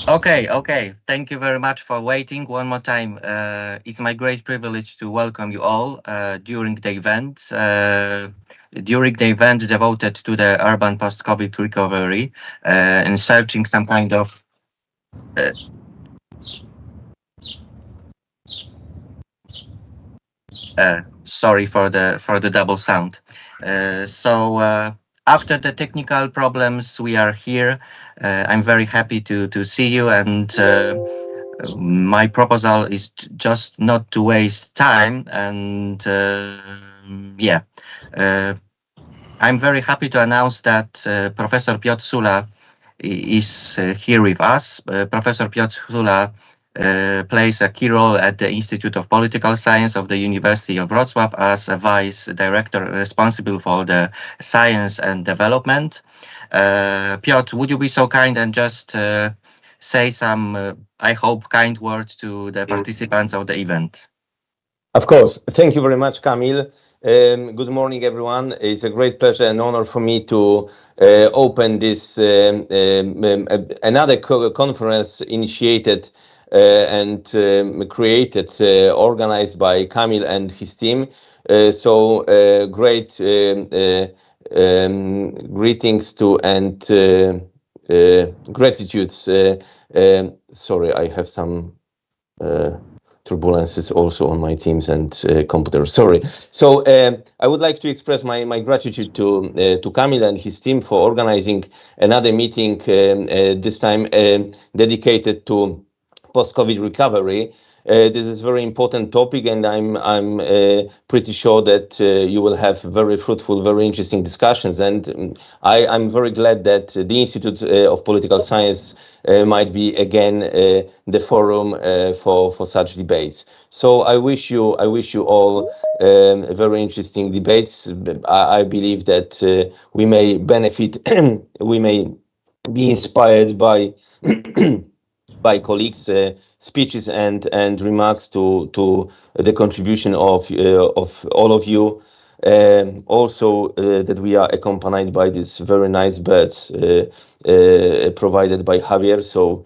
Okay. Thank you very much for waiting one more time. It's my great privilege to welcome you all during the event. During the event devoted to the urban post-COVID recovery and searching some kind of uh, sorry for the double sound. After the technical problems, we are here. I'm very happy to see you, and my proposal is just not to waste time. And yeah, uh, I'm very happy to announce that Professor Piotr Sula is here with us. Professor Piotr Sula plays a key role at the Institute of Political Science of the University of Wrocław as a vice director responsible for the science and development. Piotr, would you be so kind and just say some, I hope, kind words to the participants of the event? Of course. Thank you very much, Kamil. Good morning, everyone. It's a great pleasure and honor for me to open this another conference initiated and created, organized by Kamil and his team. Great greetings to and gratitudes. Sorry, I have some turbulences also on my Teams and computer. Sorry. I would like to express my gratitude to Kamil and his team for organizing another meeting, this time dedicated to post-COVID recovery. This is a very important topic, and I'm pretty sure that you will have very fruitful, very interesting discussions. And I'm very glad that the Institute of Political Science might be again the forum for such debates. So I wish you all very interesting debates. I believe that we may benefit, we may be inspired by by colleagues' speeches and remarks to the contribution of all of you. Also, that we are accompanied by these very nice birds provided by Javier. So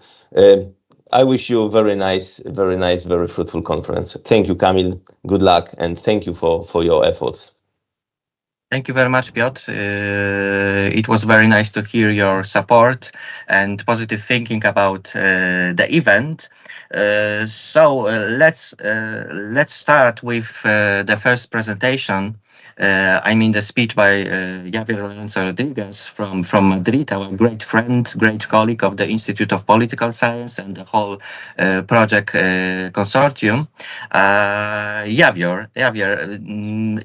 I wish you a very nice, very fruitful conference. Thank you, Kamil. Good luck, and thank you for your efforts. Thank you very much, Piotr. It was very nice to hear your support and positive thinking about the event. Let's start with the first presentation. I mean the speech by Javier Lorenzo Rodriguez from Madrid, our great friend, great colleague of the Institute of Political Science and the whole project consortium. Javier,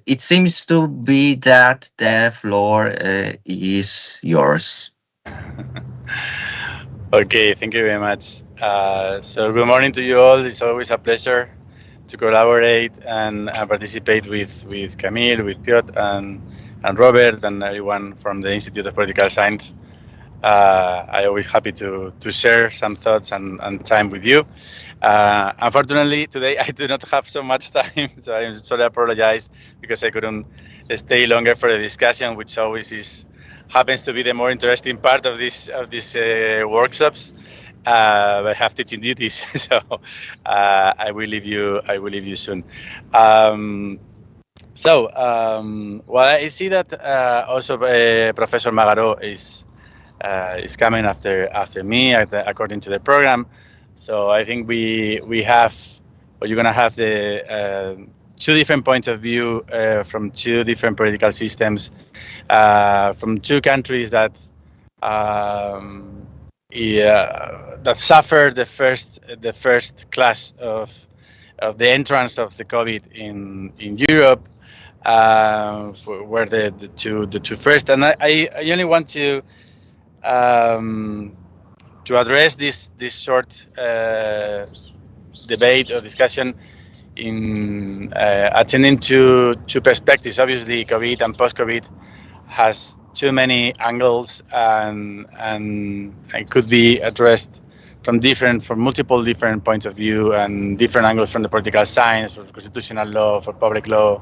it seems to be that the floor is yours. Okay, thank you very much. So good morning to you all. It's always a pleasure to collaborate and participate with Camille, with Piotr, and Robert, and everyone from the Institute of Political Science. I'm always happy to share some thoughts and time with you. Unfortunately, today I do not have so much time, so I sorry, apologize because I couldn't stay longer for the discussion, which always happens to be the more interesting part of these workshops. I have teaching duties, so I will leave you soon. Well, I see that also Professor Magaro is coming after me according to the program. So I think we have, or you're gonna have the two different points of view from two different political systems, from two countries that that suffered the first clash of the entrance of the COVID in Europe, were the two first. And I only want to address this short debate or discussion in attending to two perspectives. Obviously, COVID and post-COVID has too many angles, and it could be addressed from multiple different points of view and different angles from the political science, for constitutional law, for public law,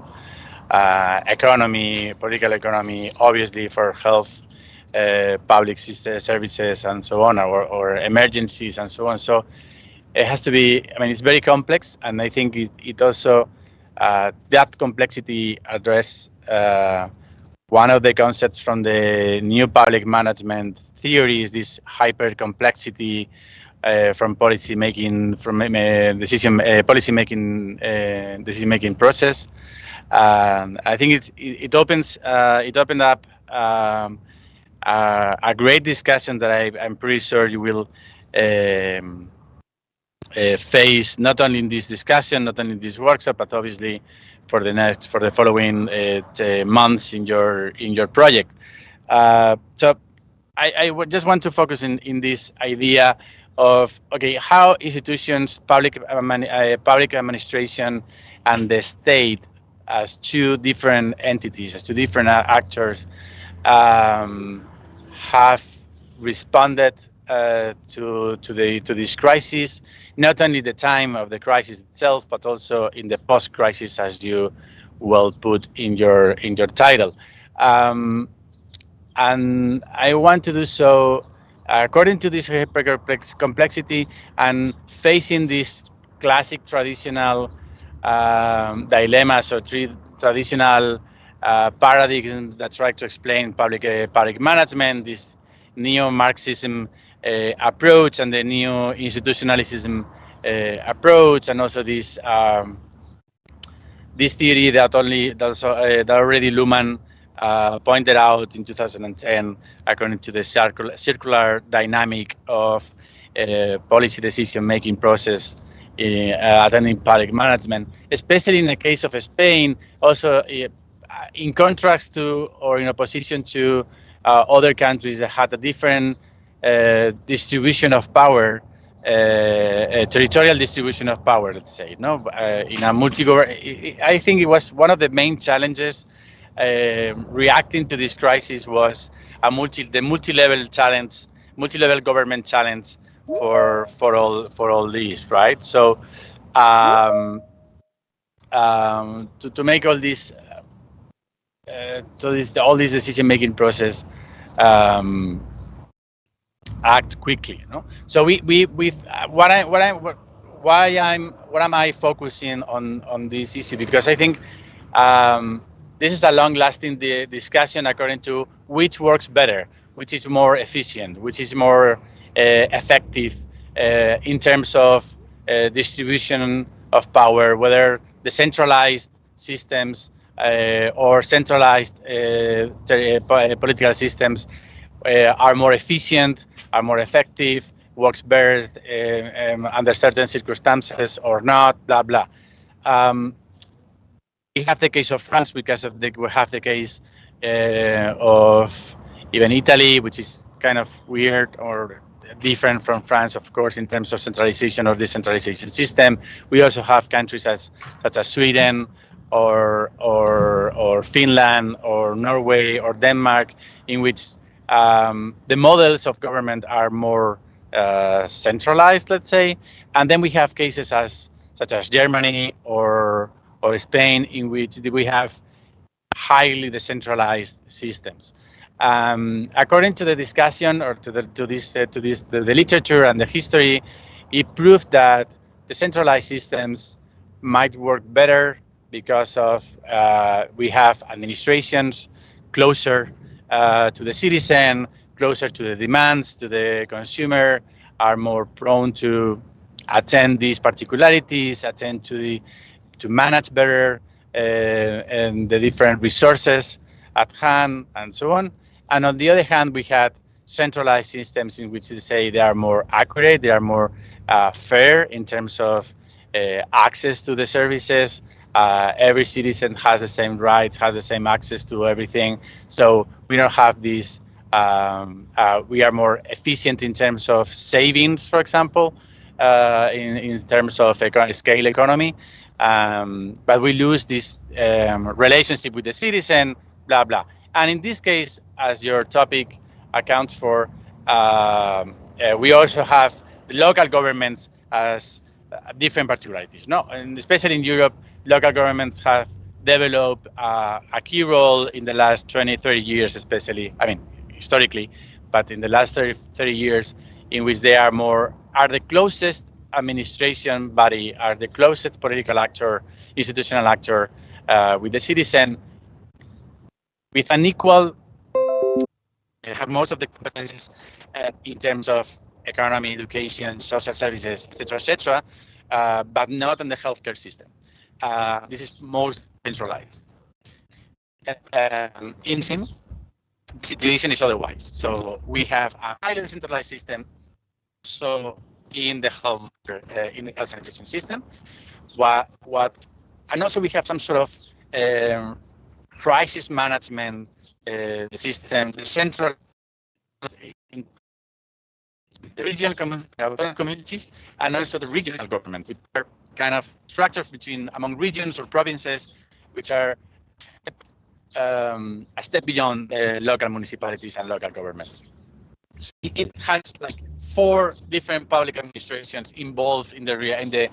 economy, political economy, obviously for health public services and so on, or emergencies and so on. So it has to be, I mean, it's very complex, and I think it also, that complexity address one of the concepts from the new public management theory is this hyper complexity from policy making, from policy making process. I think it opened up a great discussion that I'm pretty sure you will face, not only in this discussion, not only in this workshop, but obviously for the following months in your project. So I would just want to focus in this idea of, okay, how institutions, public administration, and the state as two different entities, as two different actors, have responded to this crisis, not only the time of the crisis itself, but also in the post-crisis, as you well put in your title. And I want to do so according to this complexity and facing these classic traditional dilemmas or traditional paradigms that try to explain public management, this neo-Marxism approach and the neo-institutionalism approach, and also this theory that already Luhmann pointed out in 2010, according to the circular dynamic of policy decision-making process attending public management, especially in the case of Spain, also in contrast to, or in opposition to, other countries that had a different distribution of power, territorial distribution of power, let's say. No, in a I think it was one of the main challenges reacting to this crisis was the multi-level government challenge for all these, right? So to make all this all this decision-making process act quickly, you know. So what am I focusing on this issue? Because I think this is a long-lasting discussion according to which works better, which is more efficient, which is more effective in terms of distribution of power, whether the centralized systems or centralized political systems are more efficient, are more effective, works better under certain circumstances or not, blah, blah. We have the case of France because we have the case of even Italy, which is kind of weird or different from France, of course, in terms of centralization or decentralization system. We also have countries such as Sweden or Finland or Norway or Denmark, in which the models of government are more centralized, let's say. And then we have cases such as Germany or Spain, in which we have highly decentralized systems. According to the discussion or to the literature and the history, it proved that the centralized systems might work better because of we have administrations closer to the citizen, closer to the demands, to the consumer, are more prone to attend these particularities, attend to manage better and the different resources at hand and so on. And on the other hand, we had centralized systems in which they say they are more accurate, they are more fair in terms of access to the services. Every citizen has the same rights, has the same access to everything. So we don't have these, we are more efficient in terms of savings, for example, in terms of scale economy. But we lose this relationship with the citizen, blah, blah. And in this case, as your topic accounts for, we also have the local governments as different particularities. No, and especially in Europe, local governments have developed a key role in the last 20, 30 years, especially. I mean, historically, but in the last 30 years, in which they are the closest administration body, are the closest political actor, institutional actor with the citizen, with an equal, have most of the competences in terms of economy, education, social services, etc., but not in the healthcare system. This is most centralized. In Sim, the situation is otherwise. So we have a highly centralized system. So in the health sanitation system, and also we have some sort of crisis management system, the central, the regional communities, and also the regional government, which are kind of structures among regions or provinces, which are a step beyond local municipalities and local governments. So it has like 4 different public administrations involved in the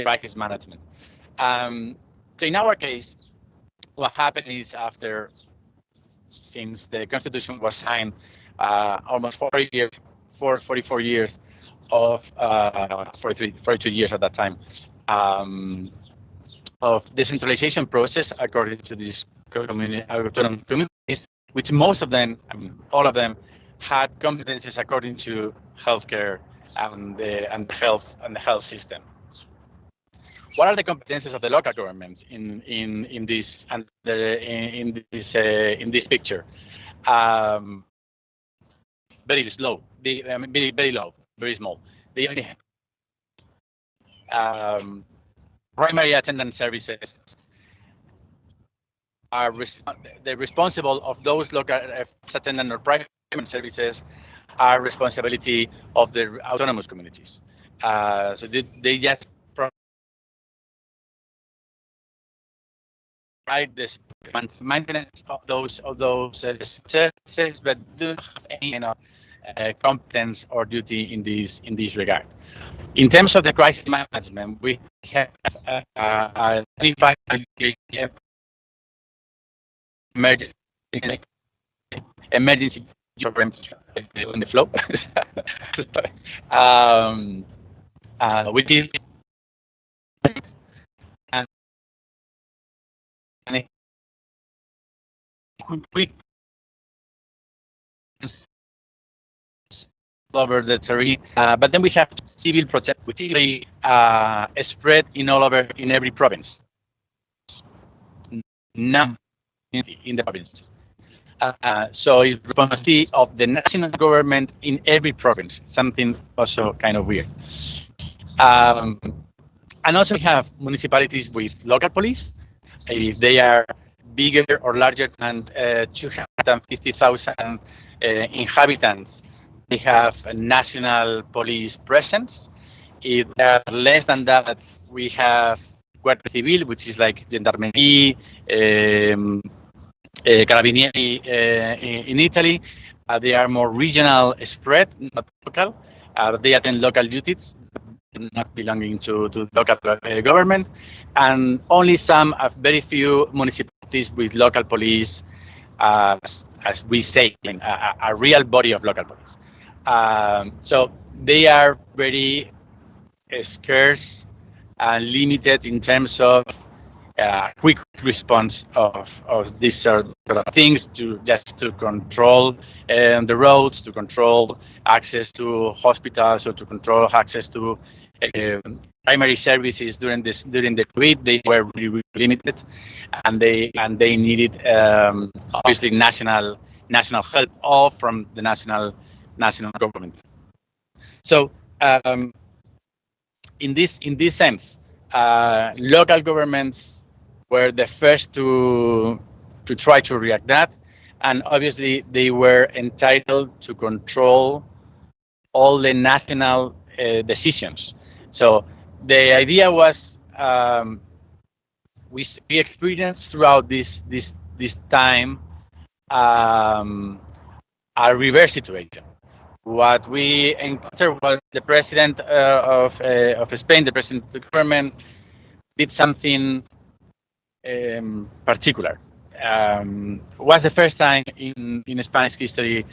crisis management. So in our case, what happened is since the Constitution was signed, almost 44 years of 42 years at that time of decentralization process according to these autonomous communities, which most of them, all of them, had competences according to healthcare and the health system. What are the competences of the local governments in this picture? Very slow, very low, very small. They only have primary attendance services are the responsible of those local attendant or primary services are responsibility of the autonomous communities. So they just provide this maintenance of those services, but do not have any kind of competence or duty in this regard. In terms of the crisis management, we have 25 emergency on the flow, which is quick over the terrain, but then we have civil protection, which is really spread in every province. None in the provinces. So it's responsibility of the national government in every province, something also kind of weird. And also we have municipalities with local police. If they are bigger or larger than 250,000 inhabitants, they have a national police presence. If they are less than that, we have Guardia Civil, which is like Gendarmerie, Carabinieri in Italy. They are more regional spread, not local. They attend local duties, not belonging to local government, and only very few municipalities with local police, as we say, a real body of local police. So they are very scarce and limited in terms of quick response of these sort of things, just to control the roads, to control access to hospitals, or to control access to primary services during the COVID. They were really limited, and they needed obviously national help, all from the national government. So in this sense, local governments were the first to try to react that, and obviously they were entitled to control all the national decisions. So the idea was, we experienced throughout this time a reverse situation. What we encountered was the president of Spain, the president of the government, did something particular. was the first time in Spanish history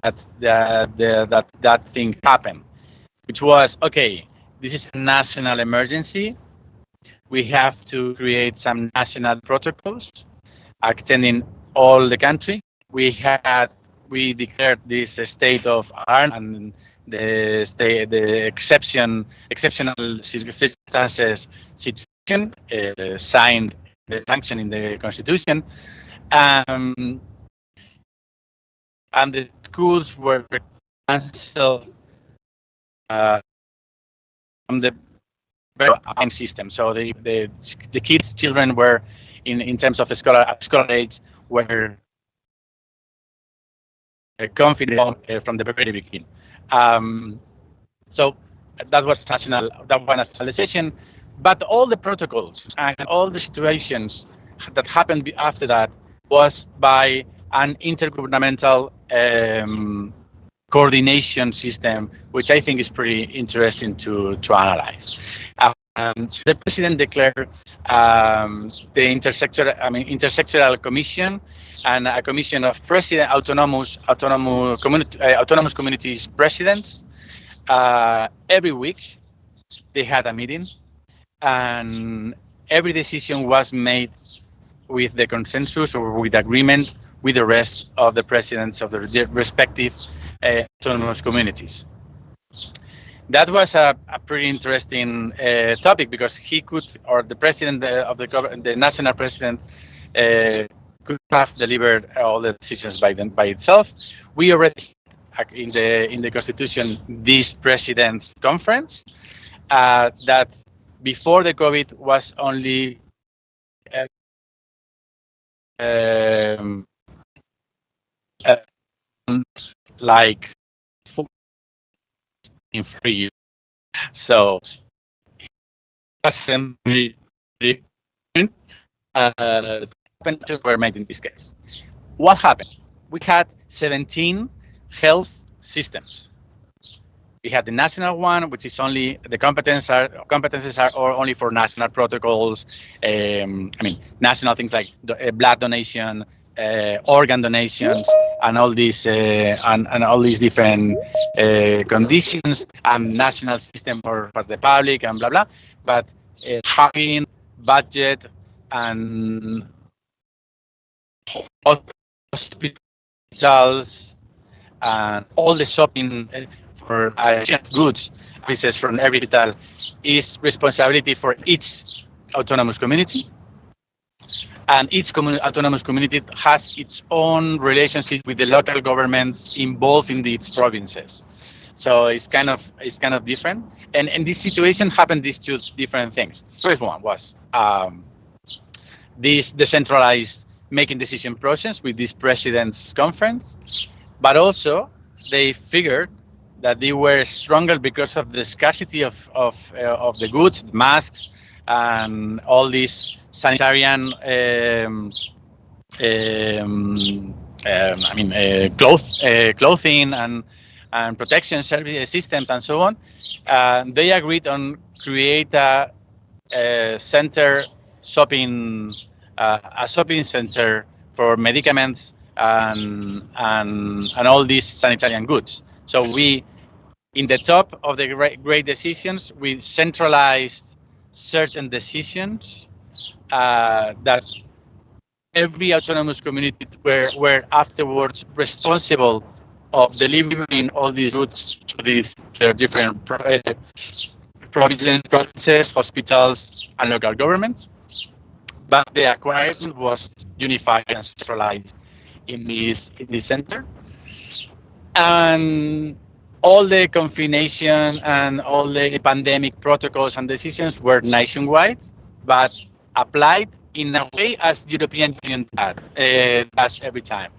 that that thing happened, which was, okay, this is a national emergency. We have to create some national protocols extending all the country. We declared this state of alarm and the exceptional circumstances situation, signed the sanction in the constitution, um, and the schools were cancelled from the system. So the kids, children were in terms of scholar age were confident from the very beginning. So that was nationalization, but all the protocols and all the situations that happened after that was by an intergovernmental coordination system, which I think is pretty interesting to analyze. So the president declared the intersectoral commission and a commission of autonomous communities presidents. Every week they had a meeting, and every decision was made with the consensus or with agreement with the rest of the presidents of the respective autonomous communities. That was a pretty interesting topic, because he could, or the president of the national president, could have delivered all the decisions by itself. We already in the constitution this president's conference that before the COVID was only like in 3 years. So assembly were made in this case. What happened? We had 17 health systems. We had the national one, which is only the competences are only for national protocols. National things like blood donation, organ donations, and all these and all these different conditions, and national system for the public and blah blah. But having budget and hospitals and all the shopping for goods, services from every hospital is responsibility for each autonomous community. And each autonomous community has its own relationship with the local governments involved in its provinces. So it's kind of different. And in this situation happened these two different things. First one was this decentralized making decision process with this president's conference, but also they figured that they were stronger because of the scarcity of the goods, masks, and all these sanitarian clothing and protection service systems and so on. They agreed on create a shopping center for medicaments and all these sanitarian goods. So we, in the top of the great decisions, we centralized certain decisions that every autonomous community were afterwards responsible of delivering all these goods to their different provinces, hospitals, and local governments. But the acquirement was unified and centralized in this center. And all the confination and all the pandemic protocols and decisions were nationwide, but applied in a way as European Union does every time.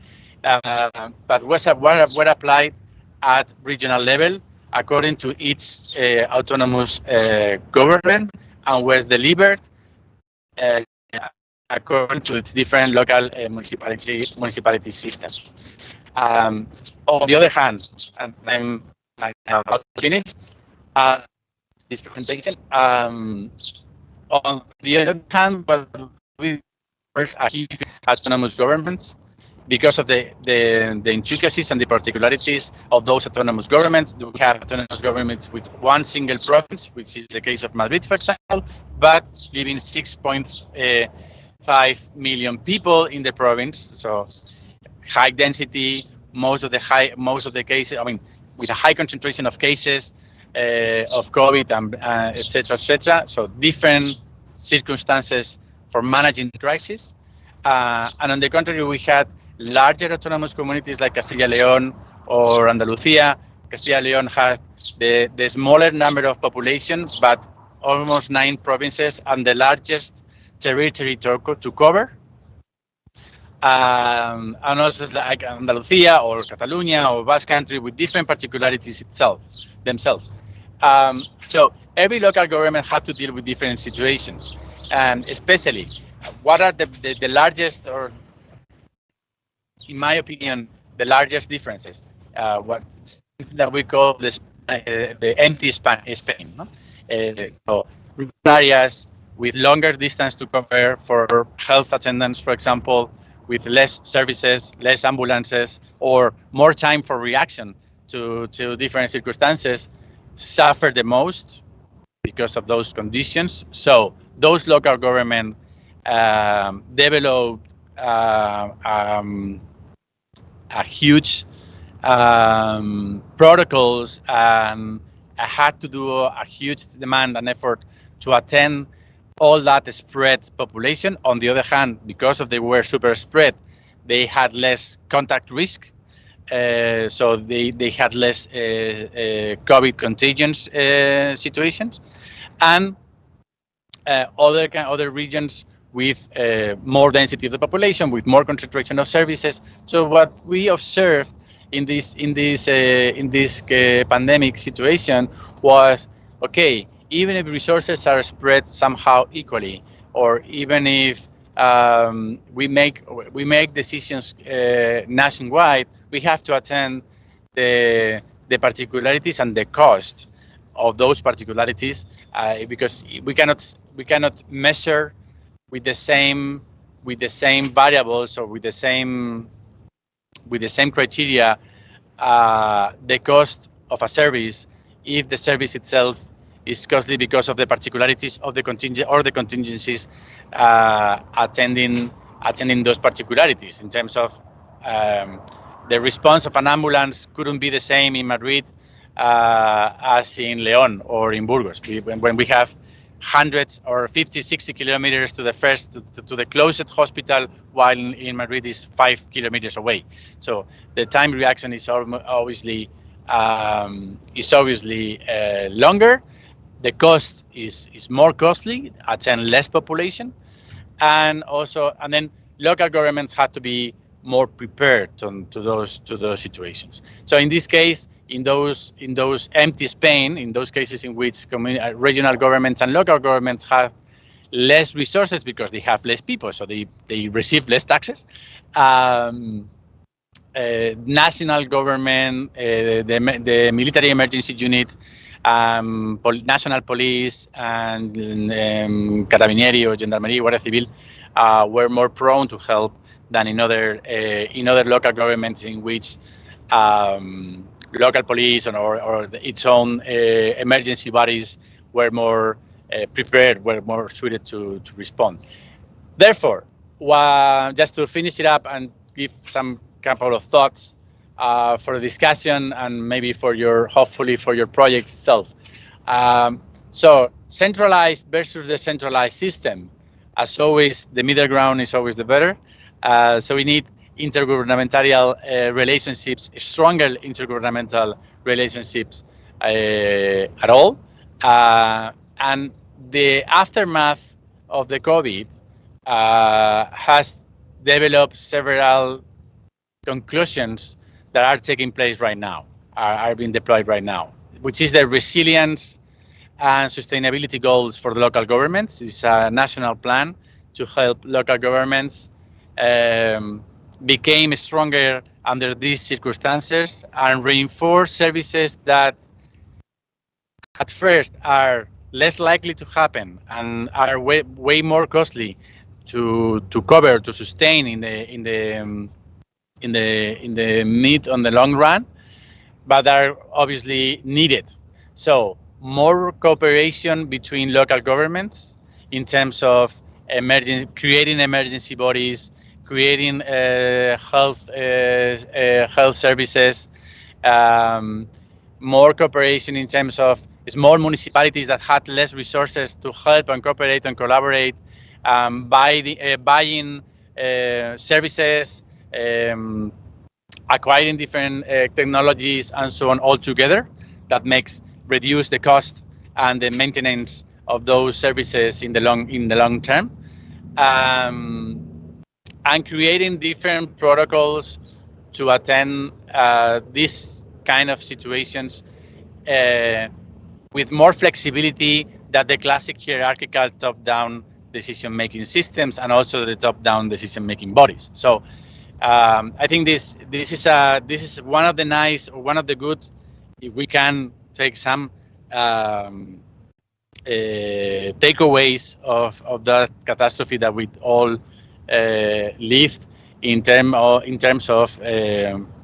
But were applied at regional level according to each autonomous government, and was delivered according to its different local municipality systems. On the other hand, and I'm about to finish this presentation. On the other hand, but we a huge autonomous governments because of the intricacies and the particularities of those autonomous governments. We have autonomous governments with one single province, which is the case of Madrid, for example, but living 6.5 million people in the province. So high density, most of the cases, I mean, with a high concentration of cases of COVID and et cetera. So different circumstances for managing the crisis. And on the contrary, we had larger autonomous communities like Castilla León or Andalusia. Castilla León has the smaller number of population, but almost 9 provinces and the largest territory to cover. And also like Andalusia or Catalonia or Basque Country with different particularities themselves. So every local government had to deal with different situations, and especially what are the largest, or in my opinion, the largest differences? What that we call the empty Spain. No? So rural areas with longer distance to cover for health attendants, for example, with less services, less ambulances, or more time for reaction to different circumstances, suffer the most because of those conditions. So those local government developed a huge protocols and had to do a huge demand and effort to attend all that spread population. On the other hand, because of they were super spread, they had less contact risk. So they had less COVID contagions situations, and other regions with more density of the population, with more concentration of services. So what we observed in this pandemic situation was, okay, even if resources are spread somehow equally, or even if we make decisions nationwide, we have to attend the particularities and the cost of those particularities, because we cannot measure with the same variables or with the same criteria the cost of a service if the service itself is costly because of the particularities of the contingencies attending those particularities. In terms of the response of an ambulance couldn't be the same in Madrid as in León or in Burgos. When we have hundreds or 50, 60 kilometers to the closest hospital, while in Madrid is 5 kilometers away. So the time reaction is obviously longer. The cost is more costly, attend less population, and then local governments had to be more prepared to those situations. So in this case, in those empty Spain, in those cases in which regional governments and local governments have less resources because they have less people, so they receive less taxes. National government, the military emergency unit, national police, and Carabinieri or Gendarmerie, Guardia Civil were more prone to help than in other local governments in which local police or its own emergency bodies were more prepared, were more suited to respond. Therefore, just to finish it up and give some couple of thoughts for the discussion and maybe hopefully for your project itself. So centralized versus decentralized system, as always, the middle ground is always the better. So we need intergovernmental relationships, stronger intergovernmental relationships at all. And the aftermath of the COVID has developed several conclusions that are taking place right now, are being deployed right now, which is the resilience and sustainability goals for the local governments. It's a national plan to help local governments become stronger under these circumstances and reinforce services that at first are less likely to happen and are way more costly cover, to sustain in the mid on the long run, but are obviously needed. So more cooperation between local governments in terms of creating emergency bodies, creating health services, more cooperation in terms of small municipalities that had less resources to help and cooperate and collaborate, buying services, acquiring different technologies and so on all together. That makes reduce the cost and the maintenance of those services in the long term, and creating different protocols to attend these kind of situations with more flexibility than the classic hierarchical top-down decision-making systems and also the top-down decision-making bodies. So I think this is one of the good, if we can take some takeaways of that catastrophe that we all lived in terms of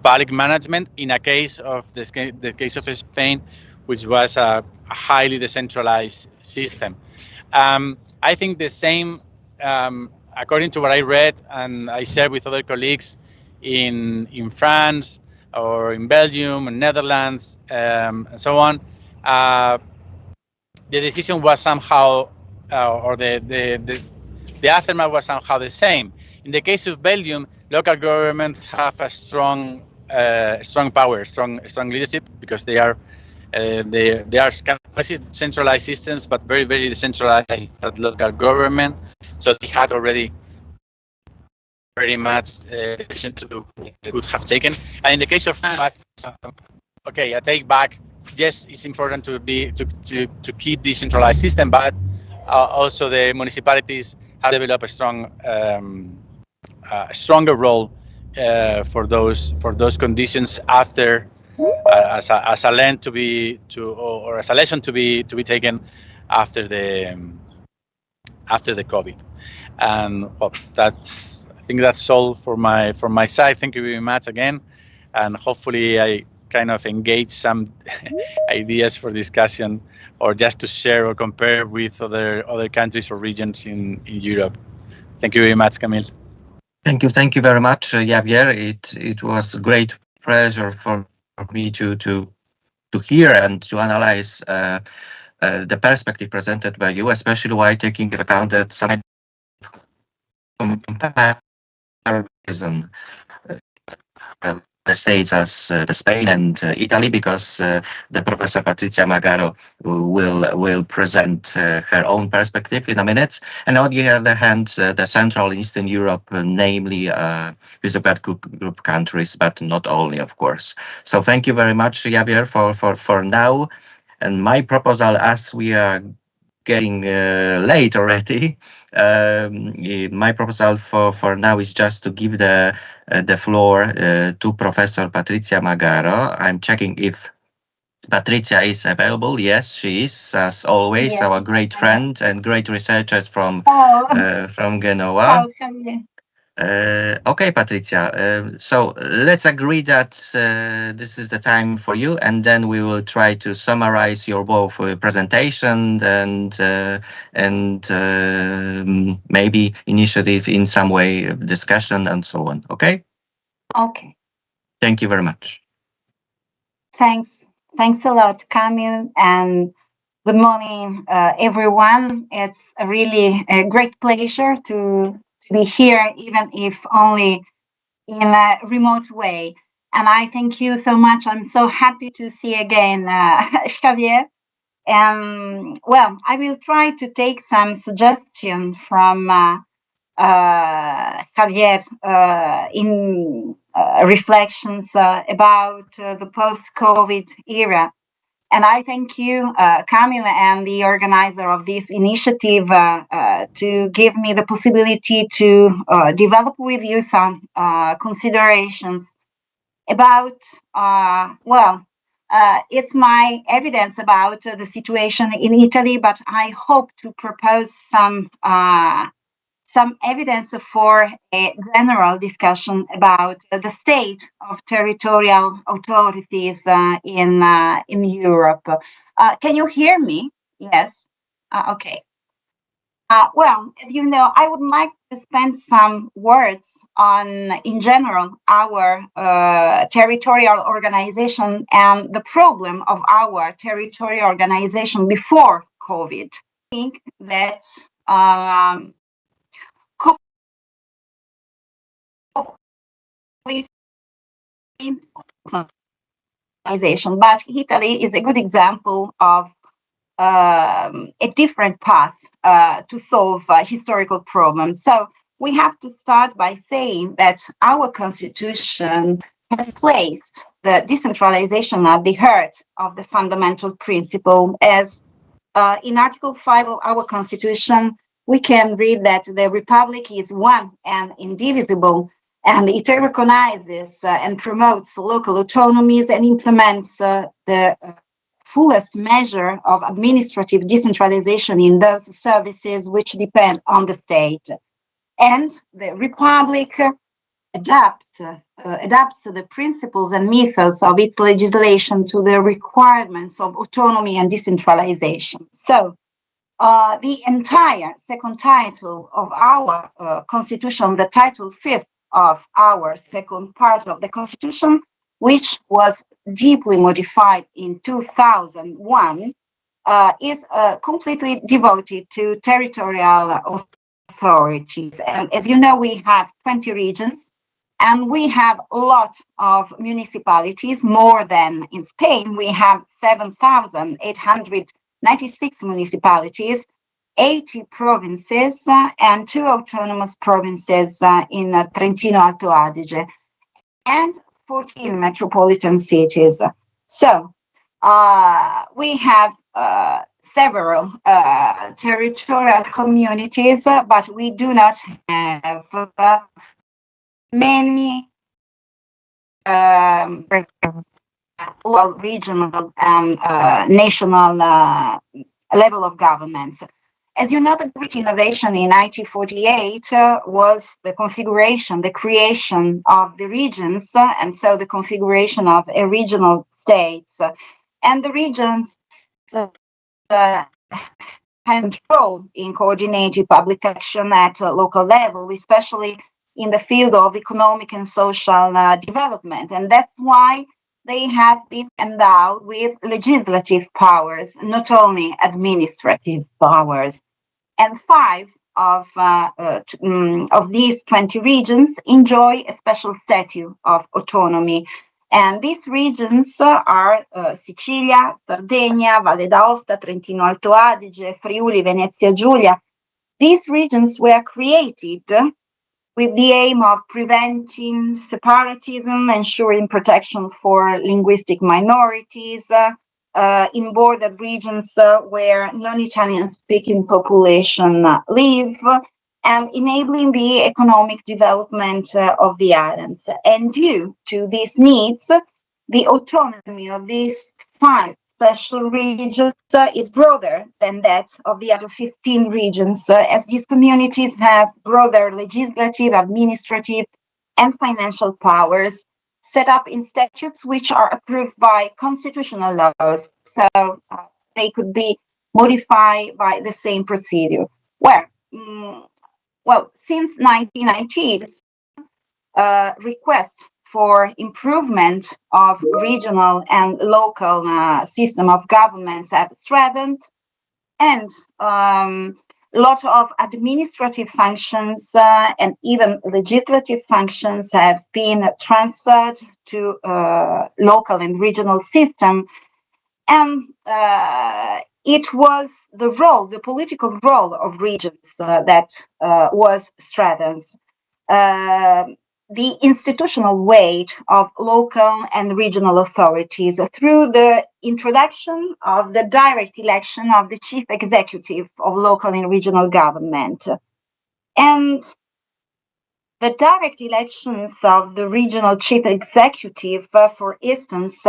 public management. In a case of the case of Spain, which was a highly decentralized system. I think the same, according to what I read and I shared with other colleagues in France or in Belgium and Netherlands and so on, the decision was somehow, or the aftermath was somehow the same. In the case of Belgium, local governments have a strong power, strong leadership, because they are centralized systems, but very, very decentralized at local government. So they had already very much decision to could have taken. And in the case of France, okay, I take back. Yes, it's important to keep decentralized system, but also the municipalities have developed a stronger role for those conditions after. As a lesson to be taken after the COVID, and well, I think that's all for my side. Thank you very much again, and hopefully I kind of engage some ideas for discussion, or just to share or compare with other countries or regions in Europe. Thank you very much, Camille. Thank you very much, Javier. It was a great pleasure for me to hear and to analyze the perspective presented by you, especially while taking into account that some comparison the states as Spain and Italy, because the Professor Patrizia Magaro will present her own perspective in a minute. And on the other hand, the Central and Eastern Europe, namely Visegrad Group countries, but not only, of course. So thank you very much, Javier, for now. And my proposal, as we are getting late already, my proposal for now is just to give the floor to Professor Patrizia Magaro. I'm checking if Patrizia is available. Yes, she is, as always, our great friend and great researcher from Genoa. Okay, Patrizia. So let's agree that this is the time for you, and then we will try to summarize your both presentation and maybe initiative in some way, discussion and so on. Okay. Okay. Thank you very much. Thanks a lot, Camille, and good morning, everyone. It's really a great pleasure to be here, even if only in a remote way. And I thank you so much. I'm so happy to see again, Javier. Well, I will try to take some suggestions from Javier in reflections about the post-COVID era. And I thank you, Camille, and the organizer of this initiative to give me the possibility to develop with you some considerations about, it's my evidence about the situation in Italy, but I hope to propose some evidence for a general discussion about the state of territorial authorities in Europe. Can you hear me? Yes. Okay. Well, as you know, I would like to spend some words on, in general, our territorial organization and the problem of our territorial organization before COVID. I think that organization, but Italy is a good example of a different path to solve historical problems. So we have to start by saying that our constitution has placed the decentralization at the heart of the fundamental principle. As in Article 5 of our constitution, we can read that the republic is one and indivisible, and it recognizes and promotes local autonomies and implements the fullest measure of administrative decentralization in those services which depend on the state. And the republic adapts the principles and methods of its legislation to the requirements of autonomy and decentralization. So the entire second title of our constitution, the title fifth of our second part of the constitution, which was deeply modified in 2001, is completely devoted to territorial authorities. And as you know, we have 20 regions, and we have a lot of municipalities, more than in Spain. We have 7,896 municipalities, 80 provinces, and 2 autonomous provinces in Trentino Alto Adige, and 14 metropolitan cities. So we have several territorial communities, but we do not have many regional and national level of governments. As you know, the great innovation in 1948 was the configuration, the creation of the regions, and so the configuration of a regional states. And the regions had control in coordinated public action at local level, especially in the field of economic and social development. And that's why they have been endowed with legislative powers, not only administrative powers. And 5 of these 20 regions enjoy a special status of autonomy. And these regions are Sicilia, Sardinia, Valle d'Aosta, Trentino Alto Adige, Friuli, Venezia Giulia. These regions were created with the aim of preventing separatism, ensuring protection for linguistic minorities in border regions where non-Italian speaking population live, and enabling the economic development of the islands. And due to these needs, the autonomy of these 5 special regions is broader than that of the other 15 regions, as these communities have broader legislative, administrative, and financial powers set up in statutes which are approved by constitutional laws, so they could be modified by the same procedure. Well, since 1990s, requests for improvement of regional and local system of governments have strengthened, and a lot of administrative functions and even legislative functions have been transferred to local and regional system. And it was the political role of regions that was strengthened. The institutional weight of local and regional authorities through the introduction of the direct election of the chief executive of local and regional government. And the direct elections of the regional chief executive, for instance,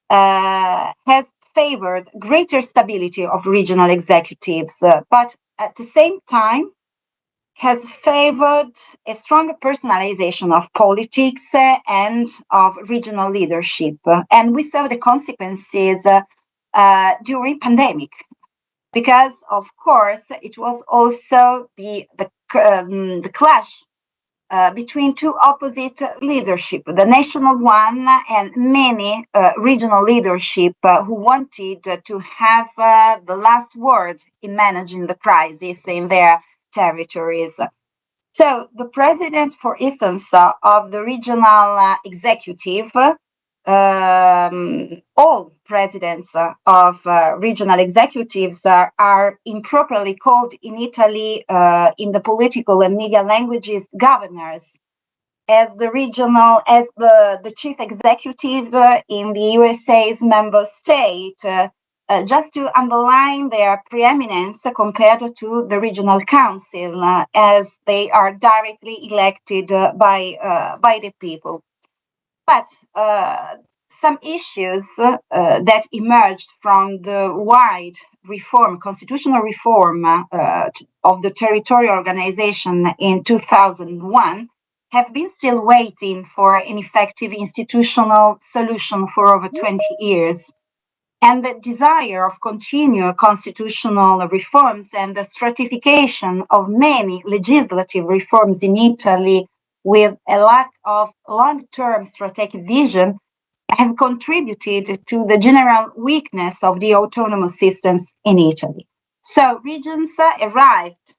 has favored greater stability of regional executives, but at the same time, has favored a stronger personalization of politics and of regional leadership. And we saw the consequences during pandemic, because of course it was also the clash between two opposite leadership, the national one and many regional leadership who wanted to have the last word in managing the crisis in their territories. So the president, for instance, of the regional executive, all presidents of regional executives are improperly called in Italy in the political and media languages governors, as the chief executive in the USA's member state, just to underline their preeminence compared to the regional council, as they are directly elected by the people. But some issues that emerged from the wide constitutional reform of the territorial organization in 2001 have been still waiting for an effective institutional solution for over 20 years. And the desire of continued constitutional reforms and the stratification of many legislative reforms in Italy with a lack of long-term strategic vision have contributed to the general weakness of the autonomous systems in Italy. So regions arrived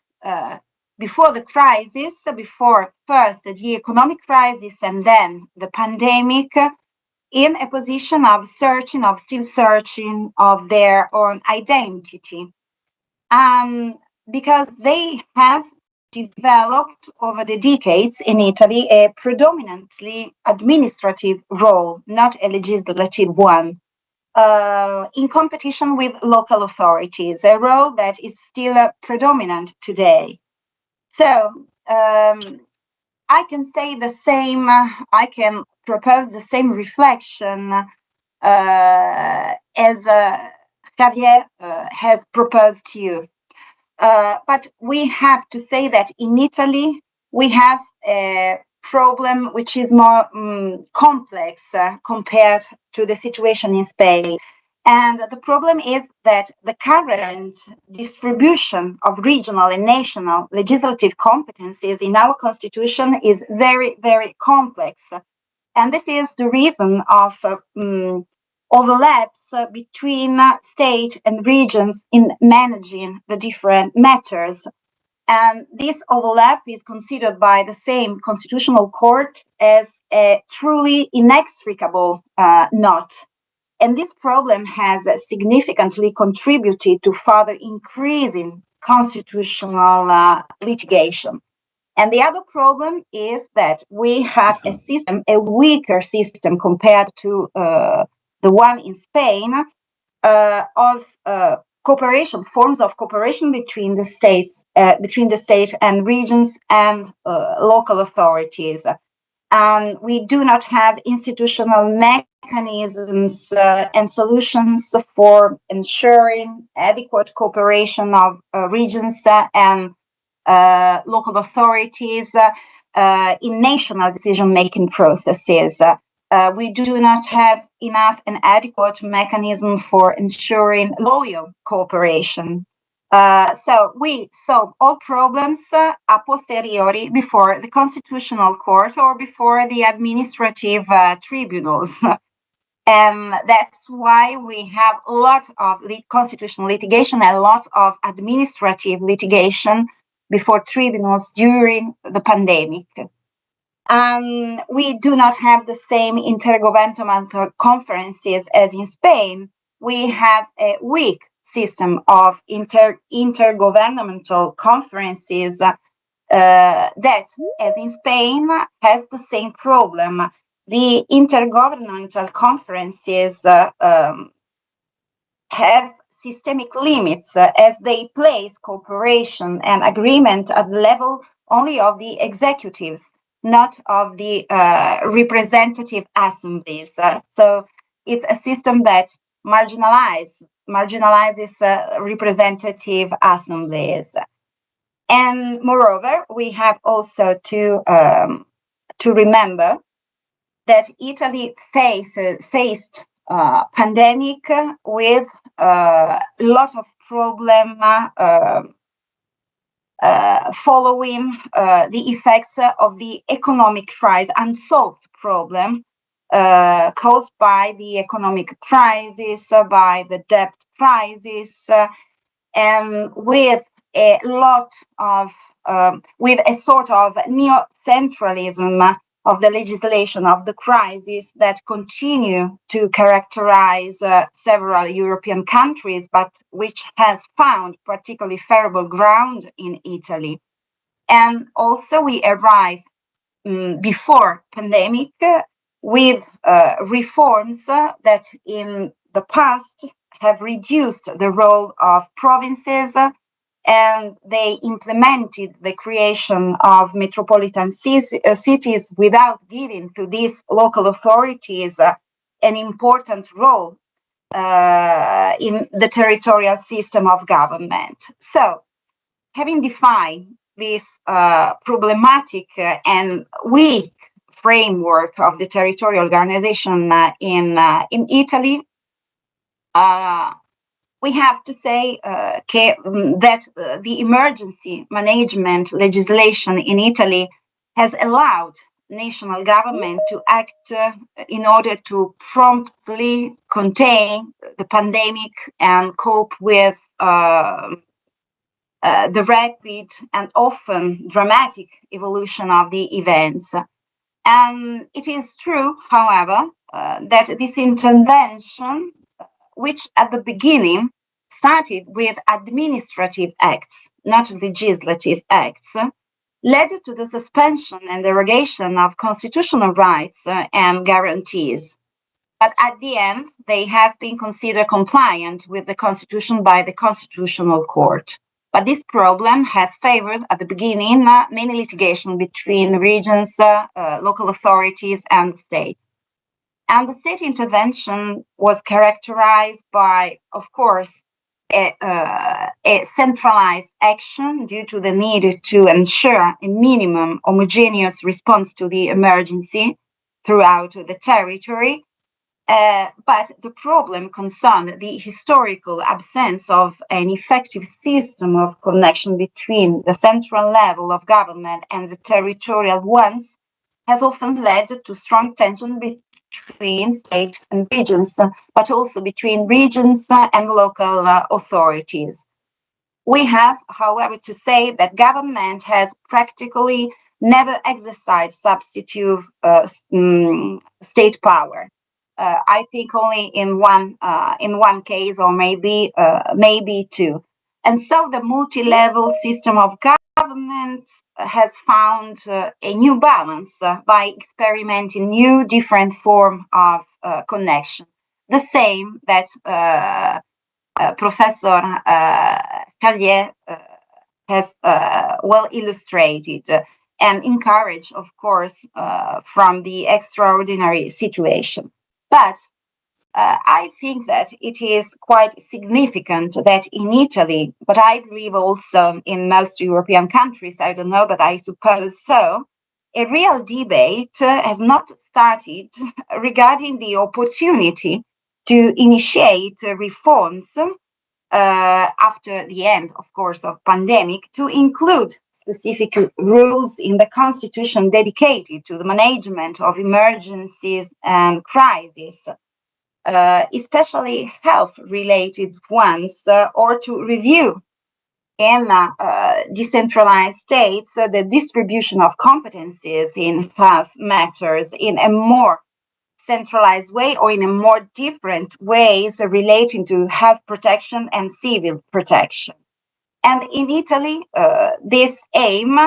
before the crisis, before first the economic crisis and then the pandemic, in a position of still searching of their own identity. Because they have developed over the decades in Italy a predominantly administrative role, not a legislative one, in competition with local authorities, a role that is still predominant today. So I can say the same, I can propose the same reflection as Javier has proposed to you. But we have to say that in Italy, we have a problem which is more complex compared to the situation in Spain. And the problem is that the current distribution of regional and national legislative competencies in our constitution is very, very complex. And this is the reason of overlaps between state and regions in managing the different matters. And this overlap is considered by the same constitutional court as a truly inextricable knot. And this problem has significantly contributed to further increasing constitutional litigation. And the other problem is that we have a weaker system compared to the one in Spain of cooperation, forms of cooperation between the states, between the state and regions and local authorities. We do not have institutional mechanisms and solutions for ensuring adequate cooperation of regions and local authorities in national decision-making processes. We do not have enough and adequate mechanism for ensuring loyal cooperation. So we solve all problems a posteriori before the constitutional court or before the administrative tribunals. And that's why we have a lot of constitutional litigation and a lot of administrative litigation before tribunals during the pandemic. We do not have the same intergovernmental conferences as in Spain. We have a weak system of intergovernmental conferences that, as in Spain, has the same problem. The intergovernmental conferences have systemic limits as they place cooperation and agreement at the level only of the executives, not of the representative assemblies. So it's a system that marginalizes representative assemblies. And moreover, we have also to remember that Italy faced pandemic with a lot of problem following the effects of the economic crisis, unsolved problem caused by the economic crisis, by the debt crisis, and with a lot of with a sort of neo-centralism of the legislation of the crisis that continue to characterize several European countries, but which has found particularly favorable ground in Italy. And also we arrive before pandemic with reforms that in the past have reduced the role of provinces, and they implemented the creation of metropolitan cities without giving to these local authorities an important role in the territorial system of government. So, having defined this problematic and weak framework of the territorial organization in Italy, we have to say that the emergency management legislation in Italy has allowed national government to act in order to promptly contain the pandemic and cope with the rapid and often dramatic evolution of the events. And it is true, however, that this intervention, which at the beginning started with administrative acts, not legislative acts, led to the suspension and derogation of constitutional rights and guarantees. But at the end, they have been considered compliant with the Constitution by the Constitutional Court. But this problem has favored, at the beginning, many litigation between regions, local authorities, and the state. And the state intervention was characterized by, of course, a centralized action due to the need to ensure a minimum homogeneous response to the emergency throughout the territory. But the problem concerned the historical absence of an effective system of connection between the central level of government and the territorial ones has often led to strong tension between state and regions, but also between regions and local authorities. We have, however, to say that government has practically never exercised substitute state power. I think only in one case, or maybe two. And so the multi-level system of government has found a new balance by experimenting new different form of connection. The same that Professor Javier has well illustrated and encouraged, of course, from the extraordinary situation. But I think that it is quite significant that in Italy, but I believe also in most European countries, I don't know, but I suppose so, a real debate has not started regarding the opportunity to initiate reforms after the end, of course, of pandemic, to include specific rules in the constitution dedicated to the management of emergencies and crises, especially health-related ones, or to review in decentralized states the distribution of competencies in health matters in a more centralized way or in a more different ways relating to health protection and civil protection. And in Italy, this aim,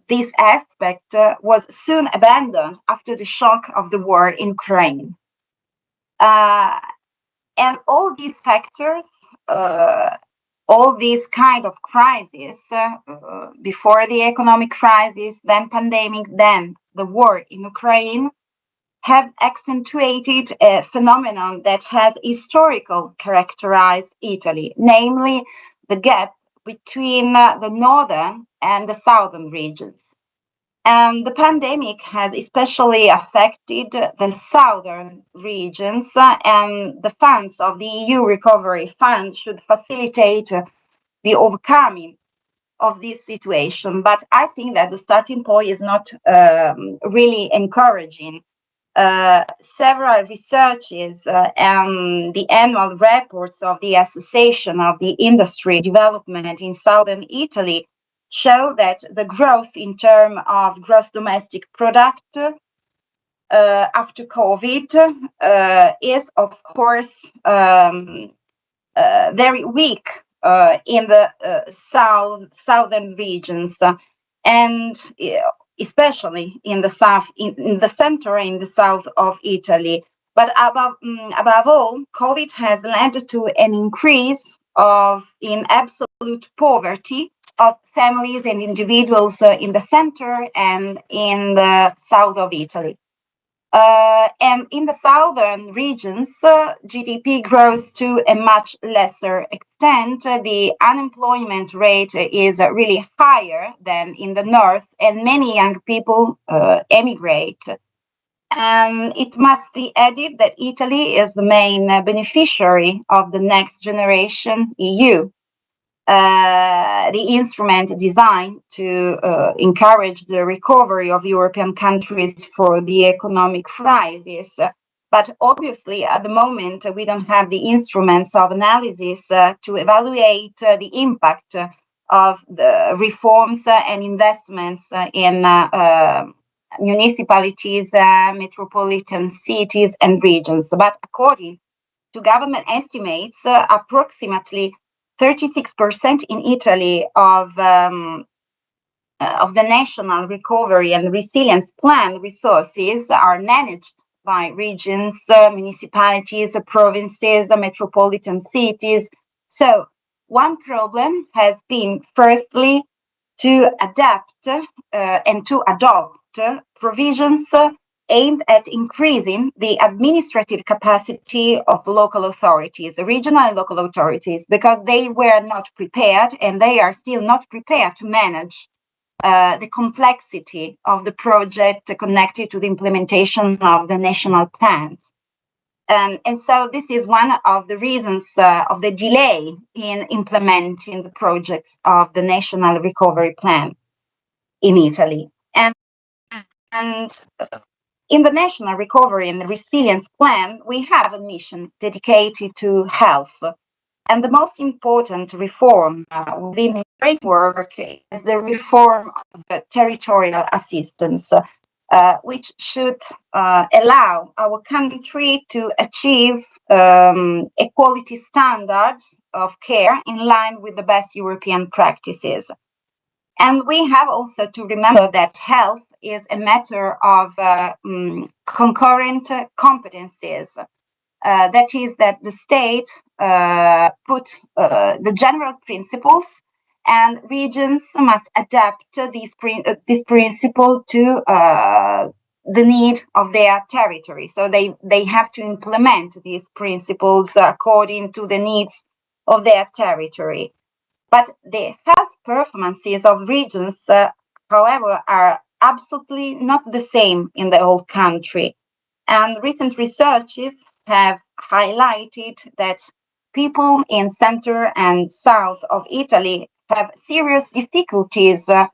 this aspect was soon abandoned after the shock of the war in Ukraine. And all these factors, all these kind of crises, before the economic crisis, then pandemic, then the war in Ukraine, have accentuated a phenomenon that has historically characterized Italy, namely the gap between the northern and the southern regions. And the pandemic has especially affected the southern regions, and the funds of the EU Recovery Fund should facilitate the overcoming of this situation. But I think that the starting point is not really encouraging. Several researches and the annual reports of the Association of the Industry Development in Southern Italy show that the growth in terms of gross domestic product after COVID is, of course, very weak in the southern regions, and especially in the south, in the center, in the south of Italy. But above all, COVID has led to an increase in absolute poverty of families and individuals in the center and in the south of Italy. And in the southern regions, GDP grows to a much lesser extent. The unemployment rate is really higher than in the north, and many young people emigrate. And it must be added that Italy is the main beneficiary of the Next Generation EU. The instrument designed to encourage the recovery of European countries for the economic crisis. But obviously, at the moment, we don't have the instruments of analysis to evaluate the impact of the reforms and investments in municipalities, metropolitan cities, and regions. But according to government estimates, approximately 36% in Italy of the National Recovery and Resilience Plan resources are managed by regions, municipalities, provinces, metropolitan cities. So one problem has been, firstly, to adapt and to adopt provisions aimed at increasing the administrative capacity of local authorities, regional and local authorities, because they were not prepared, and they are still not prepared to manage the complexity of the project connected to the implementation of the national plans. And so this is one of the reasons of the delay in implementing the projects of the National Recovery Plan in Italy. And in the National Recovery and Resilience Plan, we have a mission dedicated to health. And the most important reform within the framework is the reform of the territorial assistance, which should allow our country to achieve equality standards of care in line with the best European practices. And we have also to remember that health is a matter of concurrent competencies. That is, that the state puts the general principles, and regions must adapt this principle to the need of their territory. So they have to implement these principles according to the needs of their territory. But the health performances of regions, however, are absolutely not the same in the whole country. And recent researches have highlighted that people in center and south of Italy have serious difficulties in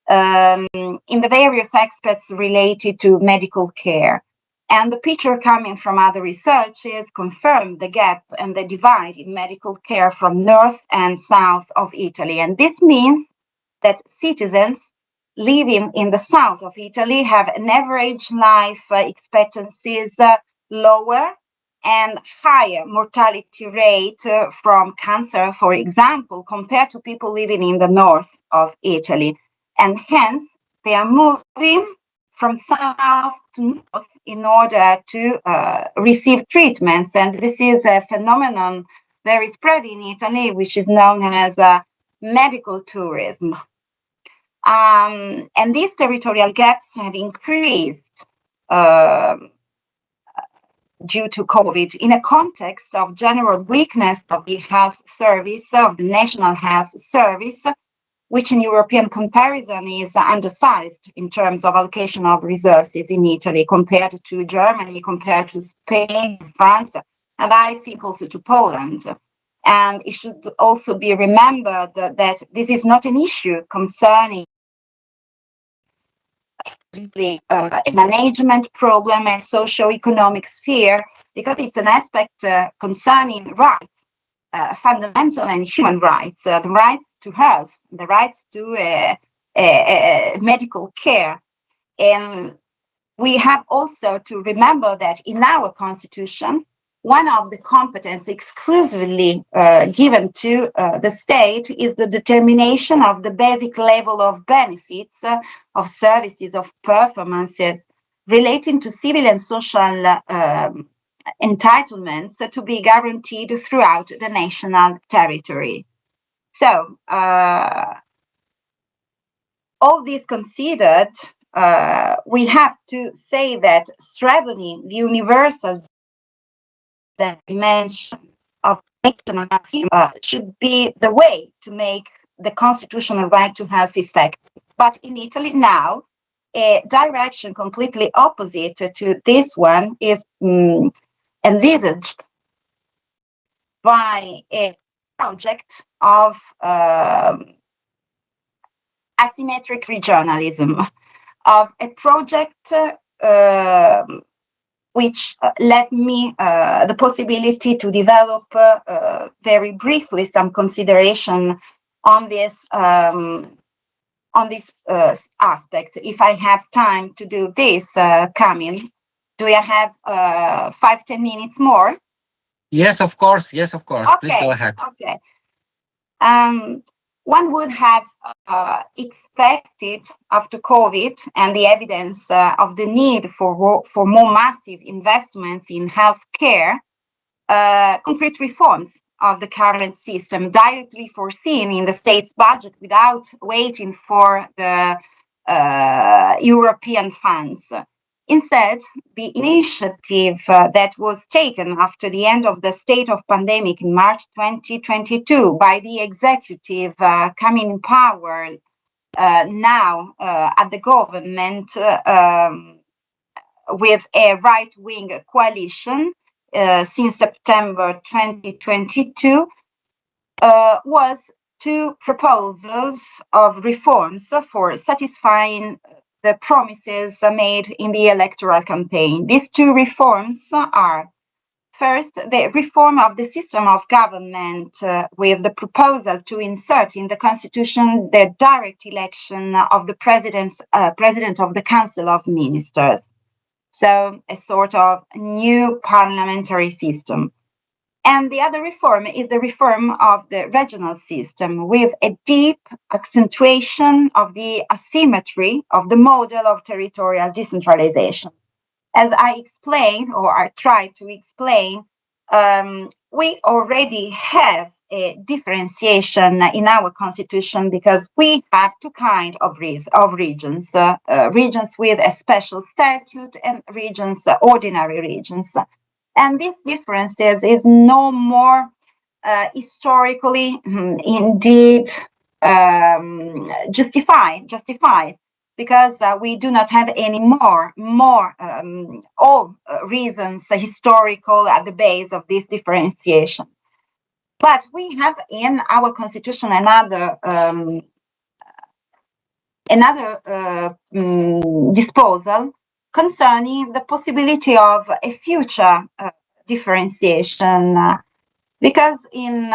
the various aspects related to medical care. And the picture coming from other researches confirm the gap and the divide in medical care from north and south of Italy. And this means that citizens living in the south of Italy have an average life expectancies lower and higher mortality rate from cancer, for example, compared to people living in the north of Italy. And hence, they are moving from south to north in order to receive treatments. And this is a phenomenon very spread in Italy, which is known as medical tourism. And these territorial gaps have increased due to COVID in a context of general weakness of the health service, of the national health service, which in European comparison is undersized in terms of allocation of resources in Italy compared to Germany, compared to Spain, France, and I think also to Poland. And it should also be remembered that this is not an issue concerning a management problem and socio-economic sphere, because it's an aspect concerning rights, fundamental and human rights, the rights to health, the rights to medical care. And we have also to remember that in our constitution, one of the competences exclusively given to the state is the determination of the basic level of benefits, of services, of performances relating to civil and social entitlements to be guaranteed throughout the national territory. So, all this considered, we have to say that strengthening the universal dimension of national should be the way to make the constitutional right to health effective. But in Italy now, a direction completely opposite to this one is envisaged by a project of asymmetric regionalism, of a project which left me the possibility to develop very briefly some consideration on this aspect. If I have time to do this, Kamil, do you have 5-10 minutes more? Yes, of course. Yes, of course. Okay. Please go ahead. Okay. One would have expected after COVID and the evidence of the need for more massive investments in healthcare, concrete reforms of the current system directly foreseen in the state's budget without waiting for the European funds. Instead, the initiative that was taken after the end of the state of pandemic in March 2022 by the executive coming in power now at the government with a right-wing coalition since September 2022 was two proposals of reforms for satisfying the promises made in the electoral campaign. These two reforms are, first, the reform of the system of government with the proposal to insert in the constitution the direct election of the president of the Council of Ministers. So a sort of new parliamentary system. And the other reform is the reform of the regional system with a deep accentuation of the asymmetry of the model of territorial decentralization. As I explained, or I tried to explain, we already have a differentiation in our constitution because we have two kinds of regions, regions with a special statute and regions, ordinary regions. And these differences is no more historically indeed justified because we do not have any more all reasons historical at the base of this differentiation. But we have in our constitution another disposal concerning the possibility of a future differentiation, because in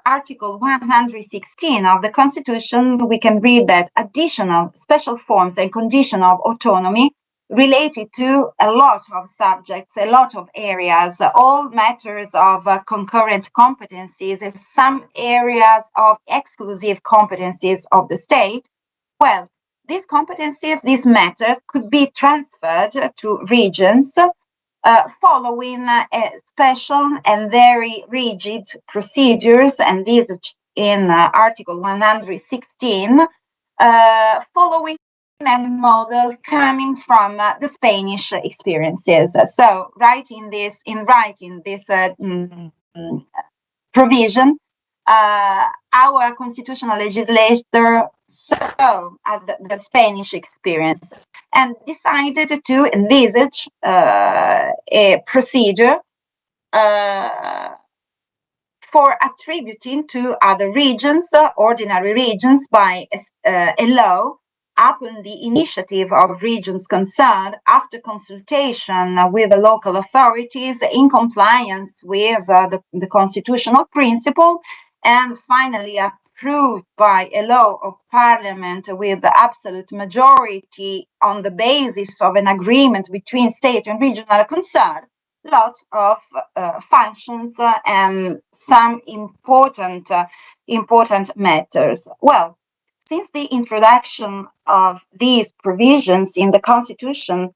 Article 116 of the Constitution, we can read that additional special forms and conditions of autonomy related to a lot of subjects, a lot of areas, all matters of concurrent competencies, and some areas of exclusive competencies of the state. Well, these competencies, these matters could be transferred to regions following special and very rigid procedures envisaged in Article 116, following a model coming from the Spanish experiences. So, writing this provision, our constitutional legislator saw the Spanish experience and decided to envisage a procedure for attributing to other regions, ordinary regions, by a law upon the initiative of regions concerned after consultation with the local authorities in compliance with the constitutional principle, and finally approved by a law of parliament with the absolute majority on the basis of an agreement between state and regional concerned. Lots of functions and some important matters. Well, since the introduction of these provisions in the Constitution,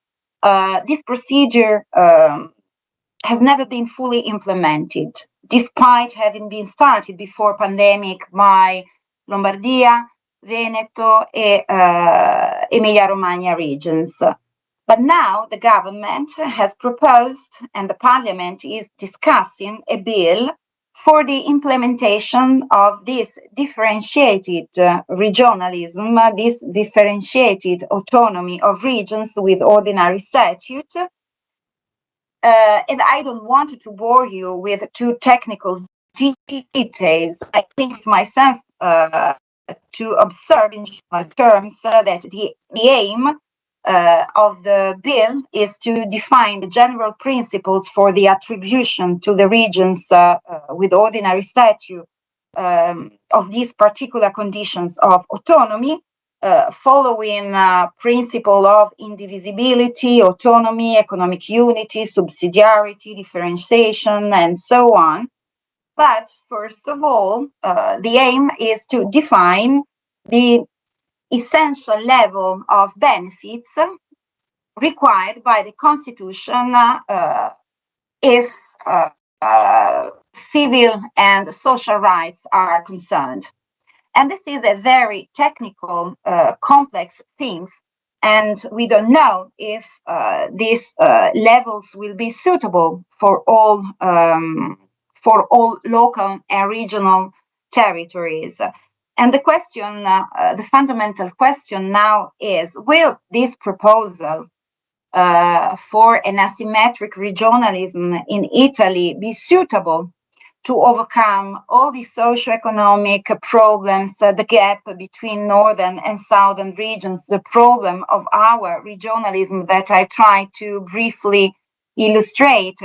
this procedure has never been fully implemented, despite having been started before pandemic by Lombardia, Veneto, and Emilia-Romagna regions. But now the government has proposed, and the parliament is discussing, a bill for the implementation of this differentiated regionalism, this differentiated autonomy of regions with ordinary statute. And I don't want to bore you with too technical details. I think myself to observe in general terms that the aim of the bill is to define the general principles for the attribution to the regions with ordinary statute of these particular conditions of autonomy, following principle of indivisibility, autonomy, economic unity, subsidiarity, differentiation, and so on. But first of all, the aim is to define the essential level of benefits required by the Constitution if civil and social rights are concerned. And this is a very technical, complex thing, and we don't know if these levels will be suitable for all local and regional territories. And the question, the fundamental question now is, will this proposal for an asymmetric regionalism in Italy be suitable to overcome all the socio-economic problems, the gap between northern and southern regions, the problem of our regionalism that I tried to briefly illustrate?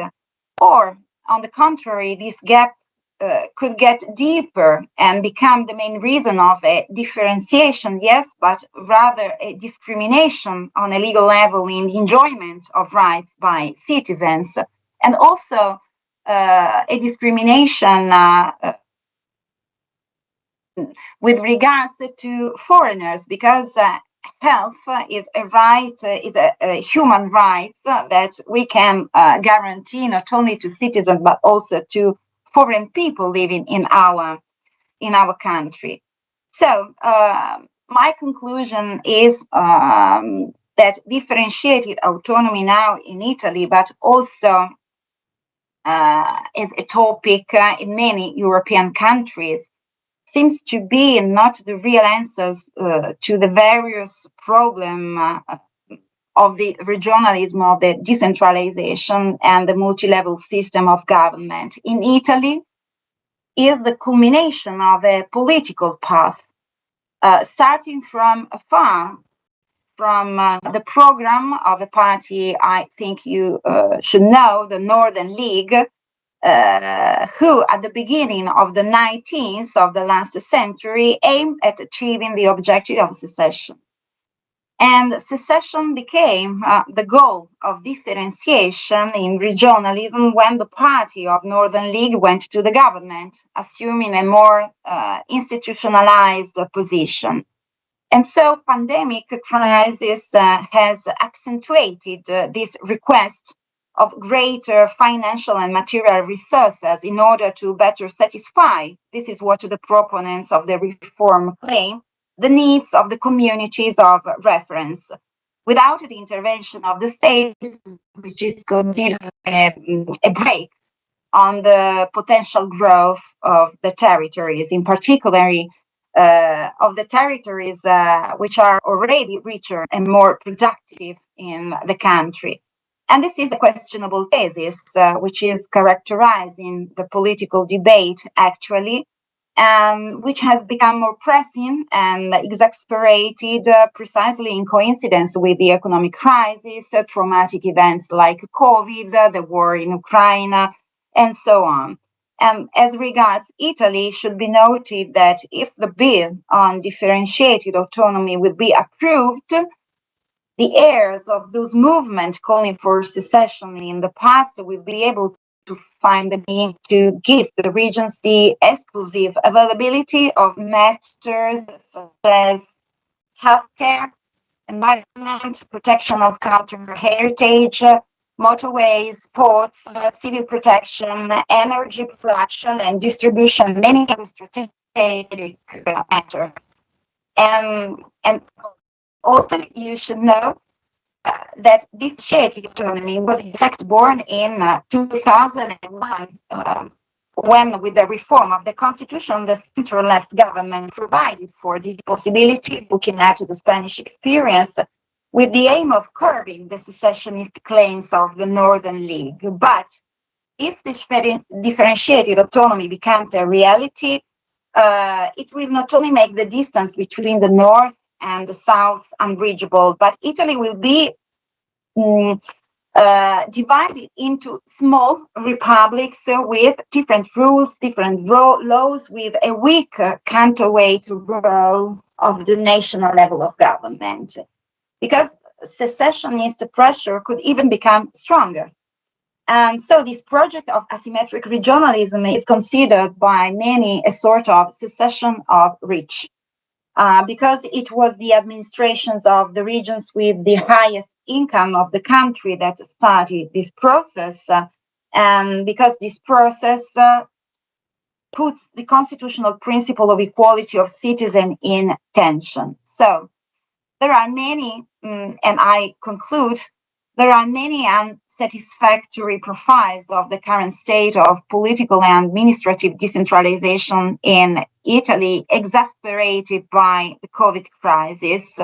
Or, on the contrary, this gap could get deeper and become the main reason of a differentiation, yes, but rather a discrimination on a legal level in the enjoyment of rights by citizens, and also a discrimination with regards to foreigners, because health is a right, is a human right that we can guarantee not only to citizens but also to foreign people living in our country. So my conclusion is that differentiated autonomy now in Italy, but also is a topic in many European countries, seems to be not the real answers to the various problems of the regionalism, of the decentralization and the multi-level system of government. In Italy is the culmination of a political path, starting from afar, from the program of a party I think you should know, the Northern League, who at the beginning of the 19th of the last century aimed at achieving the objective of secession. And secession became the goal of differentiation in regionalism when the party of Northern League went to the government, assuming a more institutionalized position. And so pandemic crisis has accentuated this request of greater financial and material resources in order to better satisfy, this is what the proponents of the reform claim, the needs of the communities of reference without the intervention of the state, which is considered a brake on the potential growth of the territories, in particular of the territories which are already richer and more productive in the country. And this is a questionable thesis, which is characterizing the political debate, actually, and which has become more pressing and exasperated precisely in coincidence with the economic crisis, traumatic events like COVID, the war in Ukraine, and so on. And as regards Italy, it should be noted that if the bill on differentiated autonomy will be approved, the heirs of those movements calling for secession in the past will be able to find the means to give the regions the exclusive availability of matters such as healthcare, environment, protection of cultural heritage, motorways, ports, civil protection, energy production and distribution, many other strategic matters. And also, you should know that differentiated autonomy was in fact born in 2001, when, with the reform of the constitution, the central-left government provided for the possibility, looking at the Spanish experience, with the aim of curbing the secessionist claims of the Northern League. But if this differentiated autonomy becomes a reality, it will not only make the distance between the North and the South unbridgeable, but Italy will be divided into small republics with different rules, different laws, with a weak counterweight role of the national level of government. Because secessionist pressure could even become stronger. And so this project of asymmetric regionalism is considered by many a sort of secession of rich. Because it was the administrations of the regions with the highest income of the country that started this process, and because this process puts the constitutional principle of equality of citizen in tension. So there are many, and I conclude, there are many unsatisfactory profiles of the current state of political and administrative decentralization in Italy, exasperated by the COVID crisis.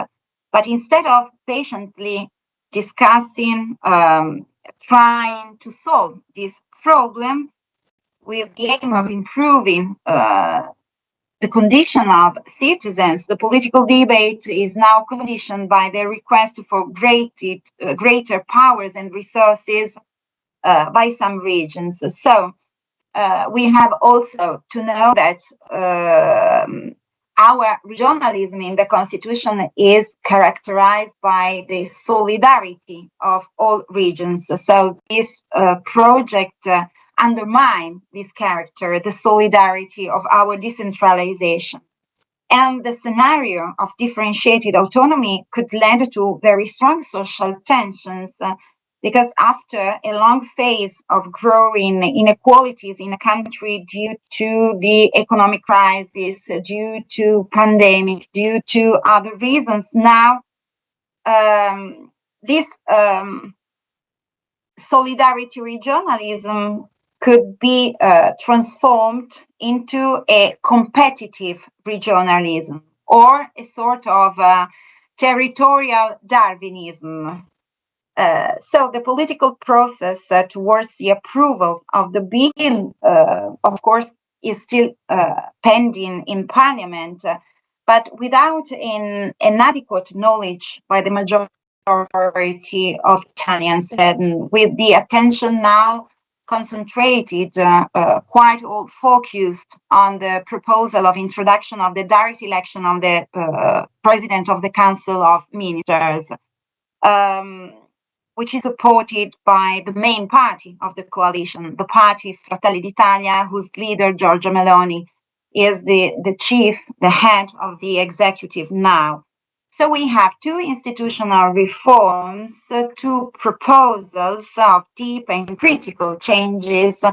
But instead of patiently discussing, trying to solve this problem with the aim of improving the condition of citizens, the political debate is now conditioned by the request for greater powers and resources by some regions. So we have also to know that our regionalism in the constitution is characterized by the solidarity of all regions. So this project undermine this character, the solidarity of our decentralization. And the scenario of differentiated autonomy could lead to very strong social tensions, because after a long phase of growing inequalities in a country due to the economic crisis, due to pandemic, due to other reasons, now this solidarity regionalism could be transformed into a competitive regionalism or a sort of territorial Darwinism. So the political process towards the approval of the bill, of course, is still pending in Parliament, but without an adequate knowledge by the majority of Italians, and with the attention now concentrated, quite all focused on the proposal of introduction of the direct election of the President of the Council of Ministers, which is supported by the main party of the coalition, the party Fratelli d'Italia, whose leader, Giorgia Meloni, is the chief, the head of the executive now. So we have two institutional reforms, two proposals of deep and critical changes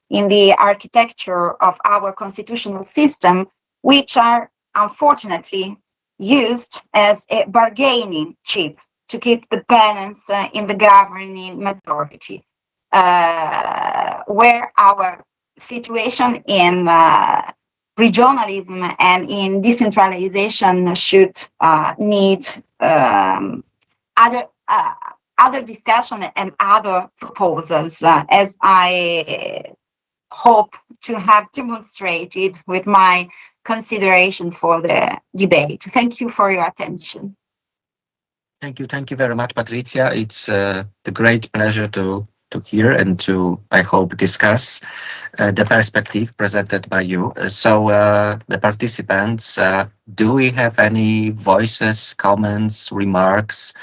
in the architecture of our constitutional system, which are unfortunately used as a bargaining chip to keep the balance in the governing majority, where our situation in regionalism and in decentralization should need other discussion and other proposals, as I hope to have demonstrated with my consideration for the debate. Thank you for your attention. Thank you very much, Patricia. It's a great pleasure to hear and to, I hope, discuss the perspective presented by you. So, the participants, do we have any voices, comments, remarks,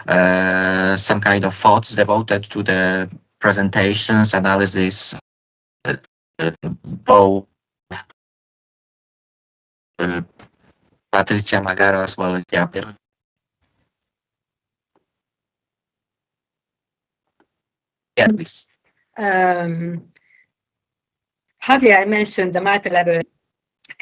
some kind of thoughts devoted to the presentations, analysis, both Patricia Magaro as well as Javier? Yeah, please. Javier mentioned the multi-level,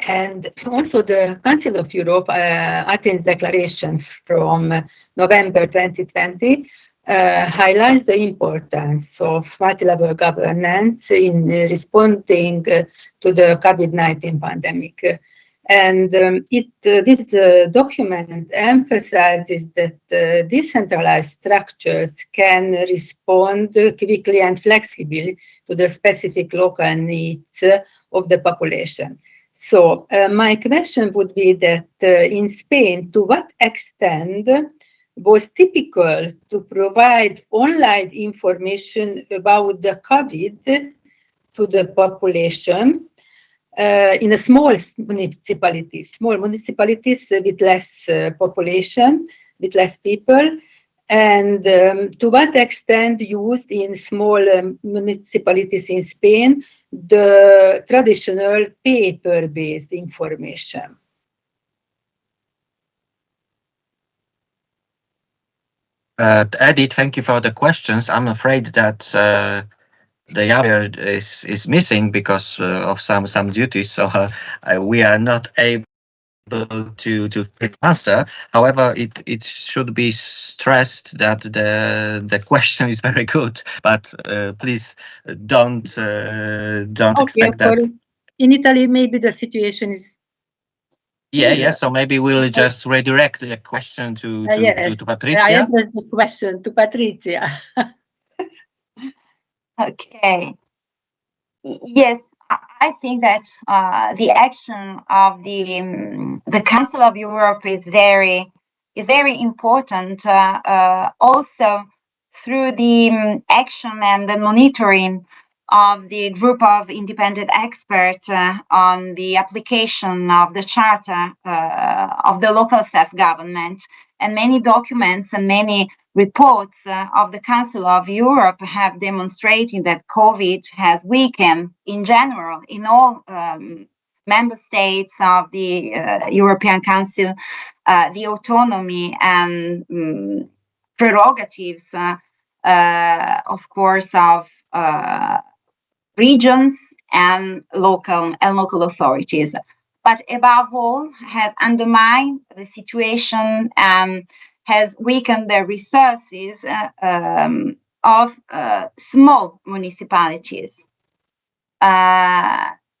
and also the Council of Europe, Athens Declaration from November 2020, highlights the importance of multi-level governance in responding to the COVID-19 pandemic. And this document emphasizes that decentralized structures can respond quickly and flexibly to the specific local needs of the population. So my question would be that in Spain, to what extent was typical to provide online information about the COVID to the population in a small municipalities with less population, with less people, and to what extent used in small municipalities in Spain the traditional paper-based information? Edith, thank you for the questions. I'm afraid that the Javier is missing because of some duties, so we are not able to answer. However, it should be stressed that the question is very good, but please don't expect that. In Italy, maybe the situation is. Yeah. So maybe we'll just redirect the question to Patricia. I address the question to Patricia. Okay. Yes, I think that the action of the Council of Europe is very important. Also, through the action and the monitoring of the group of independent experts on the application of the Charter of the local self-government, and many documents and many reports of the Council of Europe have demonstrated that COVID has weakened in general in all member states of the European Council the autonomy and prerogatives, of course, of regions and local authorities. But above all, has undermined the situation and has weakened the resources of small municipalities.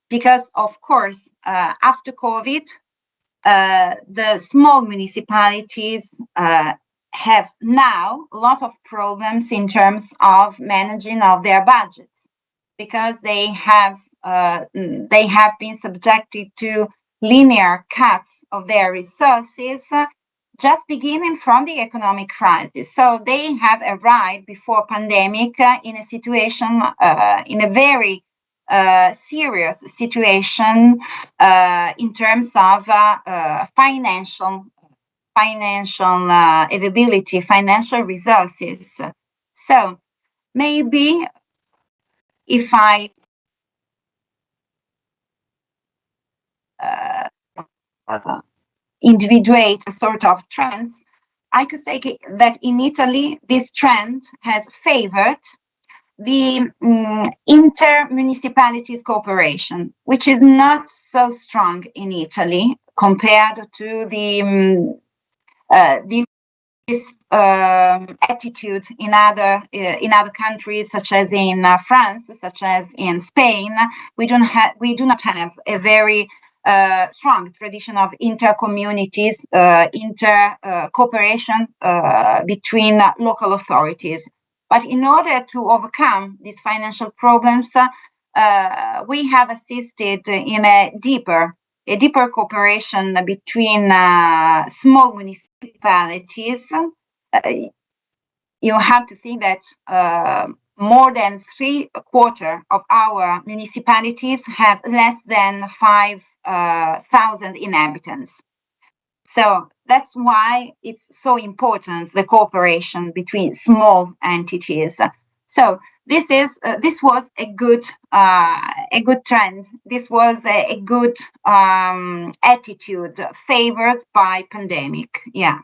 Because, of course, after COVID, the small municipalities have now a lot of problems in terms of managing of their budgets, because they have been subjected to linear cuts of their resources, just beginning from the economic crisis. So they have arrived before pandemic in a situation, in a very serious situation in terms of financial availability, financial resources. So maybe if I individuate a sort of trends, I could say that in Italy, this trend has favored the inter-municipalities cooperation, which is not so strong in Italy compared to this attitude in other countries, such as in France, such as in Spain. We do not have a very strong tradition of inter-communities, cooperation between local authorities. But in order to overcome these financial problems, we have assisted in a deeper cooperation between small municipalities. You have to think that more than 3/4 of our municipalities have less than 5,000 inhabitants. So that's why it's so important, the cooperation between small entities. So this was a good trend. This was a good attitude favored by pandemic. Yeah.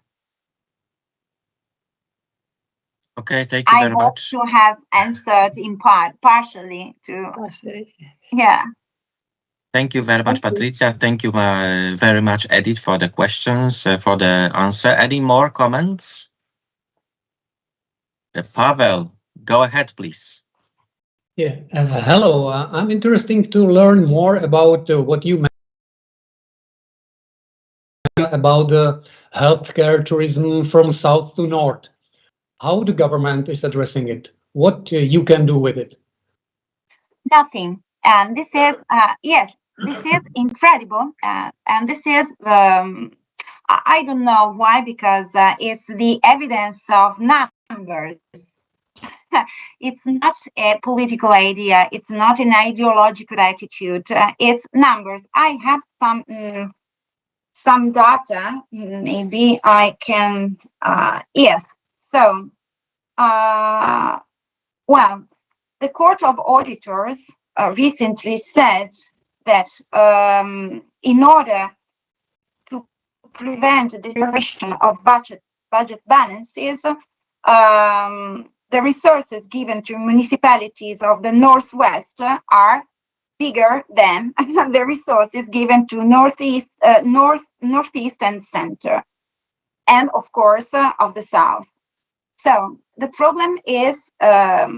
Okay, thank you very much. I hope to have answered in partially to. Partially. Yeah. Thank you very much, Patricia. Thank you very much, Edith, for the questions, for the answer. Any more comments? Pavel, go ahead, please. Yeah, hello. I'm interested to learn more about what you mentioned about healthcare tourism from south to north. How the government is addressing it? What you can do with it? Nothing. And this is yes, this is incredible. And this is I don't know why, because it's the evidence of numbers. It's not a political idea. It's not an ideological attitude. It's numbers. I have some data. Maybe I can. Yes. So, well, the Court of Auditors recently said that in order to prevent the deterioration of budget balances, the resources given to municipalities of the Northwest are bigger than the resources given to Northeast and Center, and of course of the South. So the problem is that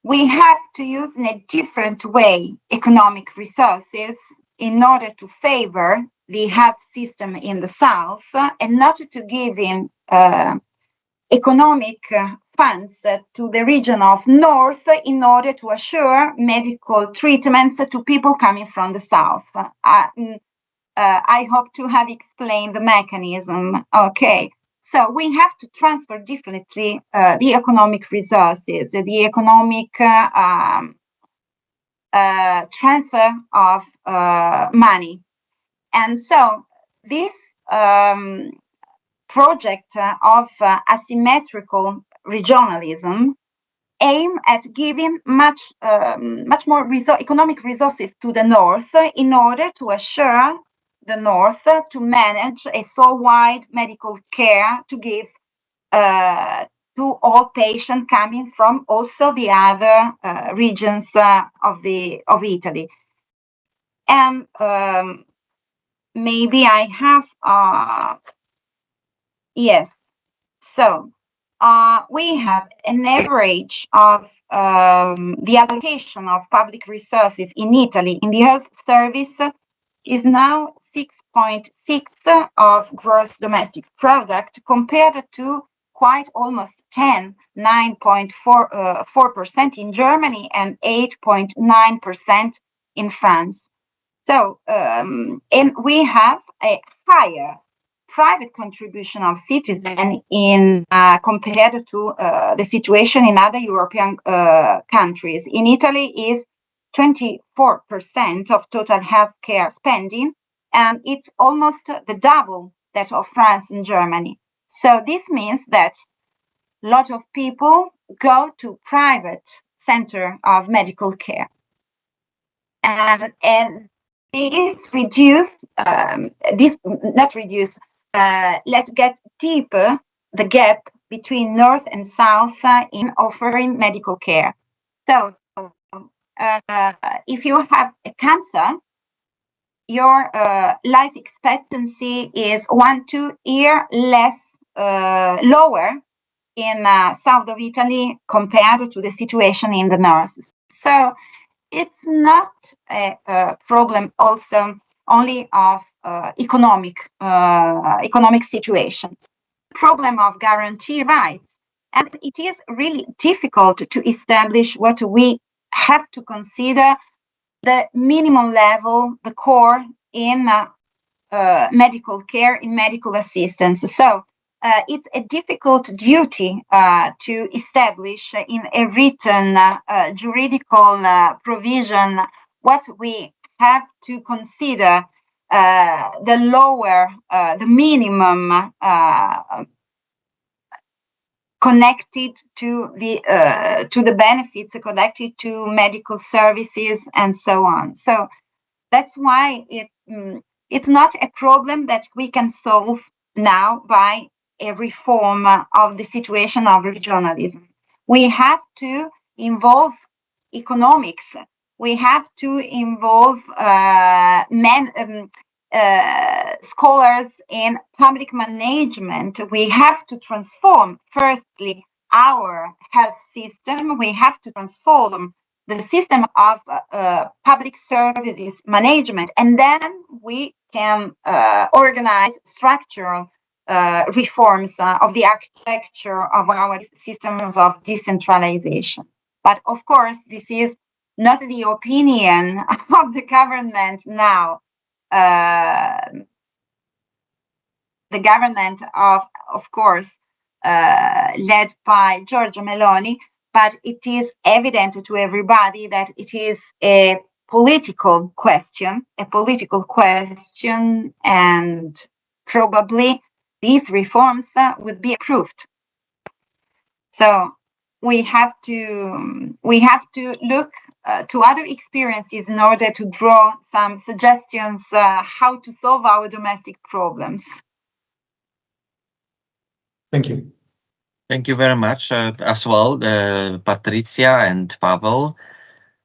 we have to use in a different way economic resources in order to favor the health system in the South, and not to give in economic funds to the region of North in order to assure medical treatments to people coming from the South. I hope to have explained the mechanism. Okay. So we have to transfer differently the economic resources, the economic transfer of money. And so this project of asymmetrical regionalism aim at giving much more economic resources to the North in order to assure the North to manage a so wide medical care to give to all patients coming from also the other regions of Italy. And maybe I have yes. So we have an average of the allocation of public resources in Italy in the health service is now 6.6 of gross domestic product, compared to quite almost 9.4% in Germany and 8.9% in France. So, and we have a higher private contribution of citizens in compared to the situation in other European countries. In Italy is 24% of total healthcare spending, and it's almost the double that of France and Germany. So this means that a lot of people go to private center of medical care, and this reduce this not reduce. Let's get deeper the gap between North and South in offering medical care. So if you have a cancer, your life expectancy is 1-2 years less lower in south of Italy compared to the situation in the north. So it's not a problem also only of economic situation. Problem of guarantee rights, and it is really difficult to establish what we have to consider the minimum level, the core in medical care, in medical assistance. So it's a difficult duty to establish in a written juridical provision what we have to consider the lower, the minimum connected to the benefits connected to medical services and so on. So that's why it's not a problem that we can solve now by a reform of the situation of regionalism. We have to involve economics. We have to involve scholars in public management. We have to transform, firstly, our health system. We have to transform the system of public services management, and then we can organize structural reforms of the architecture of our systems of decentralization. But of course, this is not the opinion of the government now. The government of course, led by Giorgia Meloni, but it is evident to everybody that it is a political question, and probably these reforms would be approved. So we have to look to other experiences in order to draw some suggestions how to solve our domestic problems. Thank you. Thank you very much as well, Patricia and Pavel.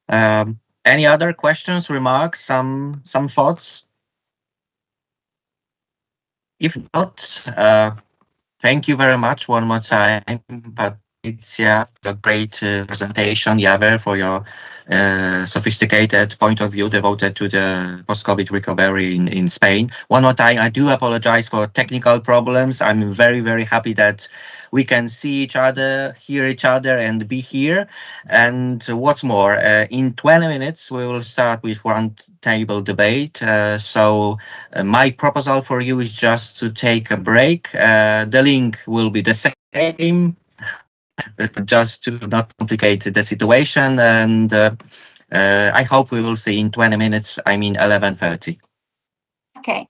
Any other questions, remarks, some thoughts? If not, thank you very much one more time, Patricia, for a great presentation, Javier, for your sophisticated point of view devoted to the post-COVID recovery in Spain. One more time, I do apologize for technical problems. I'm very, very happy that we can see each other, hear each other, and be here. And what's more, in 20 minutes, we will start with roundtable debate. So my proposal for you is just to take a break. The link will be the same, just to not complicate the situation. And I hope we will see in 20 minutes, I mean 11:30. Okay.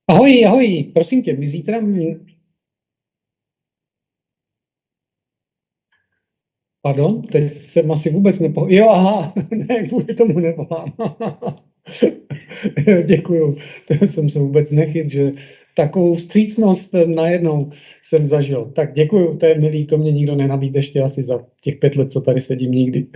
Ahoj, ahoj, prosím tě, my zítra... Pardon, teď jsem asi vůbec Jo, aha, ne, kvůli tomu nevolám. Děkuju, to jsem se vůbec nechyt, že takovou vstřícnost najednou jsem zažil. Tak děkuju, to je milý, to mě nikdo nenabíd ještě asi za těch 5 let, co tady sedím nikdy.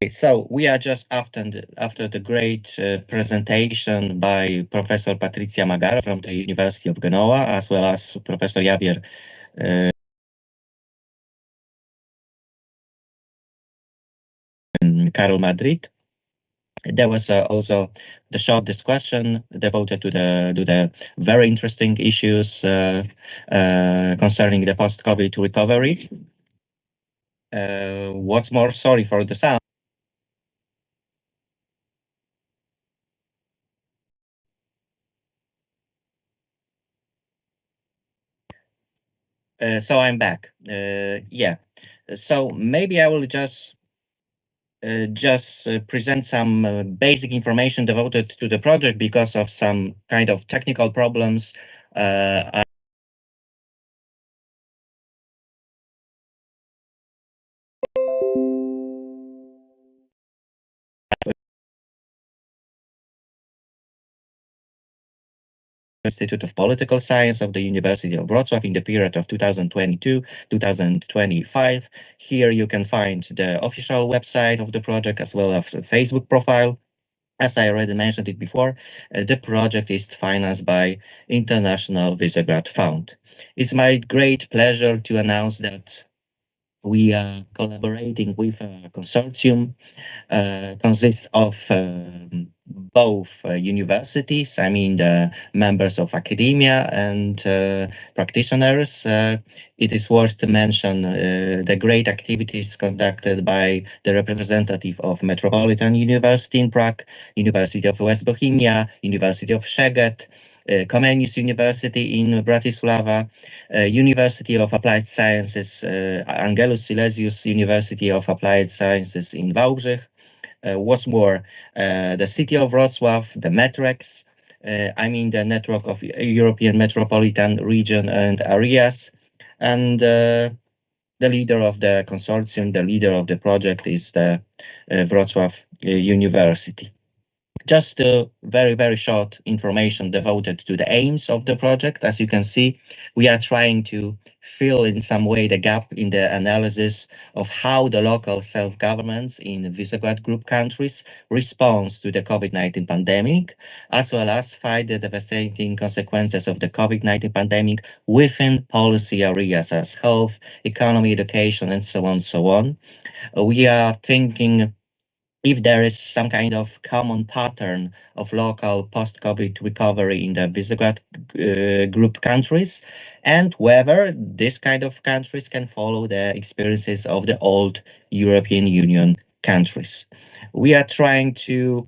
So we are just after the great presentation by Professor Patrizia Magara from the University of Genoa, as well as Professor Javier Carol Madrid. There was also the short discussion devoted to the very interesting issues concerning the post-COVID recovery. What's more, sorry for the sound. So I'm back. Yeah. So maybe I will just present some basic information devoted to the project because of some kind of technical problems. Institute of Political Science of the University of Wrocław in the period of 2022-2025. Here you can find the official website of the project as well as the Facebook profile. As I already mentioned it before, the project is financed by International Visegrad Fund. It's my great pleasure to announce that we are collaborating with a consortium consists of both universities, I mean the members of academia and practitioners. It is worth to mention the great activities conducted by the representative of Metropolitan University in Prague, University of West Bohemia, University of Szeged, Comenius University in Bratislava, University of Applied Sciences, Angelus Silesius University of Applied Sciences in Wałbrzych. What's more, the city of Wrocław, the METREX, I mean the network of European metropolitan region and areas, and the leader of the consortium, the leader of the project is the Wrocław University. Just a very, very short information devoted to the aims of the project. As you can see, we are trying to fill in some way the gap in the analysis of how the local self-governments in Visegrad Group countries respond to the COVID-19 pandemic, as well as fight the devastating consequences of the COVID-19 pandemic within policy areas as health, economy, education, and so on, so on. We are thinking if there is some kind of common pattern of local post-COVID recovery in the Visegrad Group countries, and whether this kind of countries can follow the experiences of the old European Union countries. We are trying to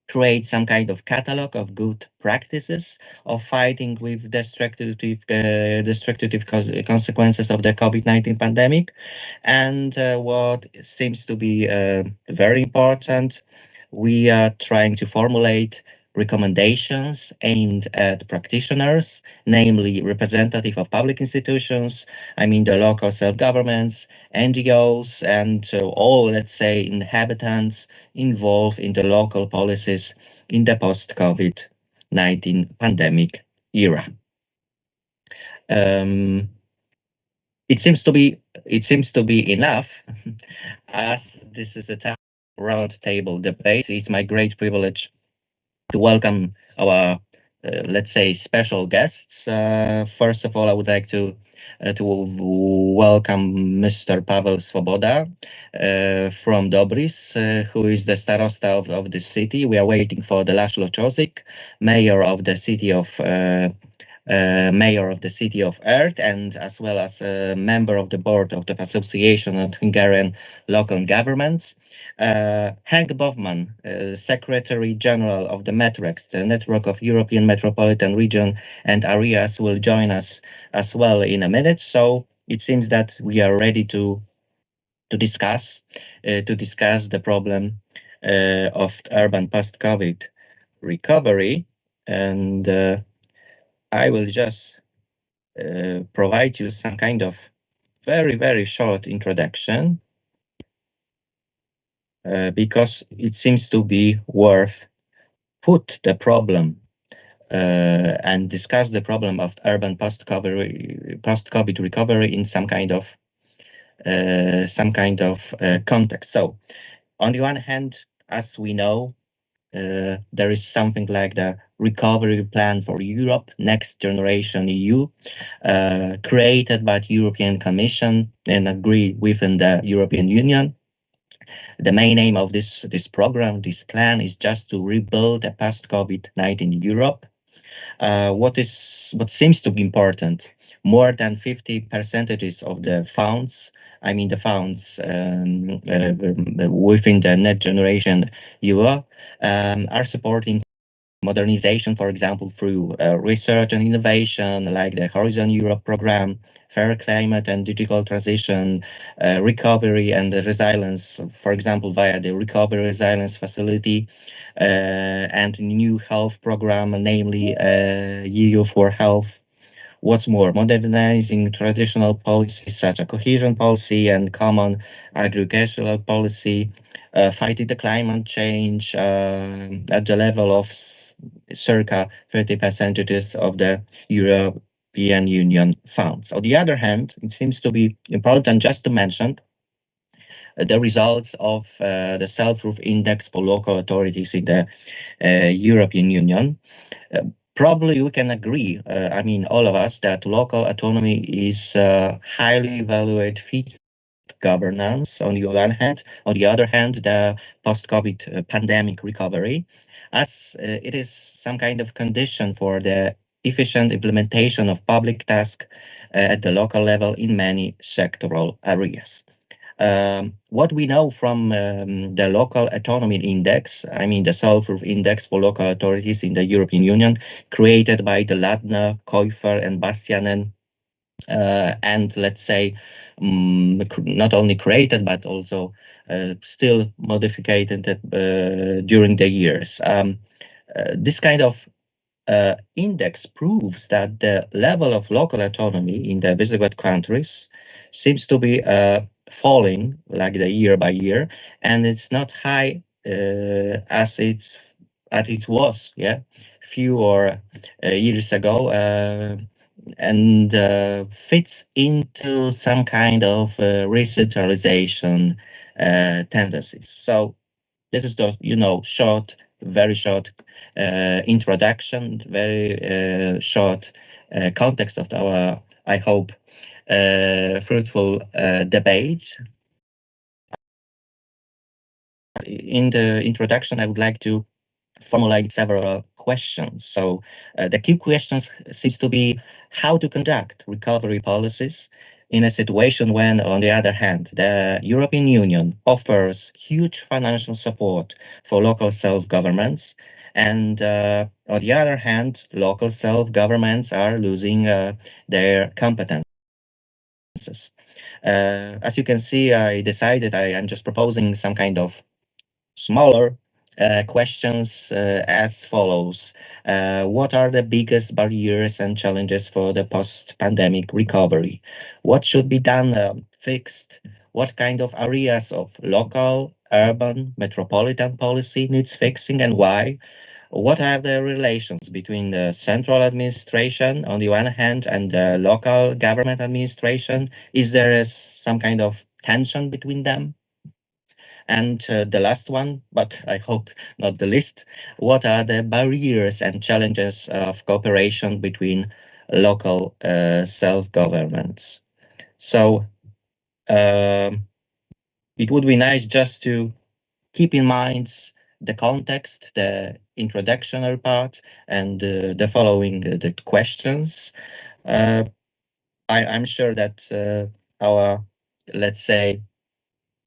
create some kind of catalog of good practices of fighting with destructive consequences of the COVID-19 pandemic. And what seems to be very important, we are trying to formulate recommendations aimed at practitioners, namely representative of public institutions, I mean the local self-governments, NGOs, and all, let's say, inhabitants involved in the local policies in the post-COVID-19 pandemic era. It seems to be enough, as this is a round table debate. It's my great privilege to welcome our, let's say, special guests. First of all, I would like to welcome Mr. Paweł Swoboda from Dobris, who is the starosta of the city. We are waiting for the Laszlo Czozik, mayor of the city of Earth, and as well as a member of the board of the Association of Hungarian Local Governments. Henk Bovman, Secretary General of the METREX, the Network of European Metropolitan Region and Areas, will join us as well in a minute. So it seems that we are ready to discuss the problem of urban post-COVID recovery, and I will just provide you some kind of very short introduction because it seems to be worth put the problem and discuss the problem of urban post-COVID recovery in some kind of context. So, on the one hand, as we know, there is something like the recovery plan for Europe, Next Generation EU, created by the European Commission and agreed within the European Union. The main aim of this program, this plan, is just to rebuild a post-COVID-19 Europe. What seems to be important, more than 50% of the funds, I mean the funds within the Next Generation EU, are supporting modernization, for example, through research and innovation, like the Horizon Europe program, fair climate and digital transition, recovery and resilience, for example, via the Recovery Resilience Facility, and new health program, namely EU for Health. What's more, modernizing traditional policies such as cohesion policy and common agricultural policy, fighting the climate change at the level of circa 30% of the European Union funds. On the other hand, it seems to be important just to mention the results of the self-proof index for local authorities in the European Union. Probably we can agree, I mean, all of us, that local autonomy is highly evaluated feature of governance on the one hand. On the other hand, the post-COVID pandemic recovery, as it is some kind of condition for the efficient implementation of public tasks at the local level in many sectoral areas. What we know from the local autonomy index, I mean the self-proof index for local authorities in the European Union, created by the Ladner, Käufer, and Bastianen, and let's say not only created but also still modified during the years. This kind of index proves that the level of local autonomy in the Visegrad countries seems to be falling like the year by year, and it's not high as it was few or years ago, and fits into some kind of recentralization tendencies. So this is the very short introduction, very short context of our, I hope, fruitful debate. In the introduction, I would like to formulate several questions. So the key questions seems to be how to conduct recovery policies in a situation when, on the other hand, the European Union offers huge financial support for local self-governments, and on the other hand, local self-governments are losing their competences. As you can see, I decided I am just proposing some kind of smaller questions as follows. What are the biggest barriers and challenges for the post-pandemic recovery? What should be done, fixed? What kind of areas of local, urban, metropolitan policy needs fixing and why? What are the relations between the central administration on the one hand and the local government administration? Is there some kind of tension between them? And the last one, but I hope not the least, what are the barriers and challenges of cooperation between local self-governments? So it would be nice just to keep in mind the context, the introductory part, and the following the questions. I'm sure that our, let's say,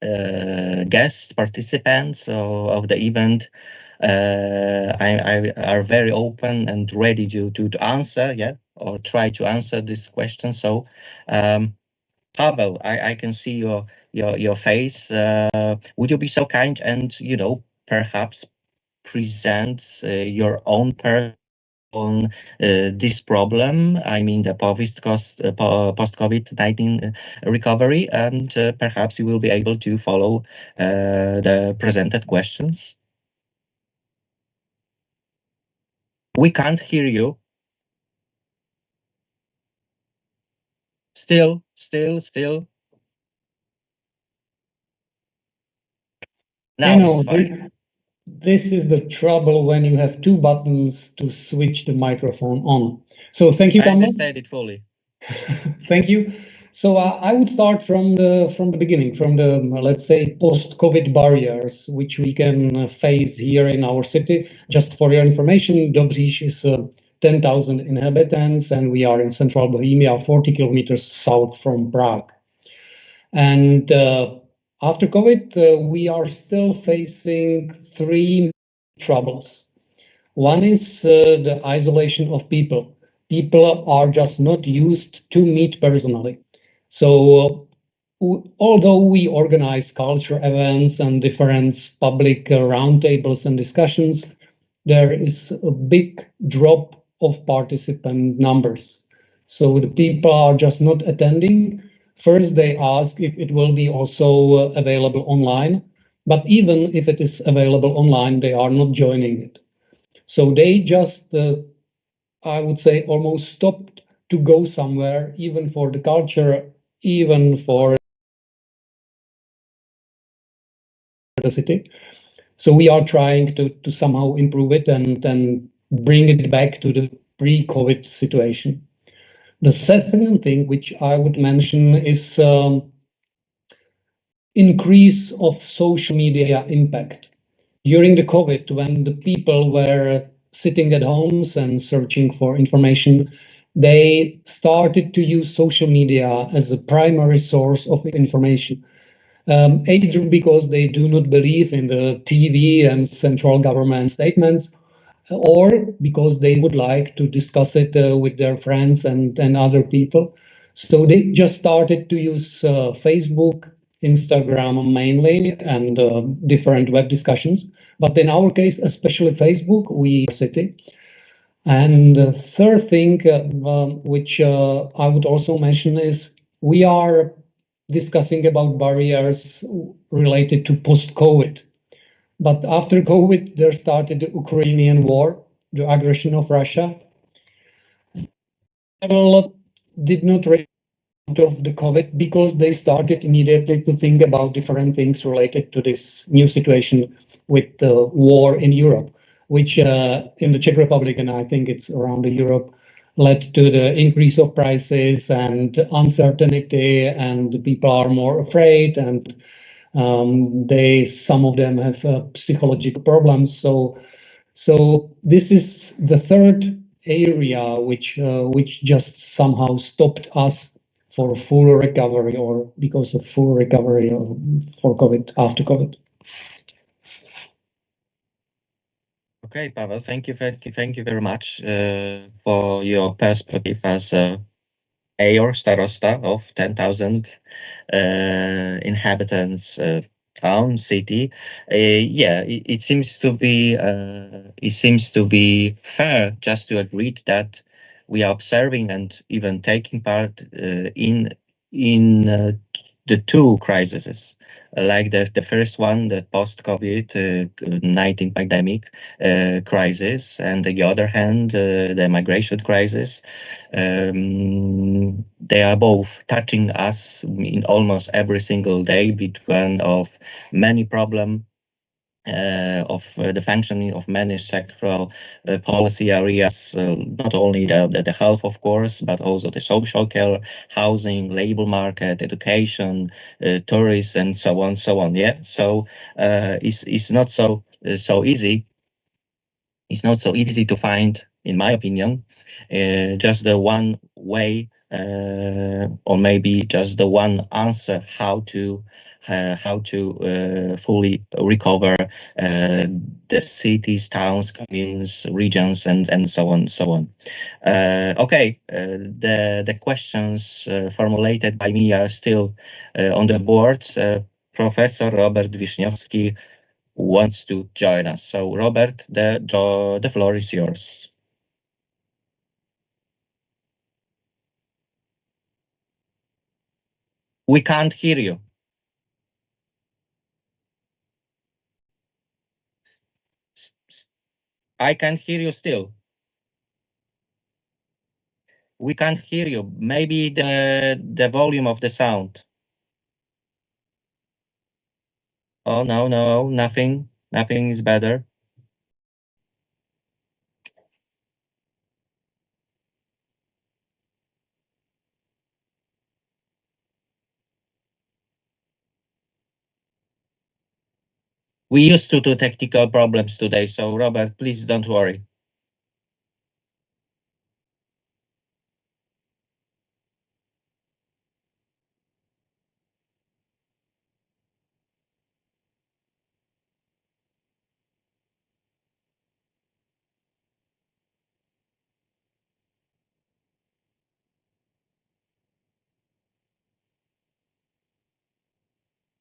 guest participants of the event I are very open and ready to answer, or try to answer this question. So, Pavel, I can see your face. Would you be so kind and perhaps present your own on this problem. I mean the post-COVID-19 recovery, and perhaps you will be able to follow the presented questions. We can't hear you. Still. Now it's fine. This is the trouble when you have two buttons to switch the microphone on. So thank you, I Kamil. understand it fully. Thank you. So I would start from the beginning, from the, let's say, post-COVID barriers, which we can face here in our city. Just for your information, Dobříš is 10,000 inhabitants, and we are in central Bohemia, 40 kilometers south from Prague. And after COVID, we are still facing three troubles. One is the isolation of people. People are just not used to meet personally. So although we organize culture events and different public roundtables and discussions, there is a big drop of participant numbers. So the people are just not attending. First, they ask if it will be also available online, but even if it is available online, they are not joining it. So they just, I would say, almost stopped to go somewhere, even for the culture, even for the city. So we are trying to somehow improve it and bring it back to the pre-COVID situation. The second thing which I would mention is increase of social media impact. During the COVID, when the people were sitting at homes and searching for information, they started to use social media as a primary source of information. Either because they do not believe in the TV and central government statements, or because they would like to discuss it with their friends and other people. So they just started to use Facebook, Instagram mainly, and different web discussions. But in our case, especially Facebook, we city. And the third thing, which I would also mention, is we are discussing about barriers related to post-COVID. But after COVID, there started the Ukrainian war, the aggression of Russia. People did not react of the COVID because they started immediately to think about different things related to this new situation with the war in Europe, which in the Czech Republic, and I think it's around Europe, led to the increase of prices and uncertainty, and people are more afraid, and some of them have psychological problems. So this is the third area which just somehow stopped us for full recovery, or because of full recovery for COVID, after COVID. Okay, Pavel, thank you very much for your perspective as a mayor, starosta of 10,000 inhabitants town, city. Yeah, it seems to be fair just to agree that we are observing and even taking part in the two crises, like the first one, the post-COVID-19 pandemic crisis, and on the other hand, the migration crisis. They are both touching us in almost every single day, between of many problems of the functioning of many sectoral policy areas, not only the health, of course, but also the social care, housing, labor market, education, tourism, and so on. Yeah, so it's not so easy. It's not so easy to find, in my opinion, just the one way, or maybe just the one answer how to fully recover the cities, towns, communes, regions, and so on. Okay, the questions formulated by me are still on the board. Professor Robert Wiśniewski, wants to join us. So, Robert, the floor is yours. We can't hear you. I can hear you still. We can't hear you. Maybe the volume of the sound. Oh, no, nothing. Nothing is better. We used to do technical problems today, so Robert, please don't worry.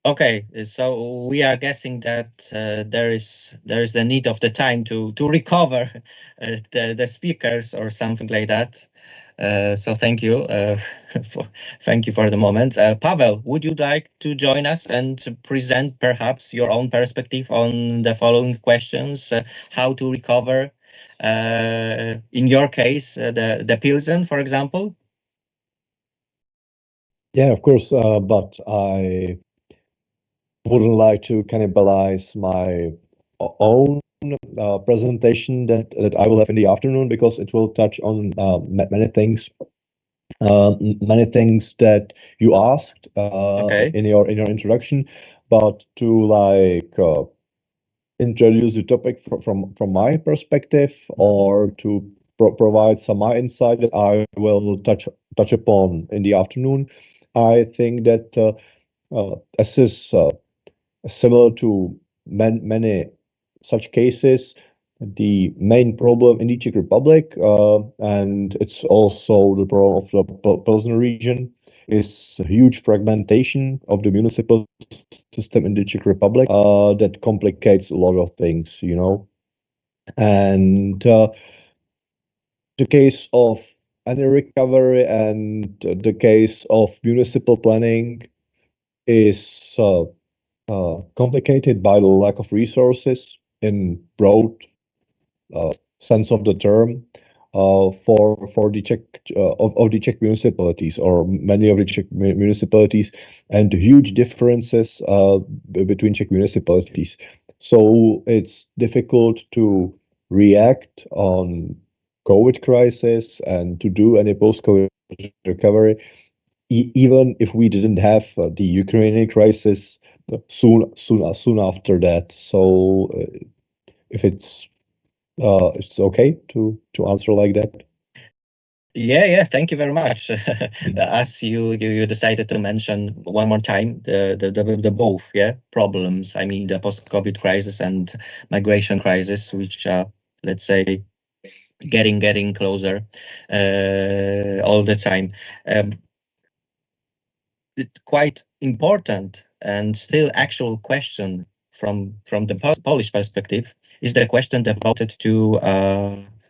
Okay, so we are guessing that there is the need of the time to recover the speakers or something like that. So thank you, thank you for the moment. Pavel, would you like to join us and to present perhaps your own perspective on the following questions? How to recover, in your case, the Pilsen, for example? Yeah, of course, but I wouldn't like to cannibalize my own presentation that I will have in the afternoon because it will touch on many things that you asked Okay. in your introduction, but to introduce the topic from my perspective or to provide some my insight that I will touch upon in the afternoon. I think that as is similar to many such cases, the main problem in the Czech Republic, and it's also the problem of the Pilsner region, is a huge fragmentation of the municipal system in the Czech Republic that complicates a lot of things, you know. And the case of any recovery and the case of municipal planning is complicated by the lack of resources in broad sense of the term for the Czech of the Czech municipalities or many of the Czech municipalities and huge differences between Czech municipalities. So it's difficult to react on COVID crisis and to do any post-COVID recovery, even if we didn't have the Ukrainian crisis soon after that. So if it's okay to answer like that. Yeah. Thank you very much. As you decided to mention one more time the both problems. I mean the post-COVID crisis and migration crisis, which are, let's say, getting closer all the time. Quite important and still actual question from the Polish perspective is the question devoted to,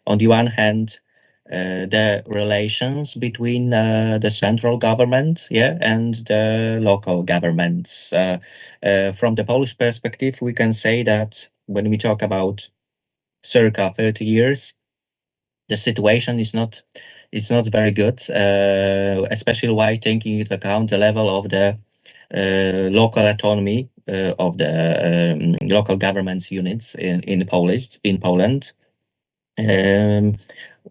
on the one hand, the relations between the central government, and the local governments. From the Polish perspective, we can say that when we talk about circa 30 years, the situation is not very good, especially while taking into account the level of the local autonomy of the local government's units in Poland.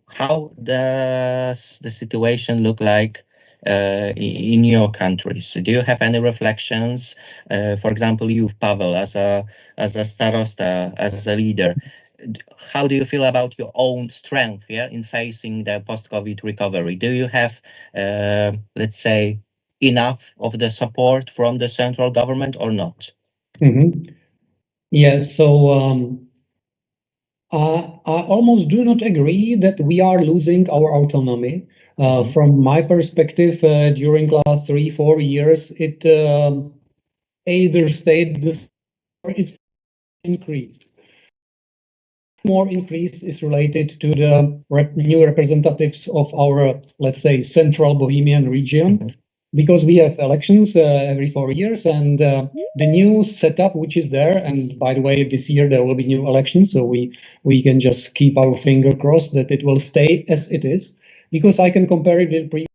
How does the situation look like in your countries? Do you have any reflections? For example, you, Pavel, as a starosta, as a leader, how do you feel about your own strength in facing the post-COVID recovery? Do you have, let's say, enough of the support from the central government or not? Yeah, so I almost do not agree that we are losing our autonomy. From my perspective, during last 3-4 years, it either stayed this or it's increase. More increase is related to the new representatives of our, let's say, central Bohemian region, because we have elections every 4 years, and the new setup which is there, and by the way, this year there will be new elections, so we can just keep our finger crossed that it will stay as it is, because I can compare it with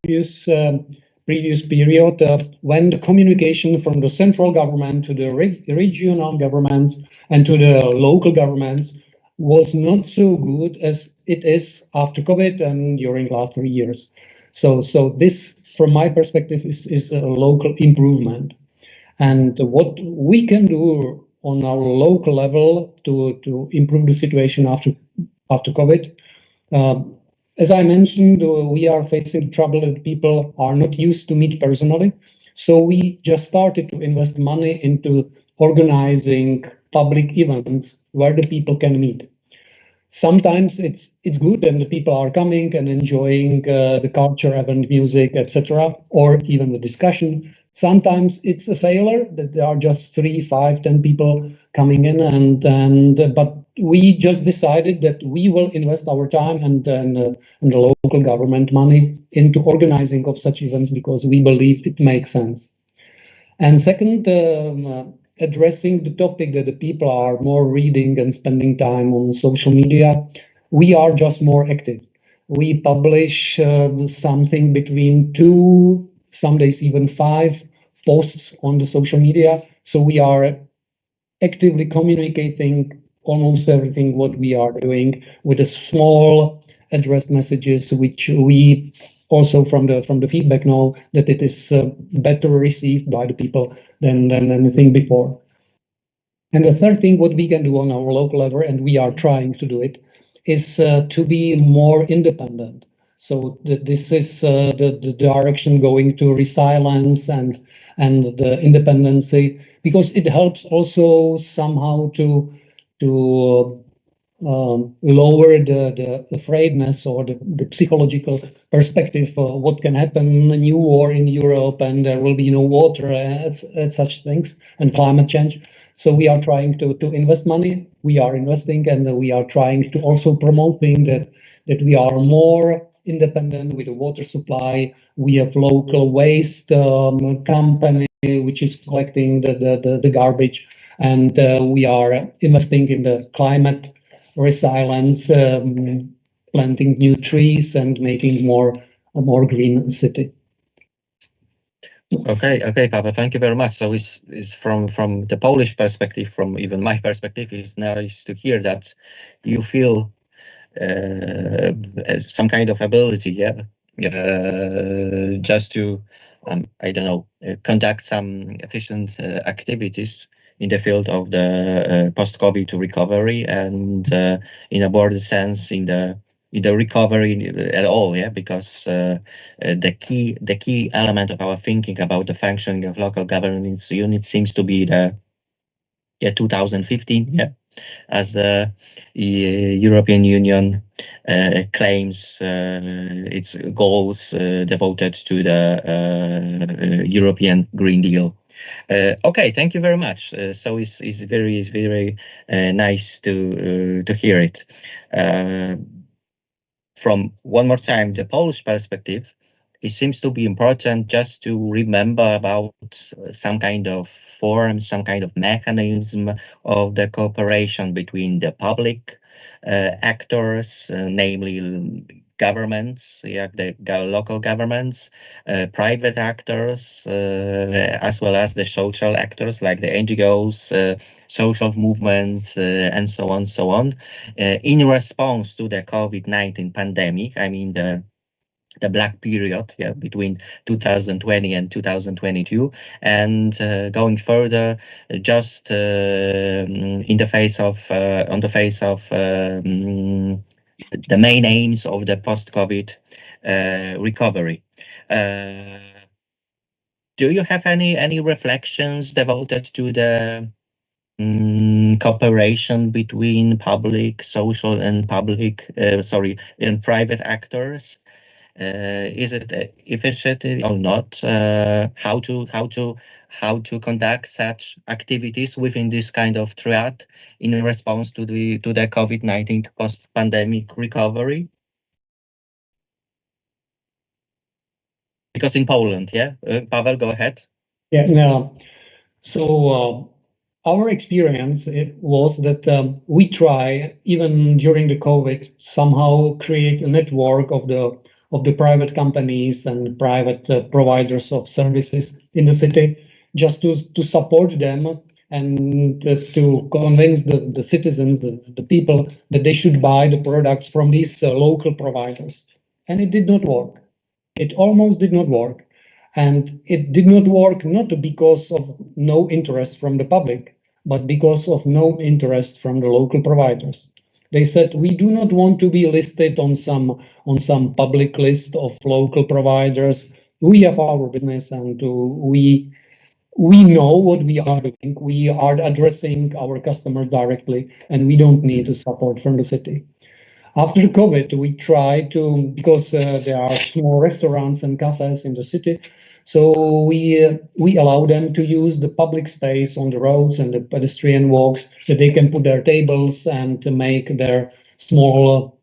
previous period when the communication from the central government to the regional governments and to the local governments was not so good as it is after COVID and during last 3 years. So this, from my perspective, is a local improvement. And what we can do on our local level to improve the situation after COVID, as I mentioned, we are facing trouble that people are not used to meet personally. So we just started to invest money into organizing public events where the people can meet. Sometimes it's good and the people are coming and enjoying the culture, event, music, etc., or even the discussion. Sometimes it's a failure that there are just 3, 5, 10 people coming in, but we just decided that we will invest our time and the local government money into organizing of such events because we believe it makes sense. And second, addressing the topic that the people are more reading and spending time on social media, we are just more active. We publish something between 2, some days even 5 posts on the social media. So we are actively communicating almost everything what we are doing with a small addressed messages, which we also from the feedback know that it is better received by the people than anything before. And the third thing what we can do on our local level, and we are trying to do it, is to be more independent. So this is the direction going to resilience and the independency, because it helps also somehow to lower the afraidness or the psychological perspective of what can happen, a new war in Europe, and there will be no water and such things, and climate change. So we are trying to invest money. We are investing, and we are trying to also promoting that we are more independent with the water supply. We have local waste company which is collecting the garbage, and we are investing in the climate resilience, planting new trees and making a more green city. Okay, Paweł, thank you very much. So it's from the Polish perspective, from even my perspective, it's nice to hear that you feel some kind of ability, just to I don't know, conduct some efficient activities in the field of the post-COVID recovery, and in a broader sense in the recovery at all, because the key element of our thinking about the functioning of local governance units seems to be the 2015, as the European Union claims its goals devoted to the European Green Deal. Okay, thank you very much. So it's very nice to hear it. From one more time, the Polish perspective, it seems to be important just to remember about some kind of form, some kind of mechanism of the cooperation between the public actors, namely governments, the local governments, private actors, as well as the social actors like the NGOs, social movements, and so on, in response to the COVID-19 pandemic. I mean the black period between 2020 and 2022, and going further, just in the face of on the face of the main aims of the post-COVID recovery. Do you have any reflections devoted to the cooperation between public, social, and private actors? Is it efficient or not? How to conduct such activities within this kind of triad in response to the COVID-19 post-pandemic recovery? Because in Poland, yeah, Pavel, go ahead. Yeah, no. So our experience it was that we try even during the COVID somehow create a network of the private companies and private providers of services in the city, just to support them and to convince the citizens, the people, that they should buy the products from these local providers. And it did not work. It almost did not work. And it did not work not because of no interest from the public, but because of no interest from the local providers. They said, we do not want to be listed on some public list of local providers. We have our business and we know what we are doing. We are addressing our customers directly, and we don't need the support from the city. After COVID, we try to, because there are small restaurants and cafes in the city, so we allow them to use the public space on the roads and the pedestrian walks, that they can put their tables and to make their small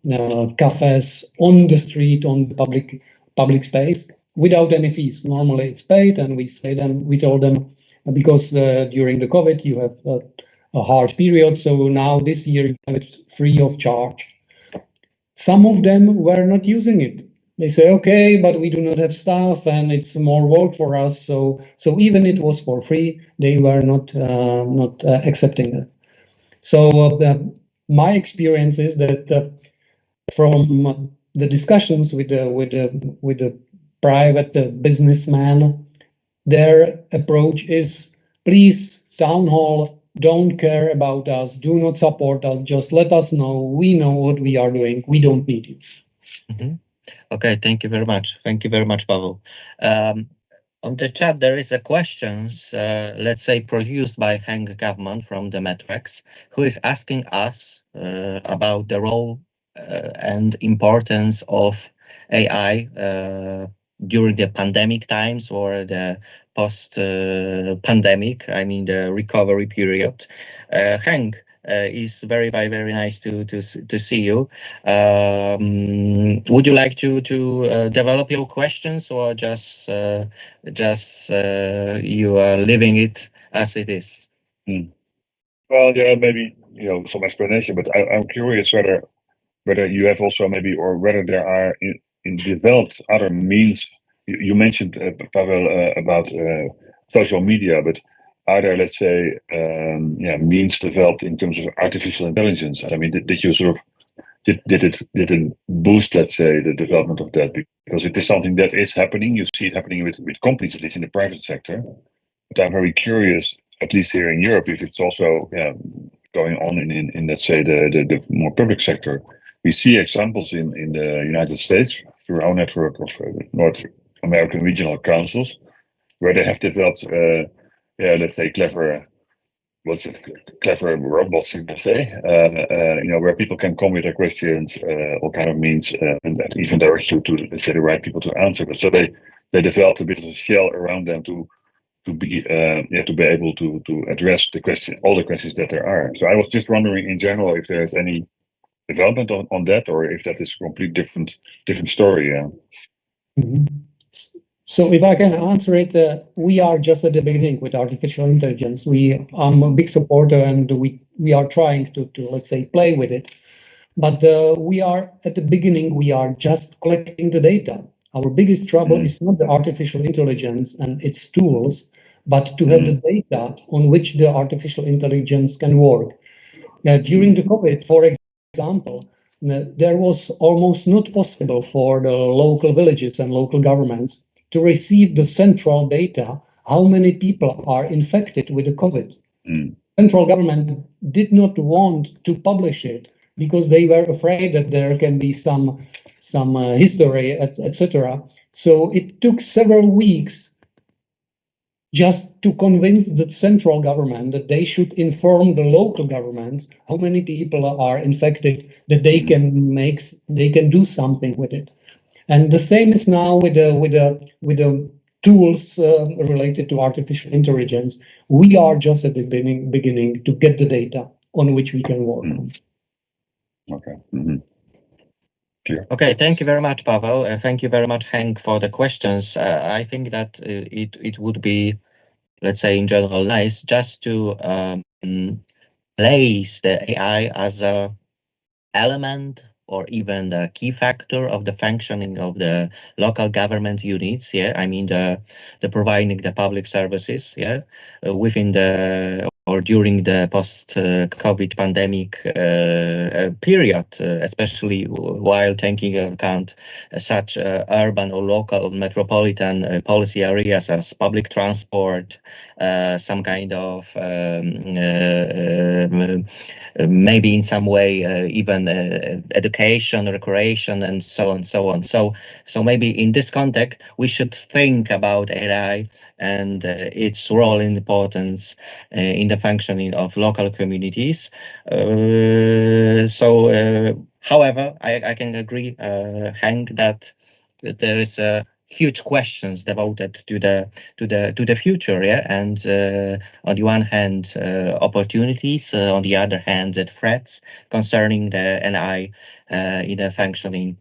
cafes on the street, on the public space, without any fees. Normally it's paid, and we told them, because during the COVID you have a hard period, so now this year you have it free of charge. Some of them were not using it. They say, okay, but we do not have staff and it's more work for us. So even it was for free, they were not accepting it. So my experience is that from the discussions with the private businessman, their approach is, please, town hall, don't care about us, do not support us, just let us know. We know what we are doing. We don't need you. Mm-hmm. Okay, thank you very much. Thank you very much, Pavel. On the chat, there is a questions, let's say, produced by Hungary government from the Metrex, who is asking us about the role and importance of AI during the pandemic times or the post-pandemic, I mean the recovery period. Hank, is very nice to see you. Would you like to develop your questions, or just you are leaving it as it is? Well, yeah, maybe some explanation, but I'm curious whether you have also maybe, or whether there are in developed other means. You mentioned, Pavel, about social media, but are there, let's say, means developed in terms of artificial intelligence? I mean, did you sort of did it boost, let's say, the development of that? Because it is something that is happening. You see it happening with companies, at least in the private sector. But I'm very curious, at least here in Europe, if it's also going on in let's say the more public sector. We see examples in the United States through our network of North American regional councils, where they have developed, let's say, clever robots, you can say, where people can come with their questions, all kind of means, and that even direct you to, let's say, the right people to answer. But so they developed a bit of a shell around them to be able to address all the questions that there are. So I was just wondering in general if there's any development on that, or if that is a completely different story. Mm-hmm. So if I can answer it, we are just at the beginning with artificial intelligence. I'm a big supporter, and we are trying to let's say play with it. But we are at the beginning. We are just collecting the data. Our biggest trouble is not the artificial intelligence and its tools, but to have the data on which the artificial intelligence can work. During the COVID, for example, there was almost not possible for the local villages and local governments to receive the central data, how many people are infected with the COVID. Central government did not want to publish it because they were afraid that there can be some history, etc. So it took several weeks just to convince the central government that they should inform the local governments how many people are infected, that they can do something with it. And the same is now with the tools related to artificial intelligence. We are just at the beginning to get the data on which we can work on. Okay. Mm-hmm. Clear. Okay, thank you very much, Pavel. Thank you very much, Hank, for the questions. I think that it would be, let's say, in general, nice just to place the AI as a element or even the key factor of the functioning of the local government units. Yeah, I mean the providing the public services. Yeah, within the or during the post-COVID pandemic period, especially while taking into account such urban or local metropolitan policy areas as public transport, some kind of maybe in some way even education, recreation, and so on, so on. So maybe in this context, we should think about AI and its role and importance in the functioning of local communities. However, I can agree, Hank, that there is a huge questions devoted to the future, yeah, and on the one hand opportunities, on the other hand the threats concerning the NI in the functioning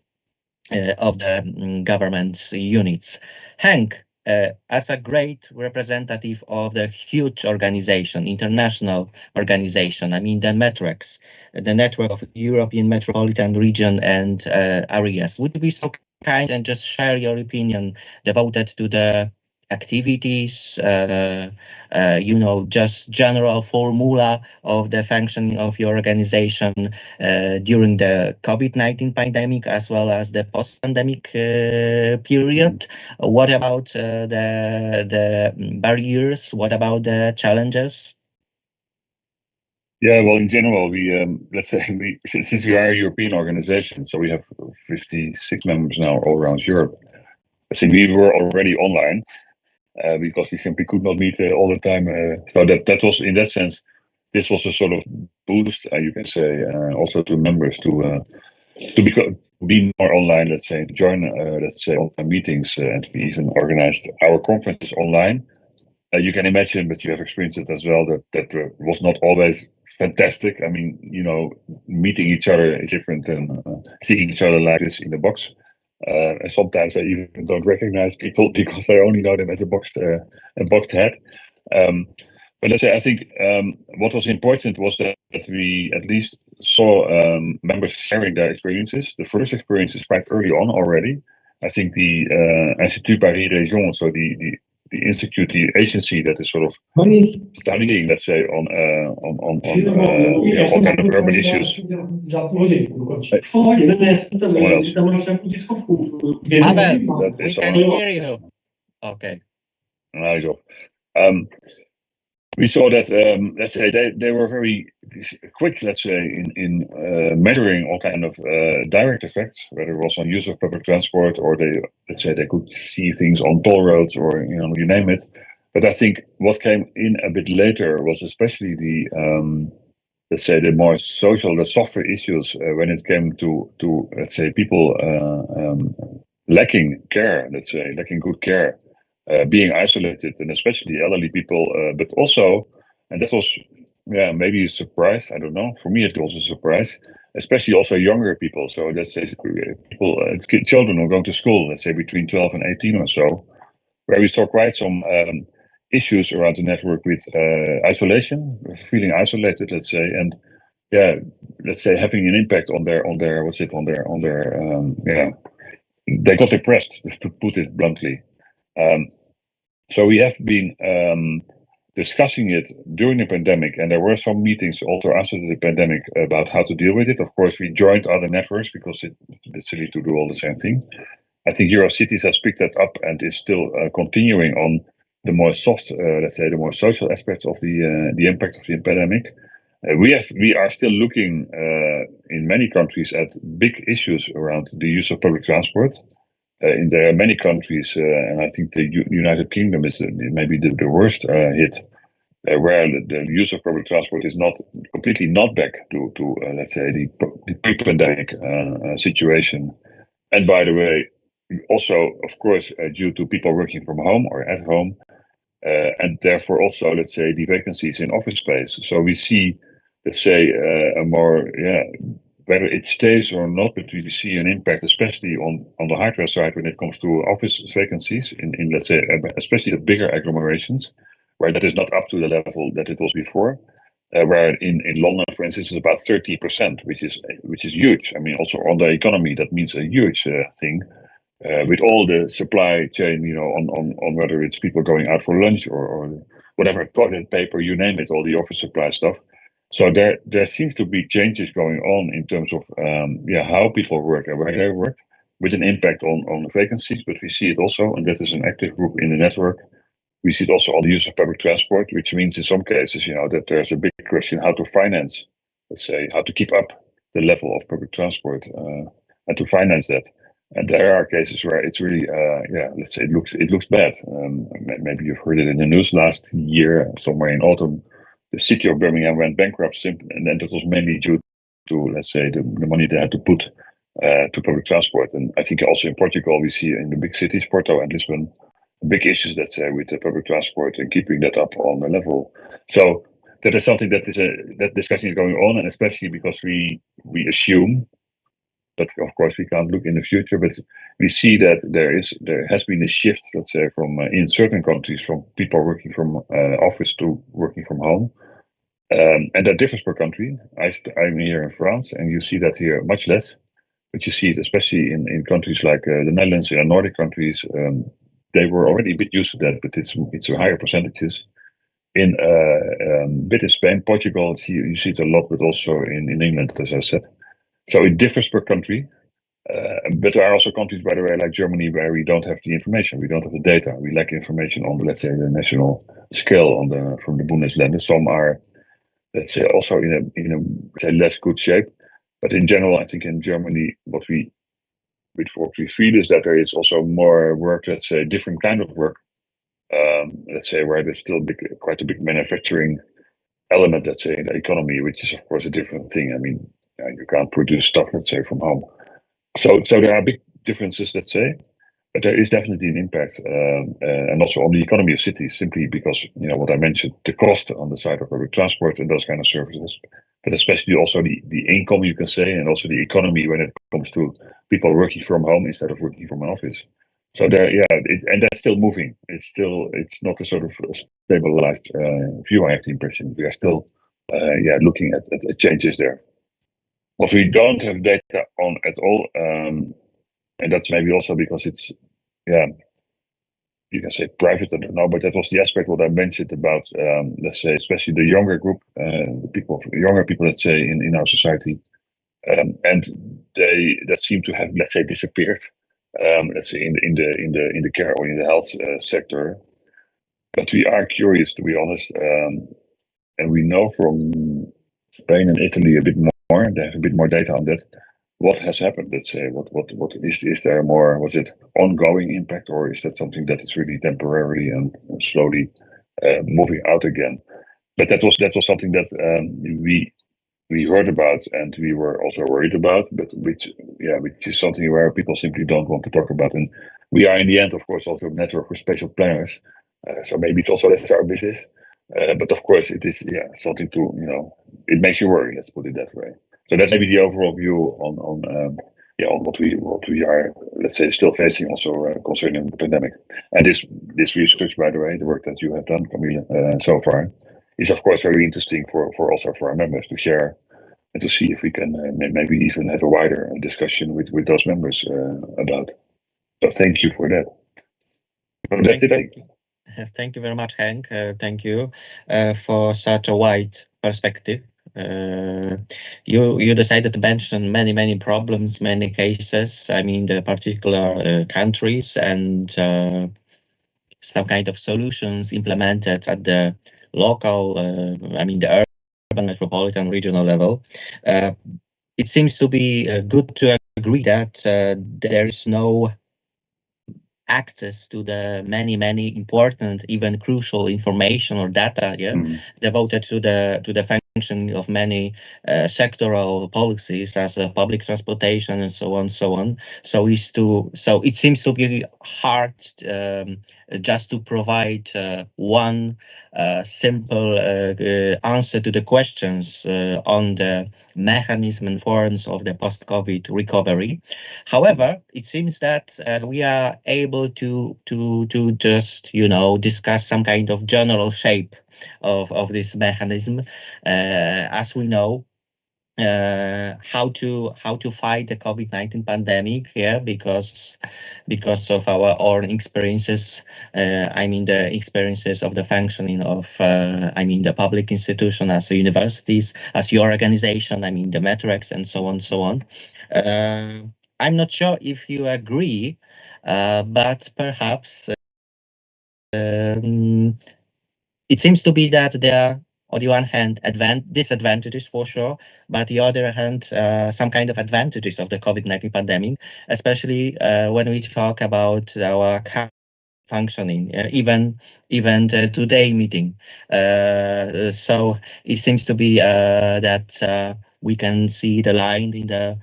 of the government's units. Hank, as a great representative of the huge organization, international organization, I mean the metrics, the network of European metropolitan region and areas, would you be so kind and just share your opinion devoted to the activities, just general formula of the functioning of your organization during the COVID-19 pandemic as well as the post-pandemic period? What about the barriers? What about the challenges? Yeah, well, in general, let's say since we are a European organization, so we have 56 members now all around Europe. I think we were already online because we simply could not meet all the time. So that was, in that sense, this was a sort of boost, you can say, also to members to be more online. Let's say join, let's say, online meetings, and we even organized our conferences online. You can imagine, but you have experienced it as well, that was not always fantastic. I mean, meeting each other is different than seeing each other like this in the box. And sometimes I even don't recognize people because I only know them as a boxed head. But let's say I think what was important was that we at least saw members sharing their experiences. The first experiences quite early on already. I think the Institut Paris Région, so the institute, the agency that is sort of studying, let's say, on all kind of urban issues. Someone else. Pavel, we can hear you. Okay. Nice job. We saw that, let's say, they were very quick, let's say, in measuring all kind of direct effects, whether it was on use of public transport or let's say, they could see things on toll roads or you name it. But I think what came in a bit later was especially the let's say the more social, the softer issues when it came to let's say people lacking care, let's say, lacking good care. Being isolated, and especially elderly people, but also, and that was, maybe a surprise, I don't know. For me, it was a surprise, especially also younger people. So let's say people, children who are going to school, let's say between 12 and 18 or so, where we saw quite some issues around the network with isolation, feeling isolated, let's say, and let's say having an impact on their they got depressed, to put it bluntly. So we have been discussing it during the pandemic, and there were some meetings also after the pandemic about how to deal with it. Of course, we joined other networks because it's silly to do all the same thing. I think Eurocities has picked that up and is still continuing on the more soft, let's say, the more social aspects of the impact of the pandemic. We are still looking in many countries at big issues around the use of public transport. There are many countries, and I think the United Kingdom is maybe the worst hit, where the use of public transport is not completely not back to let's say the pre-pandemic situation. And by the way, also, of course, due to people working from home or at home, and therefore also, let's say, the vacancies in office space. So we see, let's say, a more, whether it stays or not, but we see an impact, especially on the hardware side when it comes to office vacancies in let's say, especially the bigger agglomerations, where that is not up to the level that it was before. Where in London, for instance, is about 30%, which is huge. I mean, also on the economy, that means a huge thing. With all the supply chain, on whether it's people going out for lunch or whatever, toilet paper, you name it, all the office supply stuff. So there seems to be changes going on in terms of how people work and where they work, with an impact on the vacancies. But we see it also, and that is an active group in the network. We see it also on the use of public transport, which means in some cases, that there's a big question how to finance, let's say, how to keep up the level of public transport and to finance that. And there are cases where it's really, let's say it looks bad. Maybe you've heard it in the news last year, somewhere in autumn, the city of Birmingham went bankrupt, and then that was mainly due to, let's say, the money they had to put to public transport. And I think also in Portugal, we see in the big cities, Porto and Lisbon, big issues, let's say, with the public transport and keeping that up on the level. So that is something that discussion is going on, and especially because we assume, but of course we can't look in the future, but we see that there has been a shift, let's say, from in certain countries, from people working from office to working from home, and that differs per country. I'm here in France, and you see that here much less, but you see it especially in countries like the Netherlands, in the Nordic countries. They were already a bit used to that, but it's a higher percentages. In bit in Spain, Portugal, you see it a lot, but also in England, as I said. So it differs per country, but there are also countries, by the way, like Germany, where we don't have the information, we don't have the data, we lack information on, let's say, the national scale from the Bundesländer. Some are, let's say, also in a say, less good shape, but in general, I think in Germany, what we feel is that there is also more work, let's say, different kind of work, let's say, where there's still quite a big manufacturing element, let's say, in the economy, which is of course a different thing. I mean, you can't produce stuff, let's say, from home. So there are big differences, let's say, but there is definitely an impact, and also on the economy of cities, simply because, what I mentioned, the cost on the side of public transport and those kind of services, but especially also the income, you can say, and also the economy when it comes to people working from home instead of working from an office. So and that's still moving. It's not a sort of stabilized view. I have the impression we are still, looking at changes there. What we don't have data on at all, and that's maybe also because it's, you can say private, I don't know, but that was the aspect what I mentioned about, let's say, especially the younger group, younger people, let's say, in our society, and that seem to have, let's say, disappeared, let's say, in the care or in the health sector. But we are curious, to be honest, and we know from Spain and Italy a bit more. They have a bit more data on that. What has happened? Let's say, what is there more? Was it ongoing impact, or is that something that is really temporary and slowly moving out again? But that was something that we heard about, and we were also worried about, but which is something where people simply don't want to talk about. And we are, in the end, of course, also a network of special planners, so maybe it's also less our business. But of course, it is something to it makes you worry. Let's put it that way. So that's maybe the overall view on what we are, let's say, still facing also concerning the pandemic. And this research, by the way, the work that you have done, Camille, so far, is of course very interesting for our members to share and to see if we can maybe even have a wider discussion with those members about. So thank you for that. So that's it. Thank you very much, Henk. Thank you for such a wide perspective. You decided to mention many problems, many cases. I mean, the particular countries and some kind of solutions implemented at the local, the urban, metropolitan, regional level. It seems to be good to agree that there is no access to the many important, even crucial information or data, devoted to the function of many sectoral policies as public transportation and so on, so on. So it seems to be hard just to provide one simple answer to the questions on the mechanism and forms of the post-COVID recovery. However, it seems that we are able to just discuss some kind of general shape of this mechanism, as we know. How to fight the COVID-19 pandemic, because of our own experiences. The experiences of the functioning of the public institution as universities, as your organization. The metrics and so on, so on. I'm not sure if you agree, but perhaps it seems to be that there are, on the one hand, disadvantages for sure, but the other hand, some kind of advantages of the COVID-19 pandemic, especially when we talk about our functioning, even today meeting. So it seems to be that we can see the line in the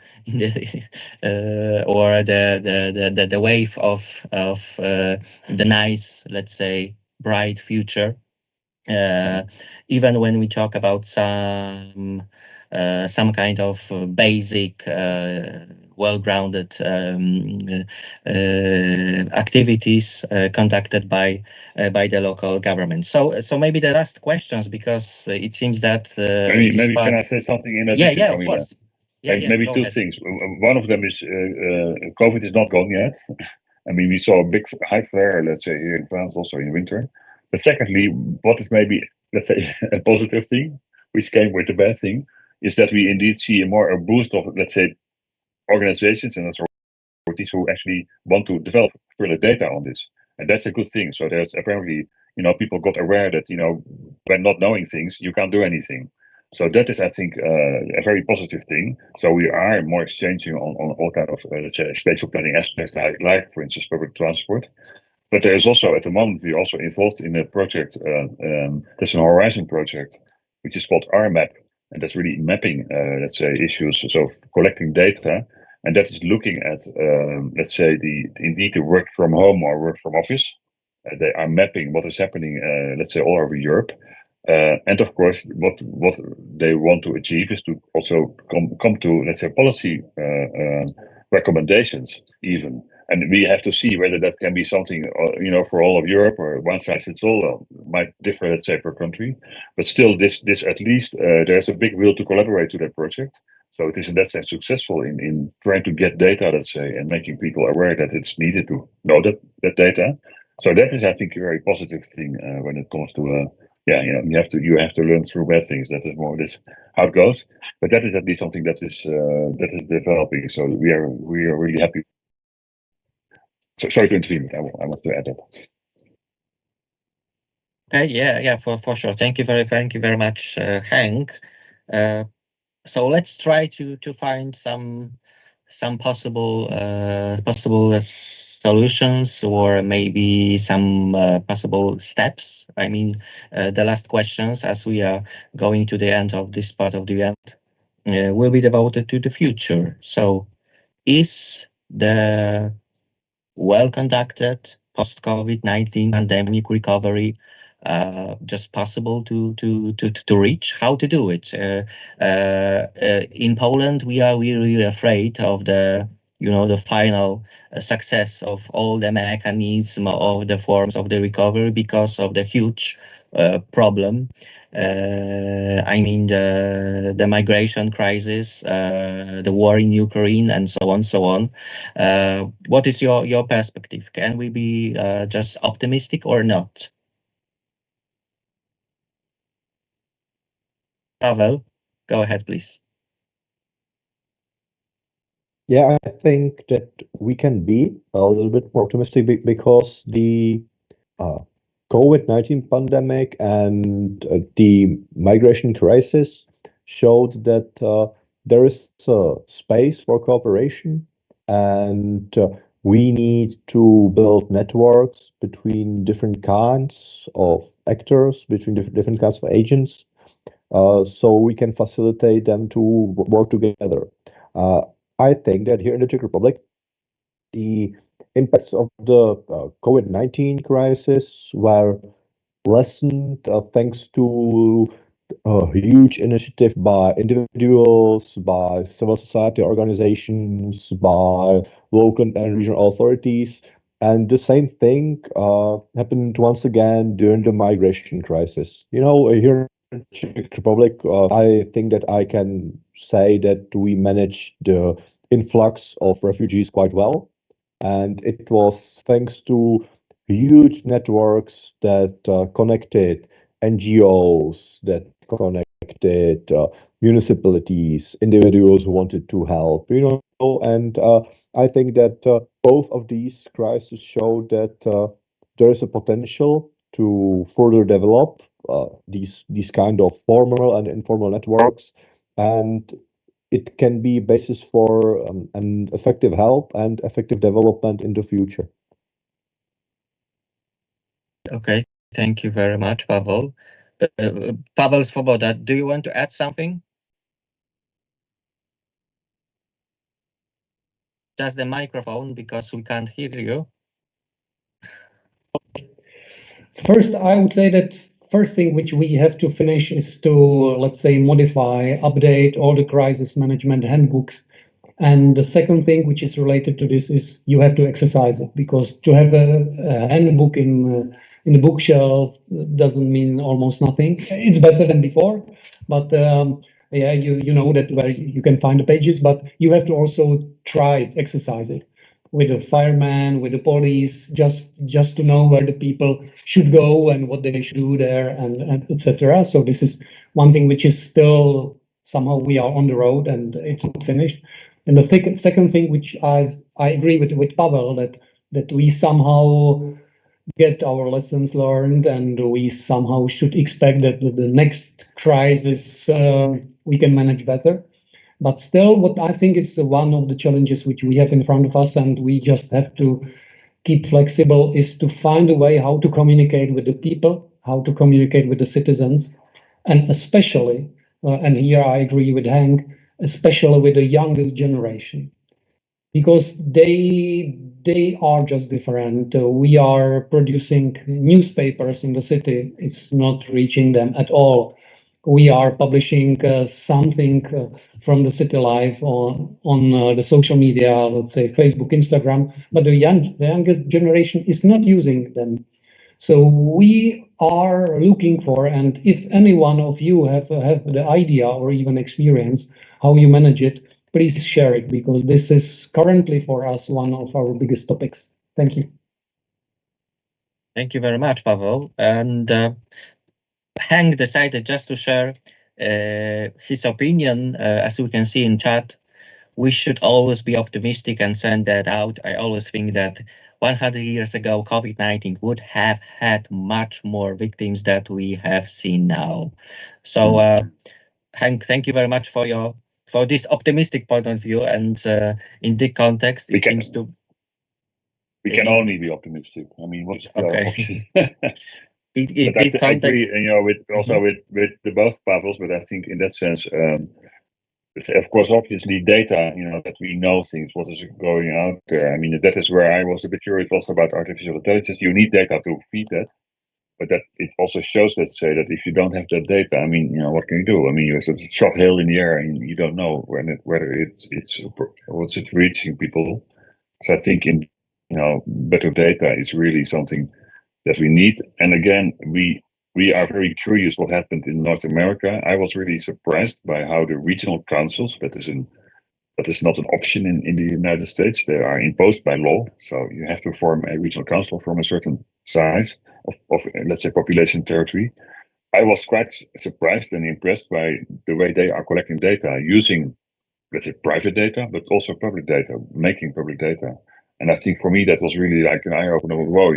or the wave of the nice, let's say, bright future. Even when we talk about some kind of basic, well-grounded activities conducted by the local government. So maybe the last questions, because it seems that maybe can I say something in addition? Yeah, of course. Maybe two things. One of them is COVID is not gone yet. We saw a big high flare, let's say, here in France, also in winter. But secondly, what is maybe, let's say, a positive thing, which came with the bad thing, is that we indeed see a boost of, let's say, organizations and authorities who actually want to develop further data on this. And that's a good thing. So there's apparently, people got aware that, when not knowing things, you can't do anything. So that is, I think, a very positive thing. So we are more exchanging on all kind of, let's say, spatial planning aspects, like for instance, public transport. But there is also, at the moment, we're also involved in a project, there's an Horizon project, which is called RMAP. And that's really mapping, let's say, issues, so collecting data. And that is looking at, let's say, the work from home or work from office. They are mapping what is happening, let's say, all over Europe. And of course, what they want to achieve is to also come to, let's say, policy recommendations even. And we have to see whether that can be something, for all of Europe, or one size fits all. Might differ, let's say, per country. But still, this at least, there's a big will to collaborate to that project. So it is in that sense successful in trying to get data, let's say, and making people aware that it's needed to know that data. So that is, I think, a very positive thing when it comes to you have to learn through bad things. That is more or less how it goes. But that is at least something that is developing. So we are really happy. So, sorry to intervene, but I want to add that. Okay, yeah, for sure. Thank you very much, Hank. So let's try to find some possible solutions, or maybe some possible steps. The last questions, as we are going to the end of this part of the event, will be devoted to the future. So, is the well-conducted post-COVID-19 pandemic recovery just possible to reach? How to do it? In Poland, we are really afraid of the final success of all the mechanism of the forms of the recovery, because of the huge problem. The migration crisis, the war in Ukraine, and so on. What is your perspective? Can we be just optimistic or not? Pavel, go ahead, please. Yeah, I think that we can be a little bit more optimistic because the COVID-19 pandemic and the migration crisis showed that there is space for cooperation, and we need to build networks between different kinds of actors, between different kinds of agents, so we can facilitate them to work together. I think that here in the Czech Republic, the impacts of the COVID-19 crisis were lessened thanks to a huge initiative by individuals, by civil society organizations, by local and regional authorities. And the same thing happened once again during the migration crisis. Here in Czech Republic, I think that I can say that we managed the influx of refugees quite well. And it was thanks to huge networks that connected NGOs, that connected municipalities, individuals who wanted to help, and I think that both of these crises show that there is a potential to further develop these kind of formal and informal networks, and it can be basis for an effective help and effective development in the future. Okay, thank you very much, Pavel. Pavel Svoboda, do you want to add something? Just the microphone, because we can't hear you. First, I would say that first thing which we have to finish is to, let's say, modify, update all the crisis management handbooks. And the second thing which is related to this is you have to exercise it, because to have a handbook in the bookshelf doesn't mean almost nothing. It's better than before, but yeah, you know that where you can find the pages, but you have to also try exercise it with the fireman, with the police, just to know where the people should go and what they should do there, and etc. So this is one thing which is still somehow we are on the road and it's not finished. And the second thing which I agree with Pavel that we somehow get our lessons learned and we somehow should expect that the next crisis we can manage better. But still, what I think is one of the challenges which we have in front of us, and we just have to keep flexible, is to find a way how to communicate with the people, how to communicate with the citizens, and especially, and here I agree with Hank, especially with the youngest generation, because they are just different. We are producing newspapers in the city; it's not reaching them at all. We are publishing something from the city life on the social media, let's say Facebook, Instagram, but the youngest generation is not using them. So we are looking for, and if any one of you have the idea or even experience how you manage it, please share it, because this is currently for us one of our biggest topics. Thank you. Thank you very much, Pavel. And Hank decided just to share his opinion. As we can see in chat, we should always be optimistic and send that out. I always think that 100 years ago, COVID-19 would have had much more victims than we have seen now. So, Hank, thank you very much for this optimistic point of view. And in the context, it seems to. We can only be optimistic. I mean, what's the other option? I agree, with the both Pavels, but I think in that sense, it's of course obviously data, that we know things, what is going out there. I mean, that is where I was a bit curious also about artificial intelligence. You need data to feed that, but that it also shows, let's say, that if you don't have that data, I mean, what can you do? I mean, you have a shot hail in the air and you don't know whether it's what's it reaching people. So I think better data is really something that we need. And again, we are very curious what happened in North America. I was really surprised by how the regional councils, that is not an option in the United States. They are imposed by law. So you have to form a regional council from a certain size of let's say, population territory. I was quite surprised and impressed by the way they are collecting data using, let's say, private data, but also public data, making public data. And I think for me, that was really like an eye-opener. Whoa,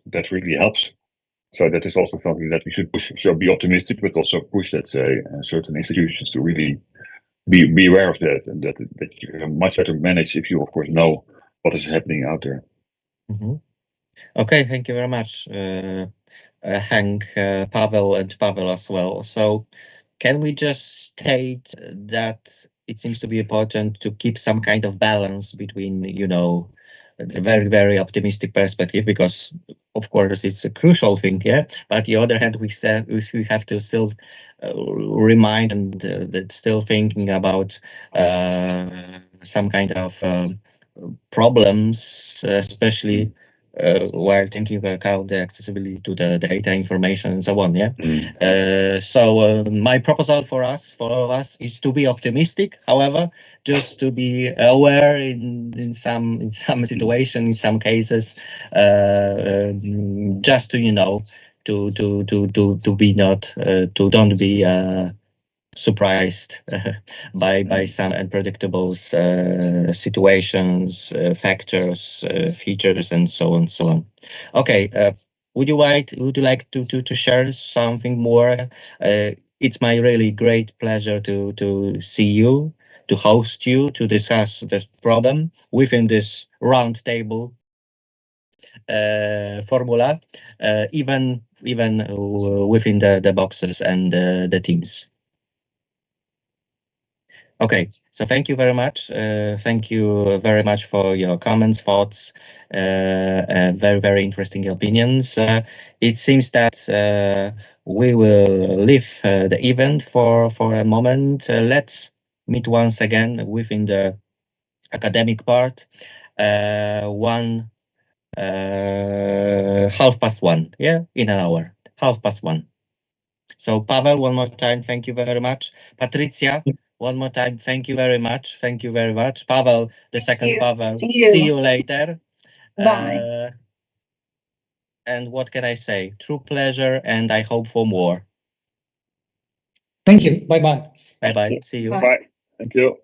that really helps. So that is also something that we should push. So be optimistic, but also push, let's say, certain institutions to really be aware of that, and that you can much better manage if you, of course, know what is happening out there. Okay, thank you very much, Hank, Pavel, and Pavel as well. So, can we just state that it seems to be important to keep some kind of balance between, a very, very optimistic perspective, because, of course, it's a crucial thing, yeah. But the other hand, we have to still remind and that still thinking about some kind of problems, especially while thinking about the accessibility to the data, information, and so on. Yeah. So my proposal for all of us, is to be optimistic. However, just to be aware in some situation, in some cases, just to to be not to don't be surprised by some unpredictable situations, factors, features, and so on, so on. Okay, would you like to share something more? It's my really great pleasure to see you, to host you, to discuss the problem within this round table formula, even within the boxes and the teams. Okay, so thank you very much. Thank you very much for your comments, thoughts, very, very interesting opinions. It seems that we will leave the event for a moment. Let's meet once again within the academic part. 1:30, yeah, in an hour, 1:30. So Pavel, one more time, thank you very much. Patricia, one more time, thank you very much. Thank you very much. Pavel, the second Pavel, see you later. Bye. And what can I say? True pleasure, and I hope for more. Thank you. Bye-bye. Bye-bye. See you. Bye. Thank you.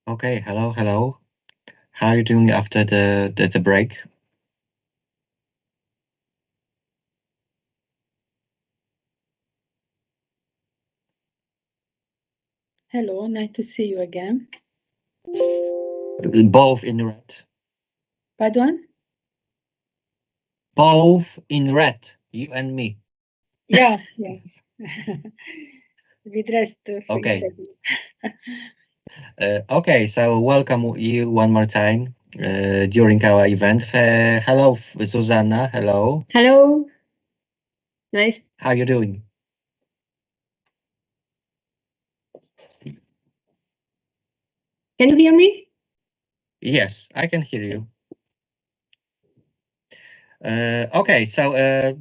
Okay, hello. How are you doing after the break? Hello, nice to see you again. Both in red. Pardon? Both in red, you and me. Yeah, yes. We dressed for each Okay. other. Okay, so welcome you one more time during our event. Hello, Susanna. Hello. Hello. Nice. How you doing? Can you hear me? Yes, I can hear you. Okay, so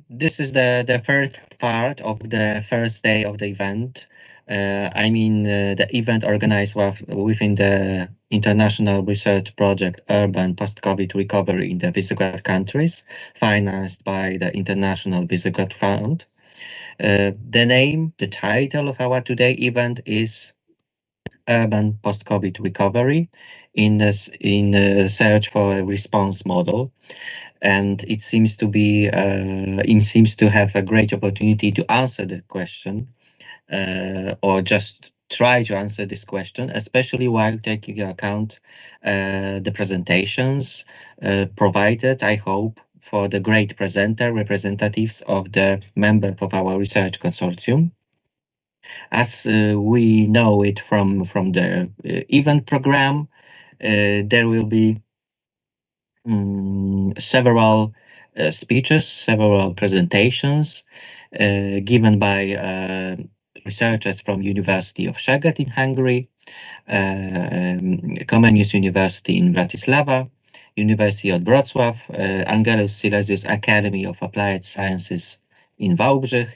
this is the first part of the first day of the event. The event organized within the International Research Project Urban Post-COVID Recovery in the Visegrad countries, financed by the International Visegrad Fund. The title of our today event is Urban Post-COVID Recovery in a search for a response model. And it seems to have a great opportunity to answer the question, or just try to answer this question, especially while taking into account the presentations provided, I hope, for the great representatives of the members of our research consortium. As we know it from the event program, there will be several speeches, several presentations given by researchers from University of Szeged in Hungary, Comenius University in Bratislava, University of Wrocław, Angelus Silesius Academy of Applied Sciences in Wałbrzych,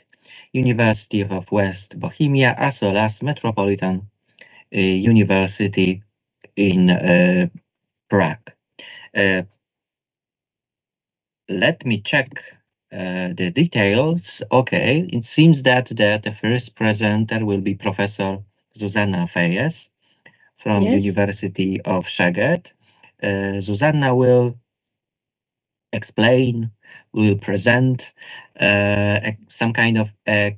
University of West Bohemia, as well as Metropolitan University in Prague. Let me check the details. Okay, it seems that the first presenter will be Professor Zuzanna Fejes from University of Szeged. Zuzanna will explain, will present some kind of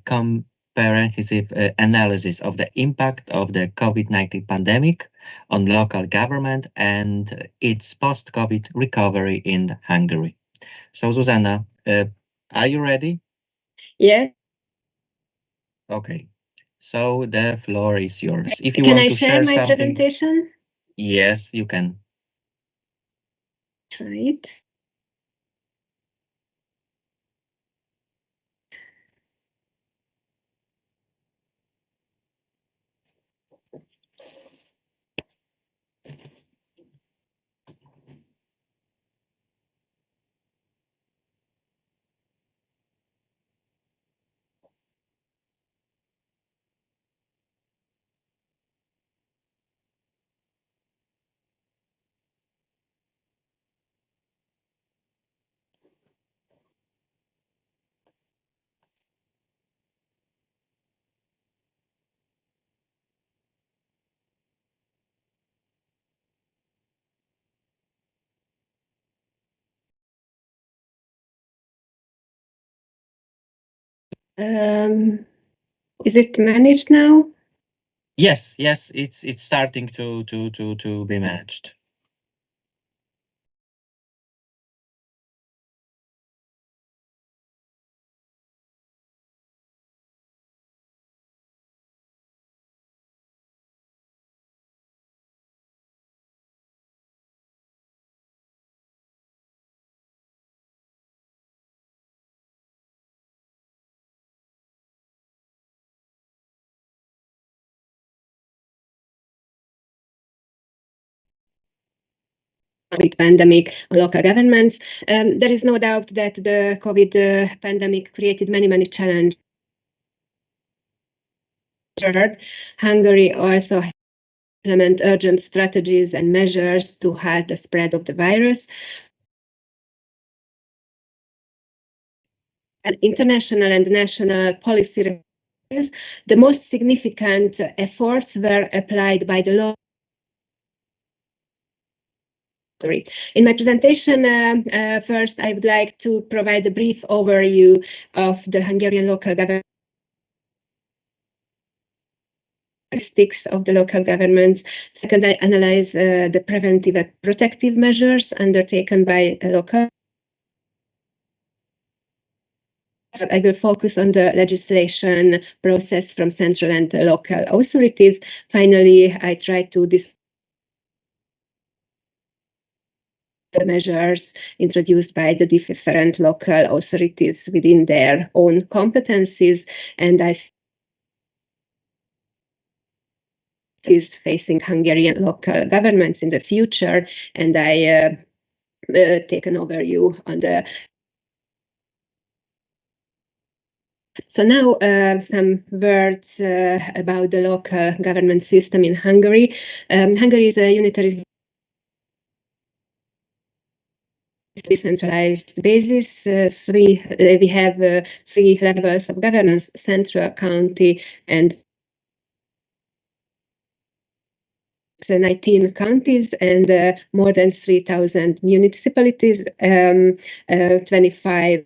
comprehensive analysis of the impact of the COVID-19 pandemic on local government and its post-COVID recovery in Hungary. So, Zuzanna, are you ready? Yeah. Okay. So the floor is yours. If you Can want I to share my something, presentation? yes, you can. Right. Is it managed now? Yes, it's starting to be managed. COVID pandemic on local governments. There is no doubt that the COVID pandemic created many challenges. Hungary also implement urgent strategies and measures to halt the spread of the virus. And international and national policy, the most significant efforts were applied by the In my presentation, first, I would like to provide a brief overview of the Hungarian local government characteristics of the local governments. Second, I analyze the preventive and protective measures undertaken by local. I will focus on the legislation process from central and local authorities. Finally, I try to discuss the measures introduced by the different local authorities within their own competencies, and I is facing Hungarian local governments in the future, and I take an overview on the. So now some words about the local government system in Hungary. Hungary is a unitary decentralized basis. We have 3 levels of governance: central, county, and 19 counties, and more than 3,000 municipalities, 25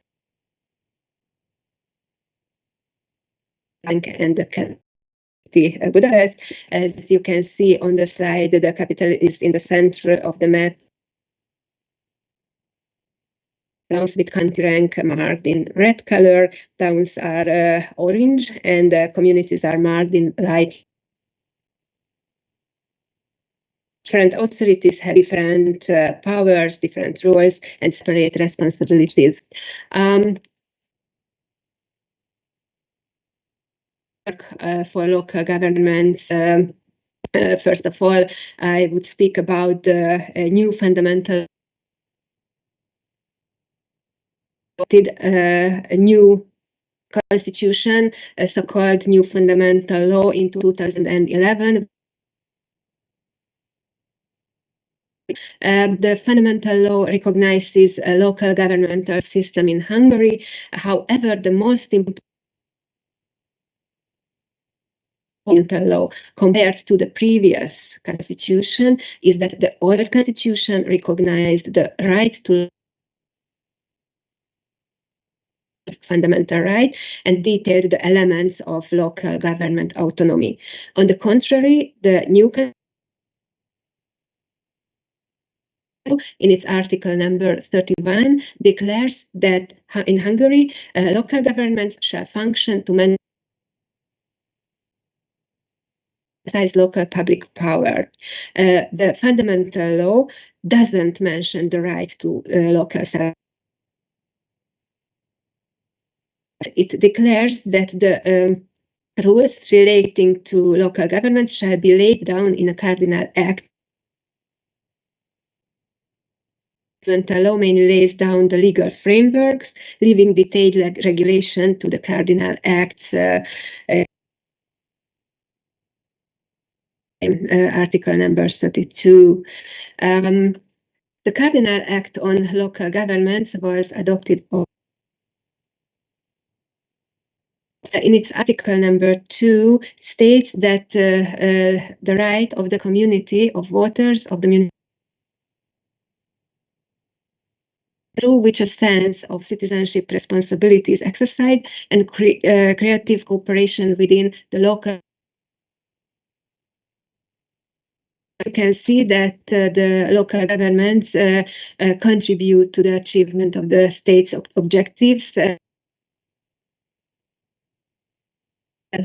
and the Budapest. As you can see on the slide, the capital is in the center of the map. Towns with county rank marked in red color, towns are orange, and communities are marked in light. Different authorities have different powers, different roles, and separate responsibilities. For local governments, first of all, I would speak about the new fundamental a new constitution, a so-called new fundamental law in 2011. The fundamental law recognizes a local governmental system in Hungary. However, the most important law compared to the previous constitution is that the old constitution recognized the right to fundamental right and detailed the elements of local government autonomy. On the contrary, the new in its article number 31 declares that in Hungary, local governments shall function to manage local public power. The fundamental law doesn't mention the right to local self. It declares that the rules relating to local governments shall be laid down in a cardinal act. The law mainly lays down the legal frameworks, leaving detailed regulation to the cardinal acts. Article number 32. The Cardinal Act on Local Governments was adopted in its article number 2 states that the right of the community of voters of the municipality through which a sense of citizenship responsibility is exercised and creative cooperation within the local. You can see that the local governments contribute to the achievement of the state's objectives.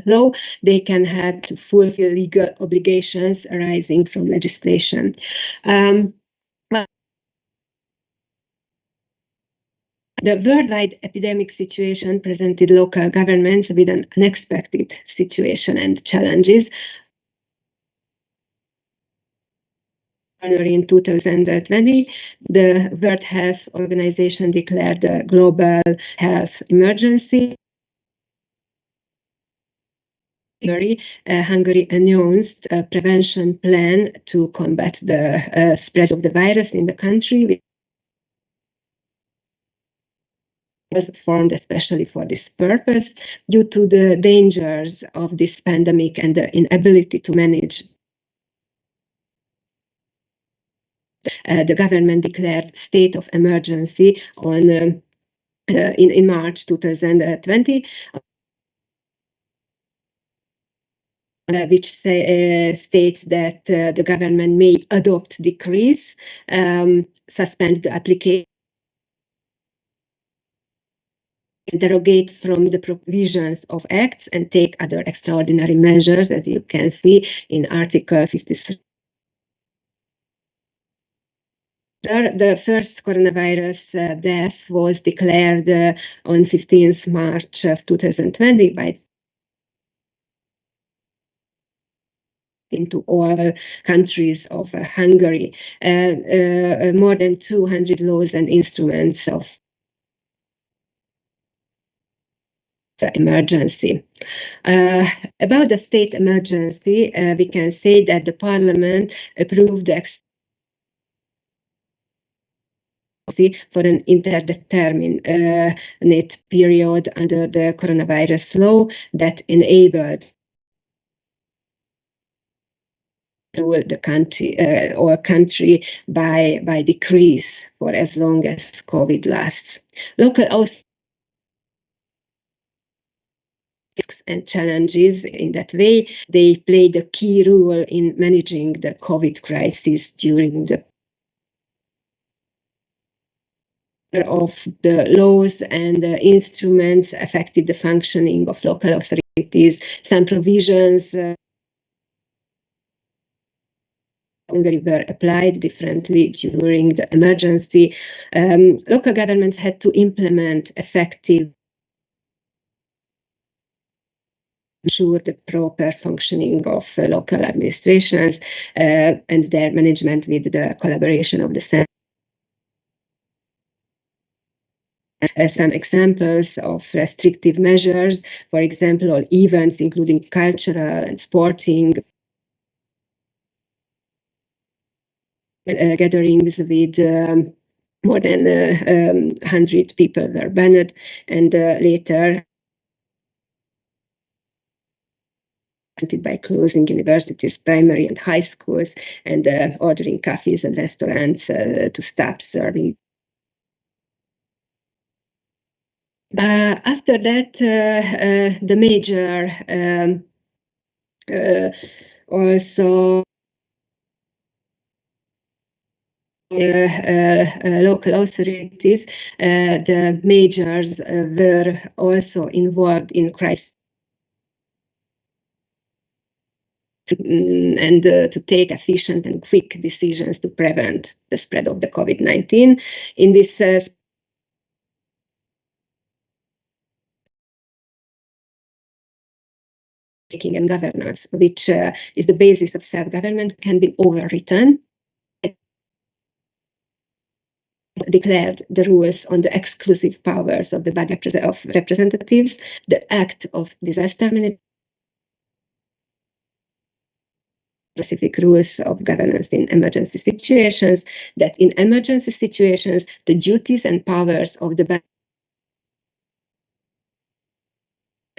Law, they can have to fulfill legal obligations arising from legislation. The worldwide epidemic situation presented local governments with an unexpected situation and challenges. In 2020, the World Health Organization declared a global health emergency. Hungary announced a prevention plan to combat the spread of the virus in the country. Was formed especially for this purpose due to the dangers of this pandemic and the inability to manage The government declared state of emergency on in March 2020, which states that the government may adopt decrees, suspend the application, derogate from the provisions of acts, and take other extraordinary measures, as you can see in Article 53. The first coronavirus death was declared on 15th March of 2020 by into all countries of Hungary. More than 200 laws and instruments of emergency. About the state emergency, we can say that the parliament approved the for an indeterminate period under the coronavirus law that enabled the country by decrees for as long as COVID lasts. Local and challenges in that way, they played a key role in managing the COVID crisis during the of the laws and the instruments affected the functioning of local authorities. Some provisions Hungary were applied differently during the emergency. Local governments had to implement effective ensure the proper functioning of local administrations and their management with the collaboration of the center. Some examples of restrictive measures, for example, all events including cultural and sporting gatherings with more than 100 people were banned, and later by closing universities, primary and high schools, and ordering cafes and restaurants to stop serving. After that, the major also local authorities, the majors were also involved in crisis and to take efficient and quick decisions to prevent the spread of the COVID-19. In this and governance, which is the basis of self-government, can be overwritten, declared the rules on the exclusive powers of the body of representatives, the act of disaster management, specific rules of governance in emergency situations, that in emergency situations, the duties and powers of the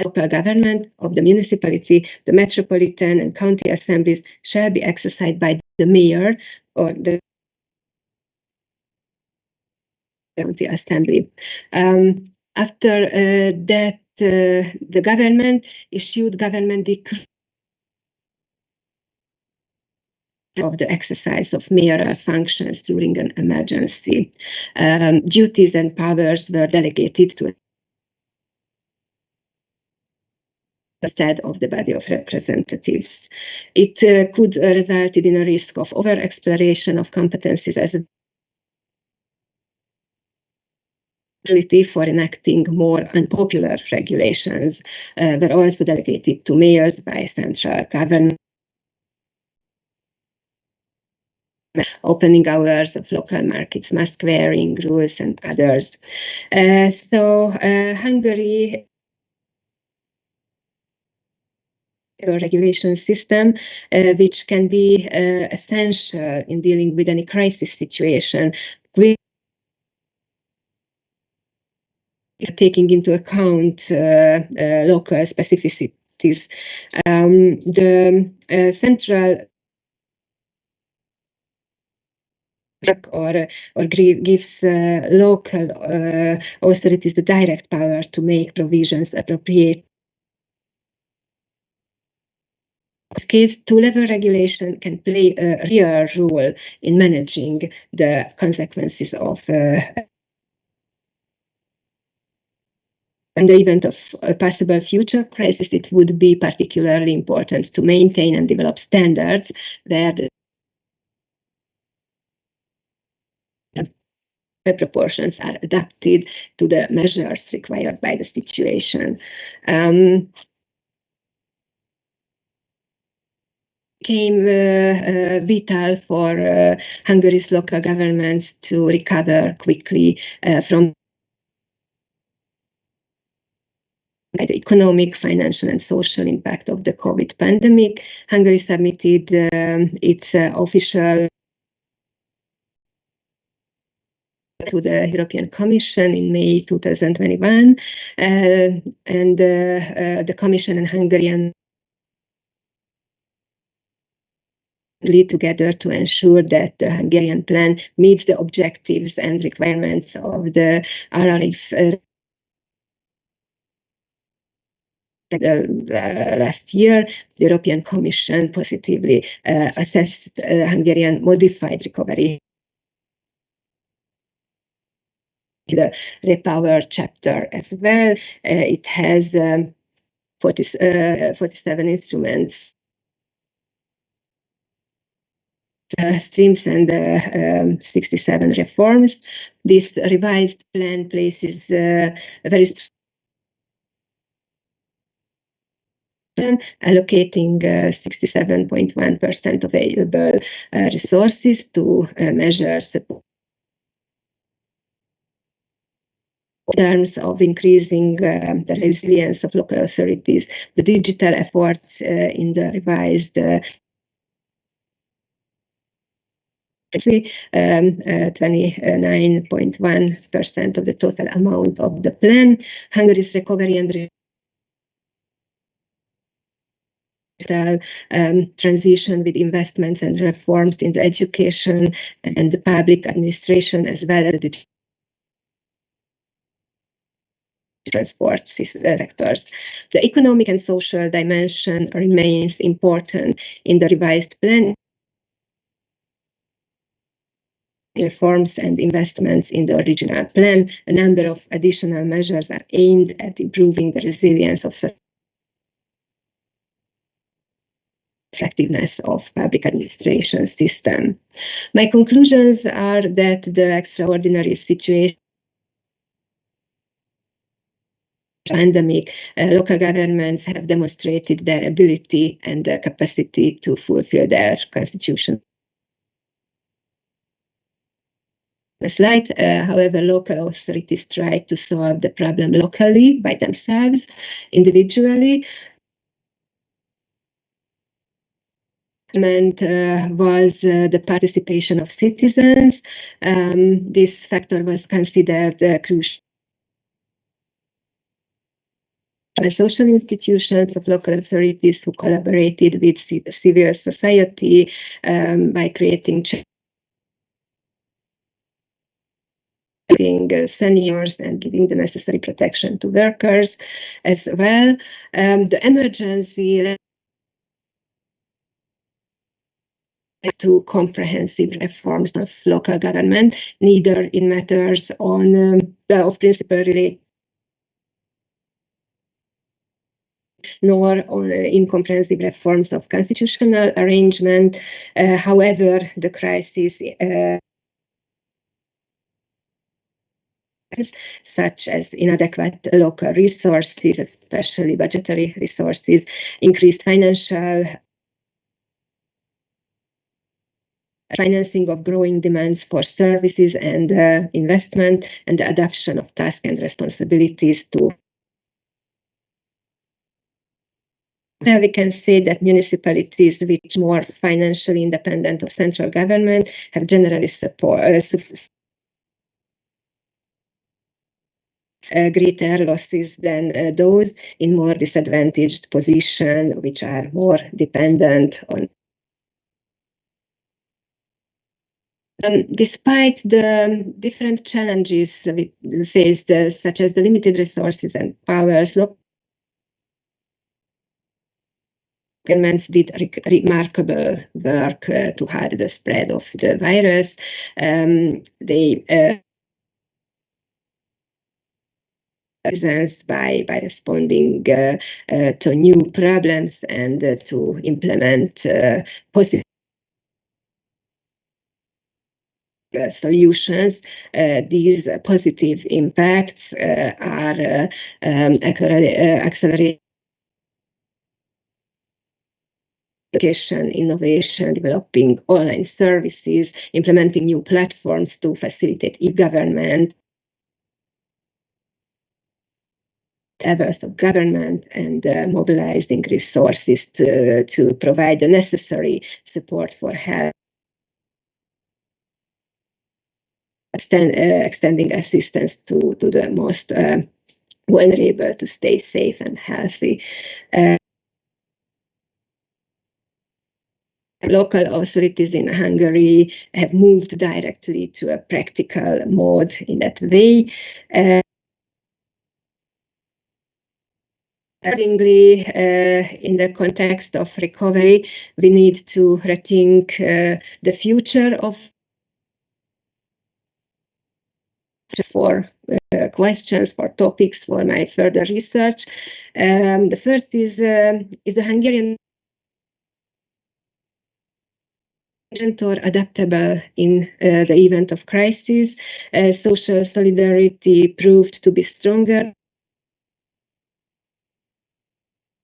local government, of the municipality, the metropolitan and county assemblies shall be exercised by the mayor or the county assembly. After that, the government issued government decree of the exercise of mayoral functions during an emergency. Duties and powers were delegated to instead of the body of representatives. It could result in a risk of over-exploration of competencies as ability for enacting more unpopular regulations were also delegated to mayors by central government. Opening hours of local markets, mask wearing rules, and others. Hungary regulation system, which can be essential in dealing with any crisis situation, taking into account local specificities. The central or gives local authorities the direct power to make provisions appropriate. In this case, two-level regulation can play a real role in managing the consequences of in the event of a possible future crisis. It would be particularly important to maintain and develop standards where the proportions are adapted to the measures required by the situation. Became vital for Hungary's local governments to recover quickly from the economic, financial, and social impact of the COVID pandemic. Hungary submitted its official to the European Commission in May 2021, and the Commission and Hungarian lead together to ensure that the Hungarian plan meets the objectives and requirements of the RRF. Last year, the European Commission positively assessed Hungarian modified recovery, the Repower chapter as well. It has 47 instruments, streams, and 67 reforms. This revised plan places a very allocating 67.1% available resources to measures in terms of increasing the resilience of local authorities. The digital efforts in the revised 29.1% of the total amount of the plan. Hungary's recovery and transition with investments and reforms in the education and the public administration, as well as the transport sectors. The economic and social dimension remains important in the revised plan. Reforms and investments in the original plan. A number of additional measures are aimed at improving the resilience of effectiveness of public administration system. My conclusions are that the extraordinary situation pandemic, local governments have demonstrated their ability and the capacity to fulfill their constitution. However, local authorities try to solve the problem locally by themselves, individually. Was the participation of citizens. This factor was considered crucial. Social institutions of local authorities who collaborated with civil society by creating seniors and giving the necessary protection to workers as well. The emergency to comprehensive reforms of local government, neither in matters of principle related nor on incomprehensive reforms of constitutional arrangement. However, the crisis such as inadequate local resources, especially budgetary resources, increased financing of growing demands for services and investment, and the adoption of tasks and responsibilities to. Now we can say that municipalities which are more financially independent of central government have generally greater losses than those in more disadvantaged position, which are more dependent on Despite the different challenges we faced, such as the limited resources and powers, local governments did remarkable work to halt the spread of the virus. They by responding to new problems and to implement positive solutions. These positive impacts are accelerating education, innovation, developing online services, implementing new platforms to facilitate e-government, efforts of government, and mobilizing resources to provide the necessary support for health, extending assistance to the most vulnerable to stay safe and healthy. Local authorities in Hungary have moved directly to a practical mode in that way. Accordingly, in the context of recovery, we need to rethink the future of for questions, for topics for my further research. The first is the Hungarian or adaptable in the event of crisis. Social solidarity proved to be stronger.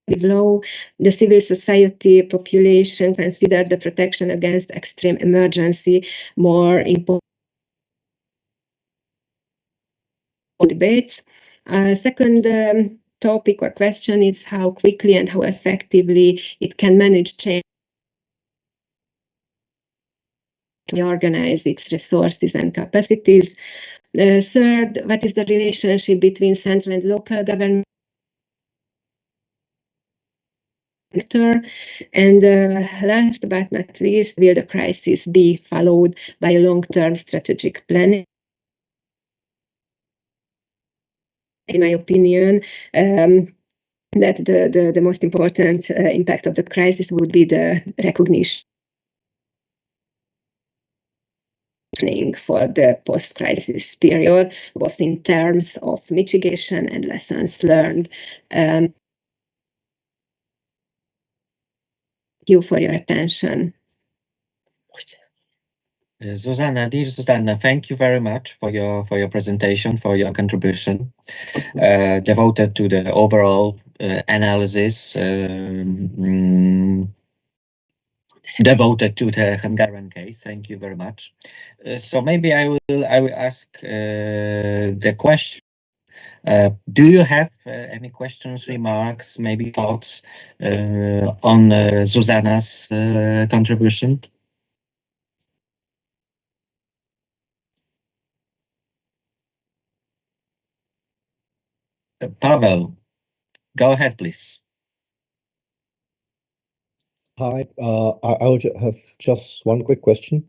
Below, the civil society population considered the protection against extreme emergency more important debates. Second topic or question is how quickly and how effectively it can manage change, organize its resources and capacities. Third, what is the relationship between central and local government? And last but not least, will the crisis be followed by long-term strategic planning? In my opinion, that the most important impact of the crisis would be the recognition for the post-crisis period, both in terms of mitigation and lessons learned. Thank you for your attention. Dear Susanna, thank you very much for your presentation, for your contribution, devoted to the overall analysis, devoted to the Hungarian case. Thank you very much. So maybe I will ask the question. Do you have any questions, remarks, maybe thoughts on Zuzanna's contribution? Pavel, go ahead, please. Hi, I would have just one quick question.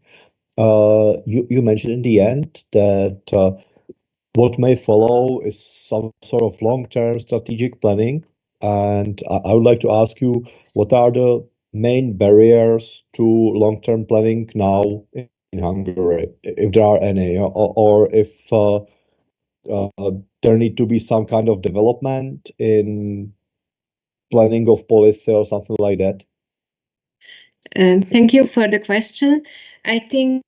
You mentioned in the end that what may follow is some sort of long-term strategic planning, and I would like to ask you, what are the main barriers to long-term planning now in Hungary, if there are any, or if there need to be some kind of development in planning of policy or something like that? Thank you for the question. I think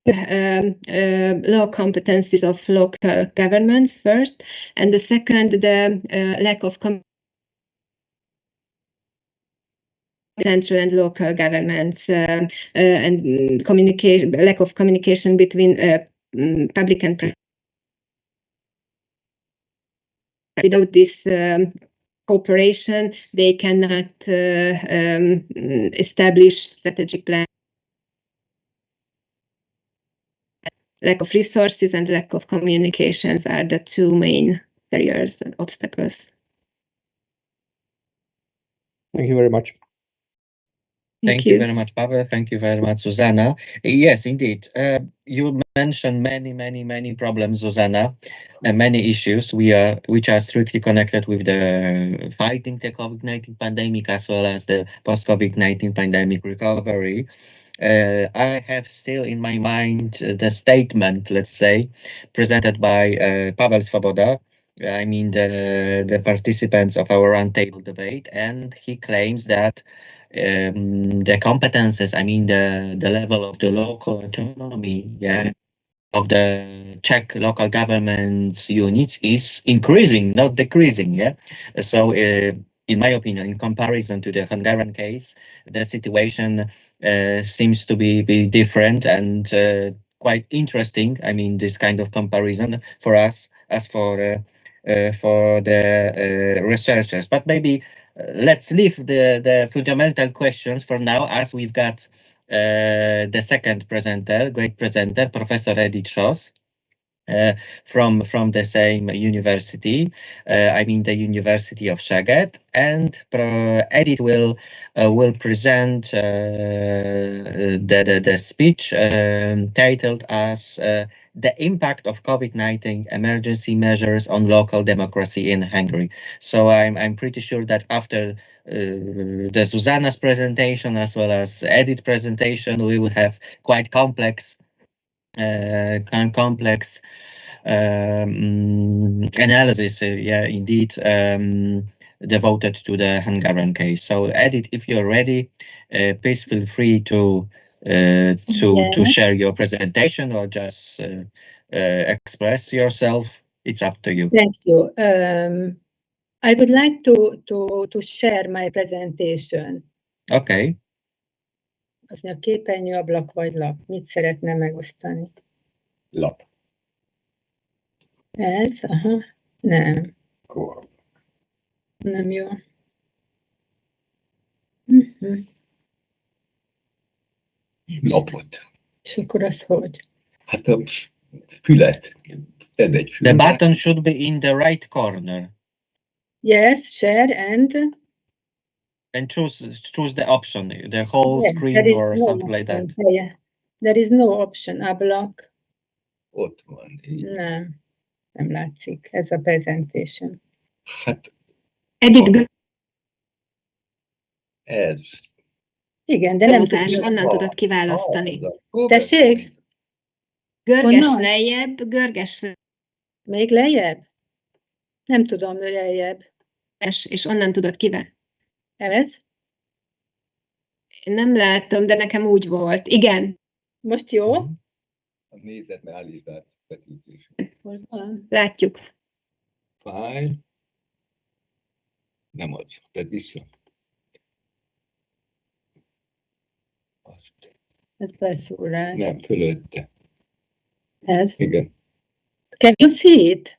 low competencies of local governments first, and the second, the lack of central and local governments and communication, lack of communication between public and private. Without this cooperation, they cannot establish strategic plans. Lack of resources and lack of communications are the two main barriers and obstacles. Thank you very much. Thank you very much, Pavel. Thank you very much, Zuzanna. Yes, indeed. You mentioned many problems, Zuzanna, and many issues which are strictly connected with the fighting the COVID-19 pandemic as well as the post-COVID-19 pandemic recovery. I have still in my mind the statement, let's say, presented by Pavel Svoboda. I mean the participants of our roundtable debate, and he claims that the competences, I mean the level of the local autonomy, of the Czech local government's units is increasing, not decreasing. So in my opinion, in comparison to the Hungarian case, the situation seems to be different and quite interesting. I mean, this kind of comparison for us as for the researchers. But maybe let's leave the fundamental questions for now, as we've got the second presenter, great presenter, Professor Edith Schoss, from the same university, I mean the University of Szeged, and Edith will present the speech titled as the impact of COVID-19 emergency measures on local democracy in Hungary. So I'm pretty sure that after the Zuzanna's presentation as well as Edith's presentation, we will have quite complex analysis, indeed, devoted to the Hungarian case. So, Edith, if you're ready, please feel free to share your presentation or just express yourself. It's up to you. Thank you. I would like to share my presentation. Okay. Az a képernyőablak vagy lap? Mit szeretne megosztani? Lap. Ez? Aha. Nem. Akkor. Nem jó. Lapot. És akkor az hogy? Hát a fület. Tedd egy fület. The button should be in the right corner. Yes, share and choose the option, the whole screen or something like that. Yeah. There is no option. Ablak. Ott van. Nem látszik ez a presentation. Hát. Edith. Ez. Igen, de nem tudod. Onnan tudod kiválasztani. Tessék? Görges lejjebb, görges. Még lejjebb? Nem tudom, lejjebb. És onnan tudod kiválasztani. Ez? Nem látom, de nekem úgy volt. Igen. Most jó? A nézet realizált vetítés. Látjuk. Fájl. Nem adj, tedd vissza. Azt. Ez beszúr rá. Nem, fölötte. Ez? Igen. Can you see it?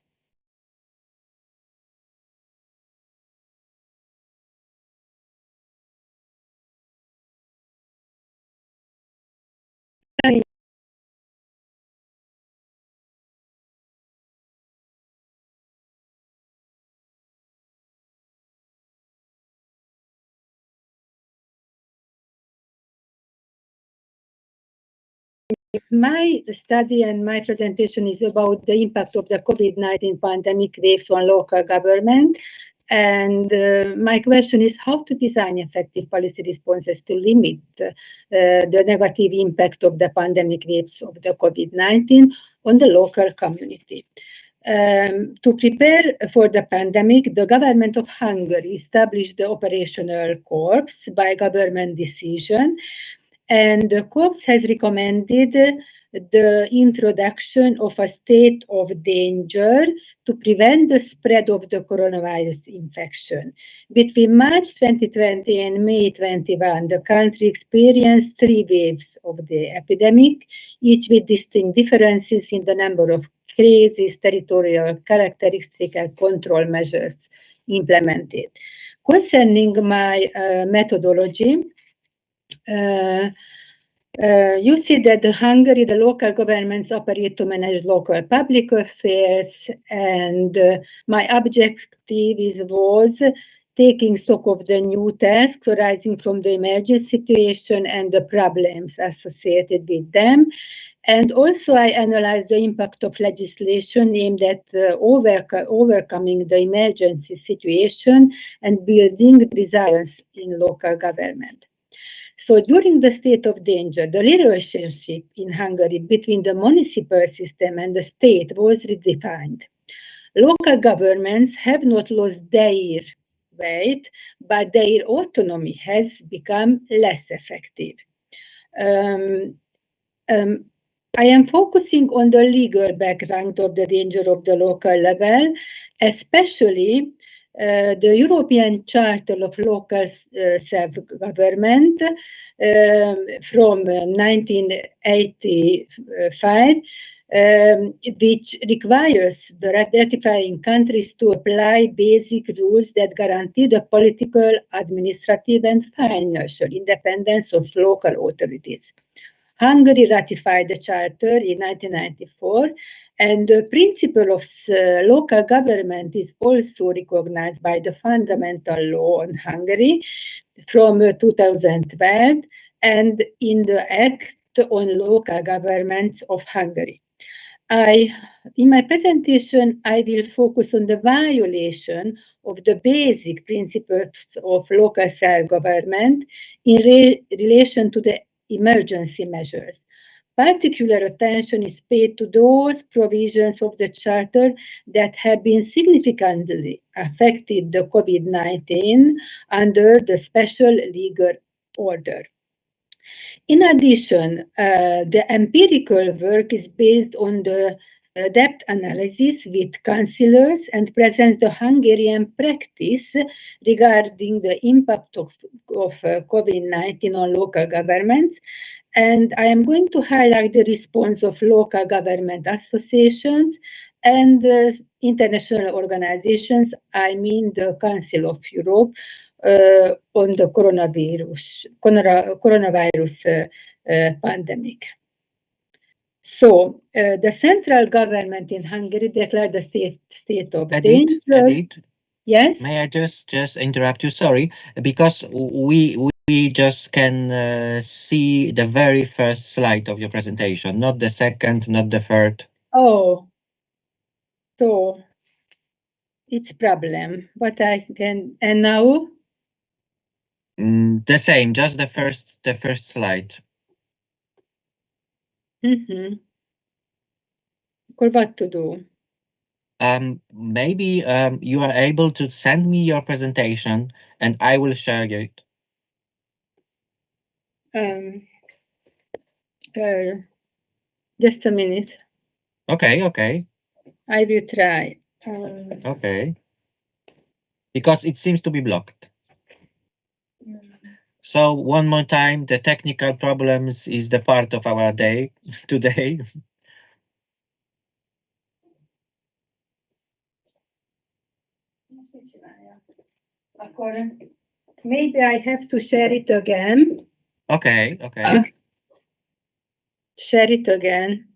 My study and my presentation is about the impact of the COVID-19 pandemic waves on local government. And my question is how to design effective policy responses to limit the negative impact of the pandemic waves of the COVID-19 on the local community. To prepare for the pandemic, the government of Hungary established the operational corps by government decision. And the corps has recommended the introduction of a state of danger to prevent the spread of the coronavirus infection. Between March 2020 and May 21, the country experienced 3 waves of the epidemic, each with distinct differences in the number of cases, territorial characteristics, and control measures implemented. Concerning my methodology, you see that in Hungary, the local governments operate to manage local public affairs, and my objective was taking stock of the new tasks arising from the emergency situation and the problems associated with them. And also I analyzed the impact of legislation aimed at overcoming the emergency situation and building resilience in local government. So during the state of danger, the relationship in Hungary between the municipal system and the state was redefined. Local governments have not lost their weight, but their autonomy has become less effective. I am focusing on the legal background of the danger of the local level, especially the European Charter of Local Self-Government from 1985, which requires the ratifying countries to apply basic rules that guarantee the political, administrative, and financial independence of local authorities. Hungary ratified the Charter in 1994, and the principle of local government is also recognized by the fundamental law in Hungary from 2012 and in the Act on Local Governments of Hungary. In my presentation, I will focus on the violation of the basic principles of local self-government in relation to the emergency measures. Particular attention is paid to those provisions of the Charter that have been significantly affected the COVID-19 under the special legal order. In addition, the empirical work is based on the depth analysis with councillors and presents the Hungarian practice regarding the impact of COVID-19 on local governments. And I am going to highlight the response of local government associations and international organizations, I mean the Council of Europe, on the coronavirus pandemic. So the central government in Hungary declared the state of danger. Edith, yes. May I just interrupt you? Sorry, because we just can see the very first slide of your presentation, not the second, not the third. Oh, so it's problem. But I can, and now. The same, just the first slide. What to do? Maybe you are able to send me your presentation and I will share it. Just a minute. Okay. I will try. Okay. Because it seems to be blocked. So one more time, the technical problems is the part of our day today. Maybe I have to share it again. Okay. Share it again.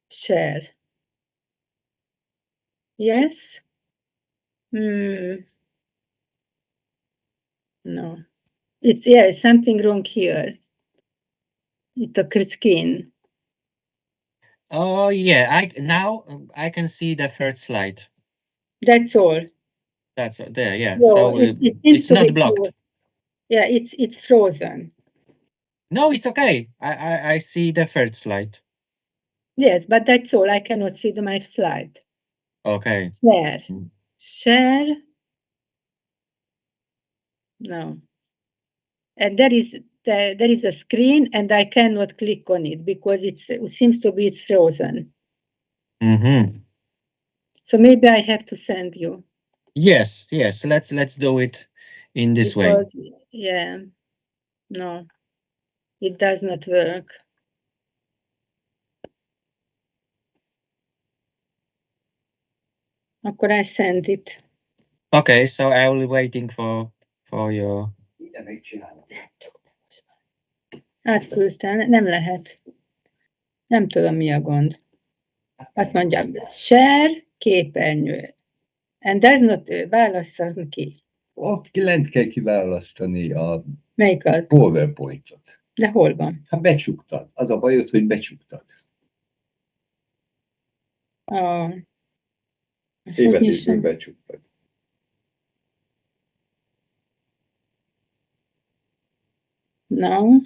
Share. Yes? No. It's something wrong here. It's a screen. Oh yeah, now I can see the third slide. That's all. That's there, yeah. No, so it's not blocked. Yeah, it's frozen. No, it's okay. I see the third slide. Yes, but that's all. I cannot see my slide. Okay. Share. Share. No. And there is a screen and I cannot click on it because it seems to be frozen. So maybe I have to send you. Yes. Let's do it in this way. Yeah. No. It does not work. Akkor I send it. Okay, so I will be waiting for your. Átküldtem, nem lehet. Nem tudom, mi a gond. Azt mondja, share képernyő. And does not válasszon ki. Ott lent kell kiválasztani a Melyikat? PowerPoint-ot. De hol van? Hát becsuktad. Az a bajod, hogy becsuktad. Tévedésből becsuktad. No.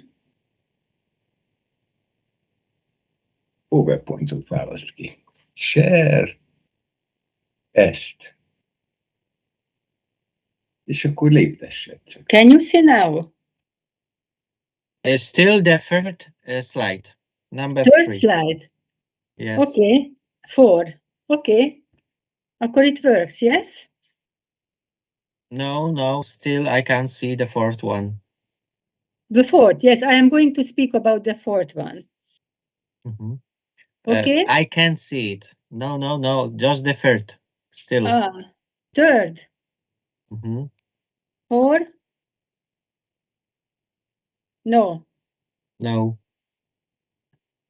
PowerPoint-ot választ ki. Share. Ezt. És akkor léptessed csak. Can you see now? Still the third slide, number Third 3. slide. Yes. Okay. 4. Okay. Akkor it works, yes? No, still I can't see the fourth one. The fourth, yes, I am going to speak about the fourth one. Mhm. Okay? I can't see it. No, just the third. Still. Third. Mhm. 4. No, No.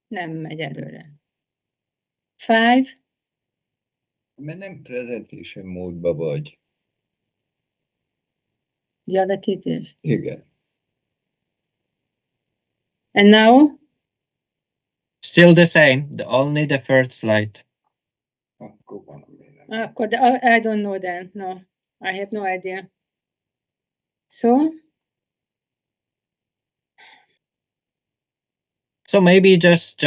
nem megy előre. 5. Mert nem presentation módban vagy. Diabetes. Igen. And now? Still the same. Only the third slide. Akkor van, ami nem. Akkor, I don't know then. No, I have no idea. So maybe just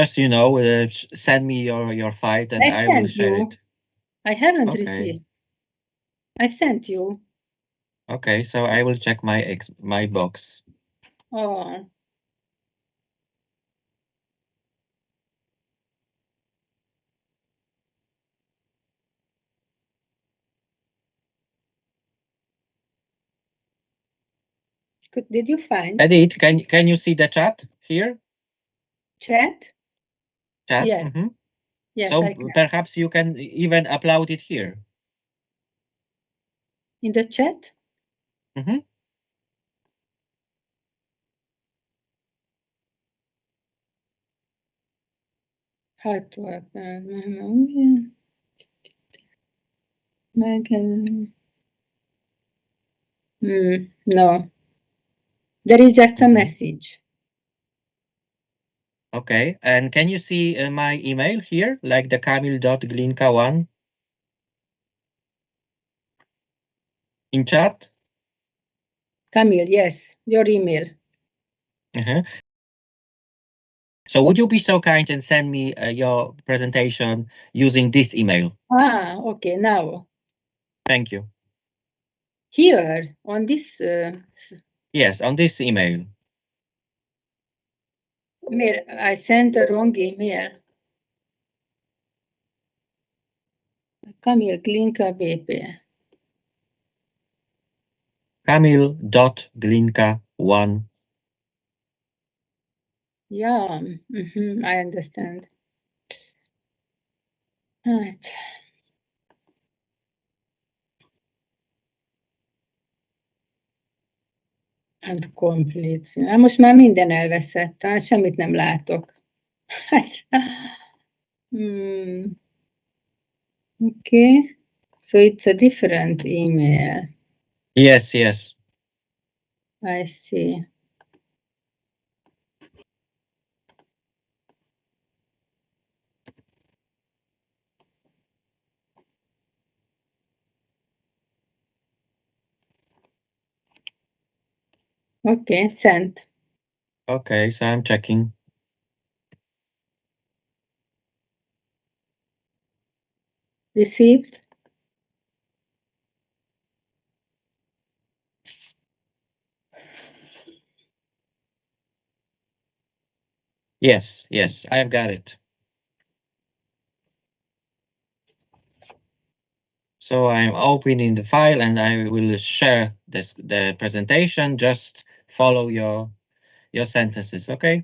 send me your file and I will share it. I haven't Okay. received. I sent you. Okay, so I will check my box. Oh. Did you find? Edith, can you see the chat here? Chat? Chat? Yes. Mhm. Yes, So I can. perhaps you can even upload it here. In the chat? Mhm. How to no. There is just a message. Okay, and can you see my email here, like the Kamil.Glinka one? In chat? Kamil, yes, your email. So would you be so kind and send me your presentation using this email? Okay, now. Thank you. Here, on this Yes, on this email. mail, I sent the wrong email. Kamil Glinka VP. Kamil.Glinka1. Yeah, I understand. Right. And complete. Most már minden elveszett, semmit nem látok. Okay, so it's a different email. Yes. I see. Okay, sent. Okay, so I'm checking. Received. Yes, I've got it. So I'm opening the file and I will share the presentation. Just follow your sentences, okay?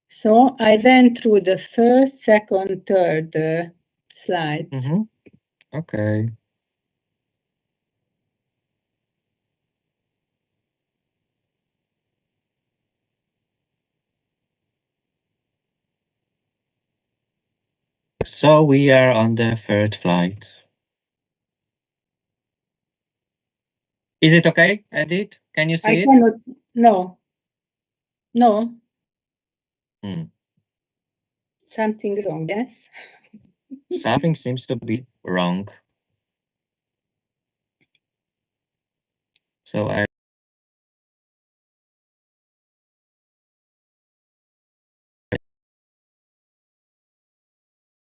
So I went through the first, second, third slides. Okay. So we are on the third flight. Is it okay, Edith? Can you see I it? cannot. No. No. Something wrong. Yes. Something seems to be wrong. So I.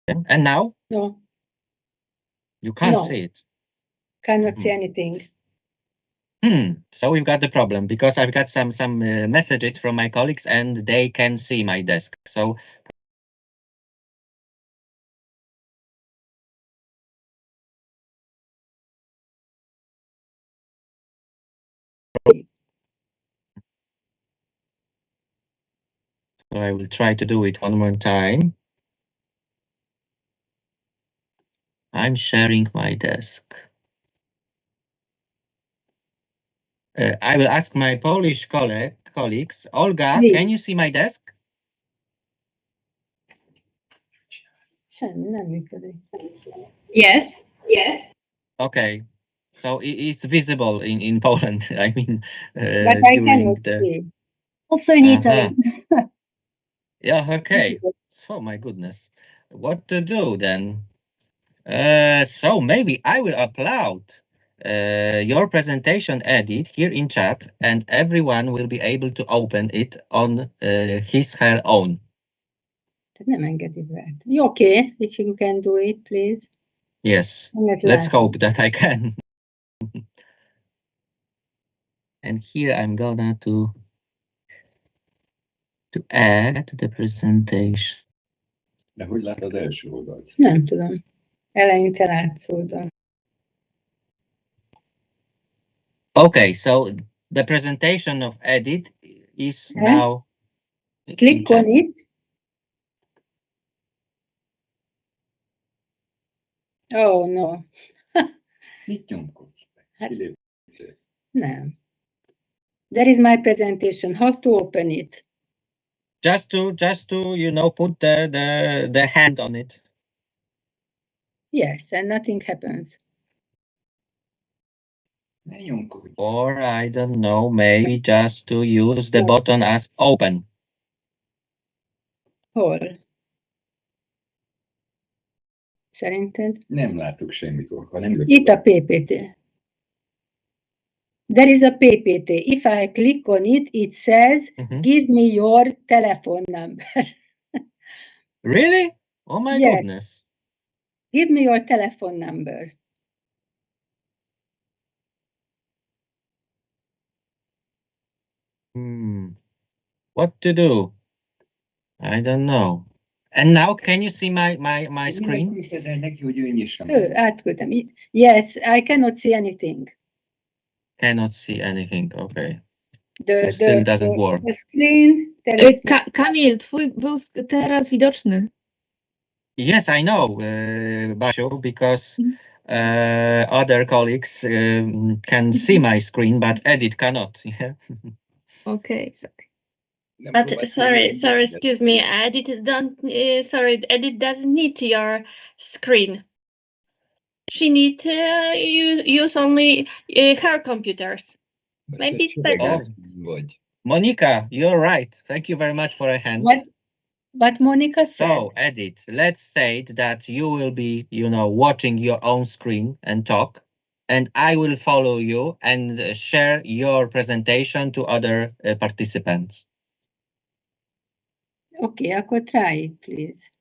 And now? No. You can't No. see it. Cannot see anything. So we've got the problem because I've got some messages from my colleagues and they can see my desk. So I will try to do it one more time. I'm sharing my desk. I will ask my Polish colleagues. Olga, Please. can you see my desk? Semmi nem működik. Yes. Yes. Okay. So it's visible in Poland. I mean, But I cannot see. Also in Italy. Yeah, okay. Oh my goodness. What to do then? So maybe I will upload your presentation edit here in chat and everyone will be able to open it on her own. Nem engedi be. Okay, if you can do it, please. Yes, let's hope that I can. And here I'm gonna to add the presentation. De hogy látod első oldalt? Nem tudom. Eleinte látszódott. Okay, so the presentation of edit is now. Click on it. Oh no. Mit nyomkodsz? Nem. There is my presentation. How to open it? Just to put the hand on it. Yes, and nothing happens. Or I don't know, maybe just to use the button as open. Hol? Szerinted? Nem látok semmit, Orka. Nem Itt a PPT. There is a PPT. If I click on it, it says, give me your telephone number. Really? Oh my goodness. Give me your telephone number. What to do? I don't know. And now can you see my screen? Átküldtem. Yes, I cannot see anything. Cannot see anything, okay. The still doesn't work. The screen. Kamil, twój był teraz widoczny. Yes, I know, Basiu, because other colleagues can see my screen, but Edit cannot. Yeah. Okay, sorry. But sorry, excuse me, Edit doesn't need your screen. She need to use only her computers. Maybe it's better. Monica, you're right. Thank you very much for a hand. But Monica said. So, Edit, let's say that you will be, watching your own screen and talk, and I will follow you and share your presentation to other participants. Okay, akkor try it, please.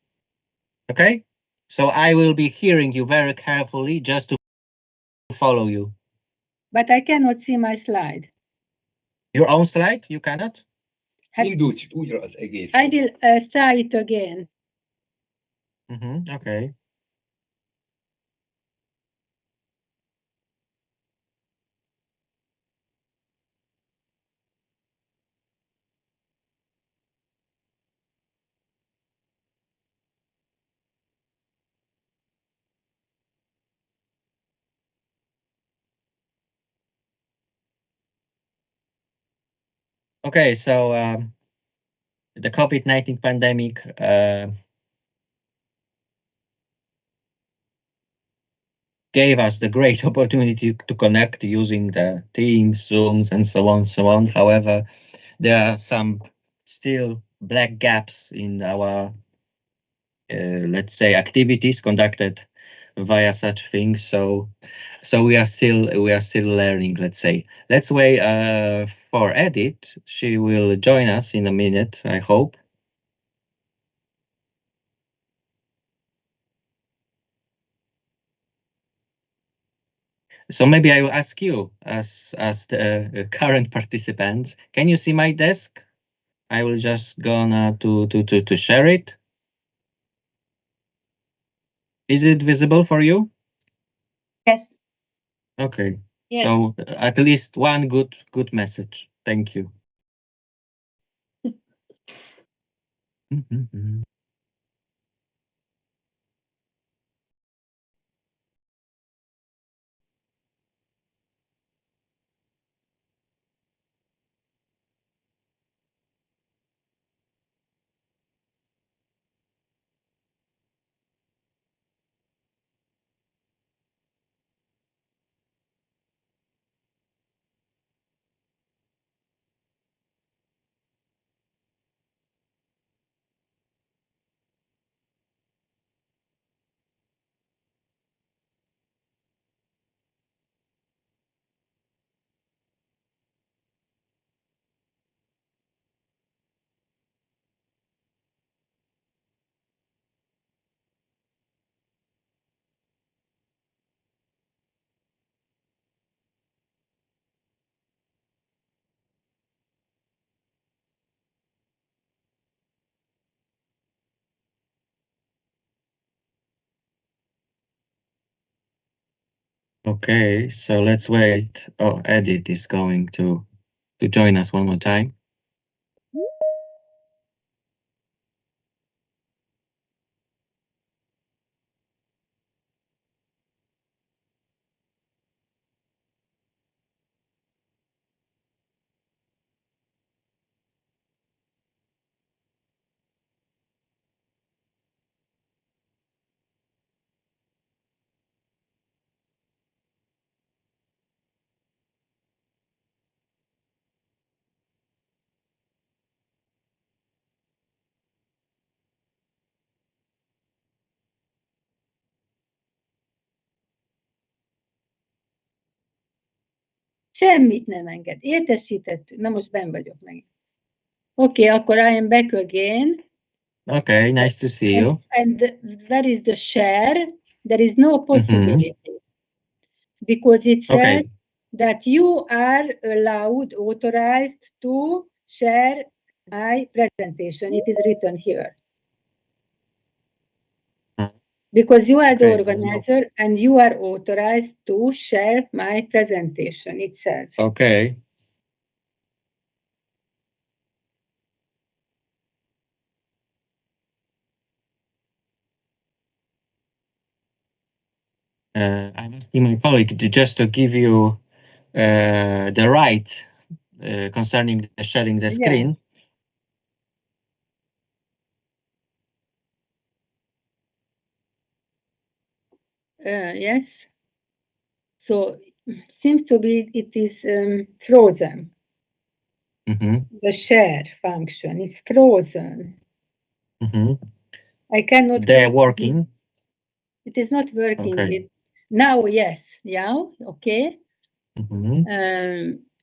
Okay? So I will be hearing you very carefully just to follow you. But I cannot see my slide. Your own slide? You cannot? Indulj újra az egész. I will try it again. Okay. Okay, so the COVID-19 pandemic gave us the great opportunity to connect using the Teams, Zooms, and so on, so on. However, there are some still black gaps in our, let's say, activities conducted via such things. So we are still learning. Let's say. Let's wait for Edith. She will join us in a minute, I hope. So maybe I will ask you, as the current participants, can you see my desk? I will just gonna to share it. Is it visible for you? Yes. Okay. Yes. So at least one good message. Thank you. Okay, so let's wait. Oh, Edith is going to join us one more time. Semmit nem enged. Értesítettük. Na most benn vagyok meg. Okay, akkor I am back again. Okay, nice to see you. And where is the share? There is no possibility. Because it says that you are allowed, authorized to share my presentation. It is written here. Because you are the organizer and you are authorized to share my presentation, it says. Okay. I'm asking my colleague just to give you the right concerning sharing the screen. Yes. So seems to be it is frozen. The share function is frozen. I cannot. They're working. It is not working. Okay. Now, yes. Yeah. Okay.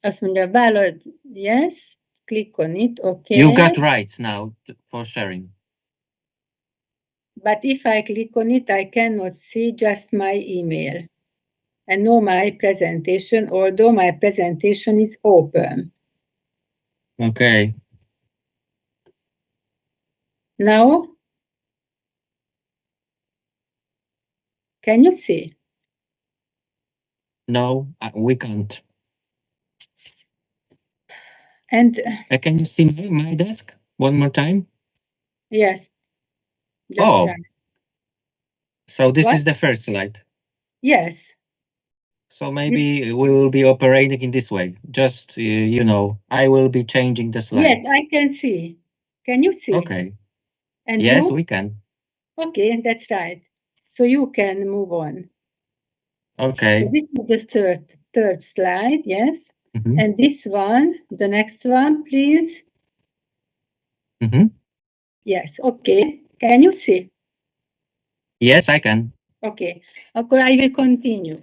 Azt mondja, vállal, yes. Click on it. Okay. You got rights now for sharing. But if I click on it, I cannot see just my email and no my presentation, although my presentation is open. Okay. Now, can you see? No, we can't. And can you see my desk one more time? Yes. Oh. Right. So this is the first slide. Yes. So maybe we will be operating in this way. Just, you know, I will be changing the slides. Yes, I can see. Can you see? Okay. And yes, you? we can. Okay, that's right. So you can move on. Okay. So this is the third slide, yes. Mhm. And this one, the next one, please. Mhm. Yes, okay. Can you see? Yes, I can. Okay, okay, I will continue.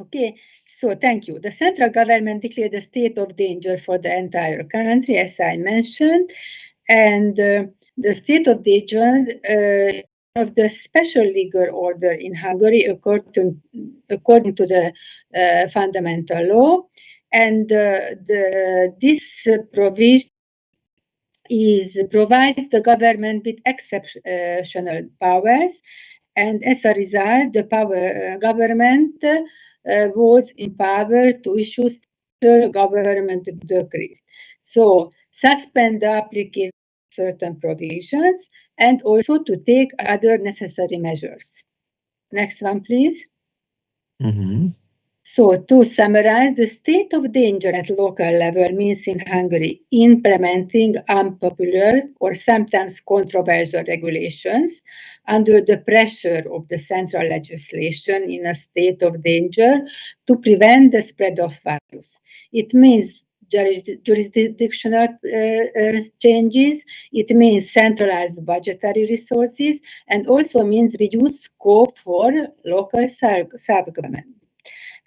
Okay, so thank you. The central government declared a state of danger for the entire country, as I mentioned, and the state of danger of the special legal order in Hungary according to the fundamental law, and this provision provides the government with exceptional powers, and as a result, the government was empowered to issue special government decrees. So suspend the application of certain provisions and also to take other necessary measures. Next one, please. Mhm. So, to summarize, the state of danger at local level means in Hungary implementing unpopular or sometimes controversial regulations under the pressure of the central legislation in a state of danger to prevent the spread of virus. It means jurisdictional changes, it means centralized budgetary resources, and also means reduced scope for local self-government.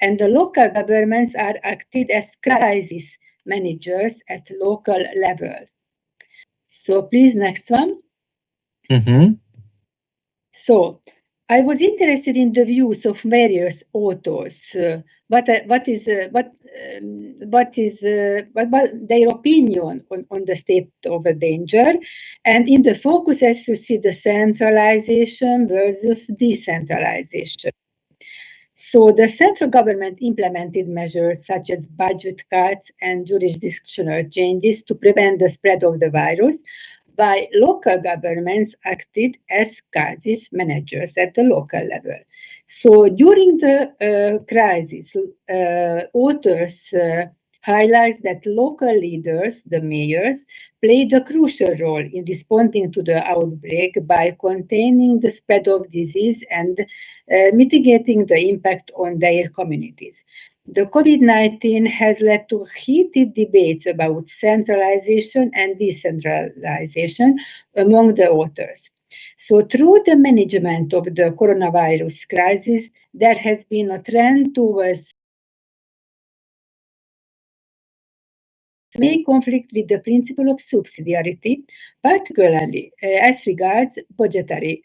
And the local governments are acted as crisis managers at local level. So please, next one. Mhm. So I was interested in the views of various authors. What their opinion on the state of danger, and in the focus, as you see, the centralization versus decentralization. So the central government implemented measures such as budget cuts and jurisdictional changes to prevent the spread of the virus, while local governments acted as crisis managers at the local level. So during the crisis, authors highlight that local leaders, the mayors, played a crucial role in responding to the outbreak by containing the spread of disease and mitigating the impact on their communities. The COVID-19 has led to heated debates about centralization and decentralization among the authors. So through the management of the coronavirus crisis, there has been a trend towards may conflict with the principle of subsidiarity, particularly as regards budgetary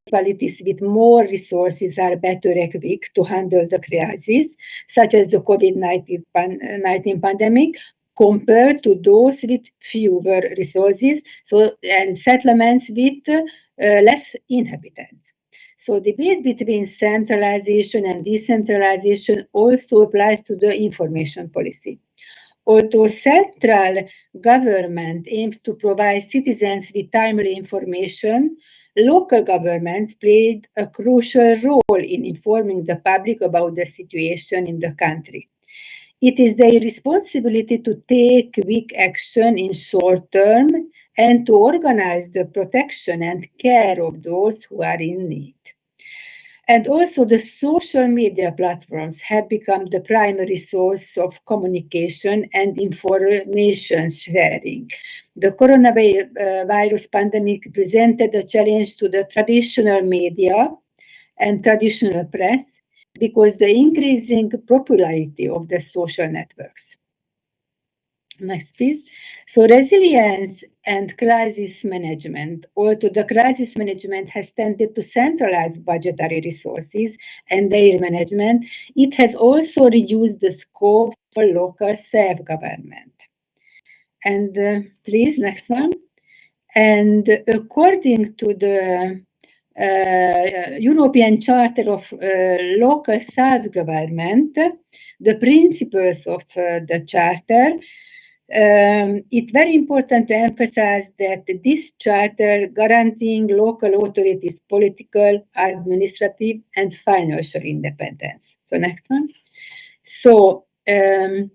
municipalities with more resources are better equipped to handle the crisis, such as the COVID-19 pandemic, compared to those with fewer resources, and settlements with less inhabitants. So debate between centralization and decentralization also applies to the information policy. Although central government aims to provide citizens with timely information, local governments played a crucial role in informing the public about the situation in the country. It is their responsibility to take quick action in short term and to organize the protection and care of those who are in need. And also the social media platforms have become the primary source of communication and information sharing. The coronavirus pandemic presented a challenge to the traditional media and traditional press because the increasing popularity of the social networks. Next, please. So resilience and crisis management. Although the crisis management has tended to centralize budgetary resources and their management, it has also reduced the scope for local self-government. And please, next one. And according to the European Charter of Local Self-Government, the principles of the charter. It's very important to emphasize that this charter guaranteeing local authorities political, administrative, and financial independence. So next one. So the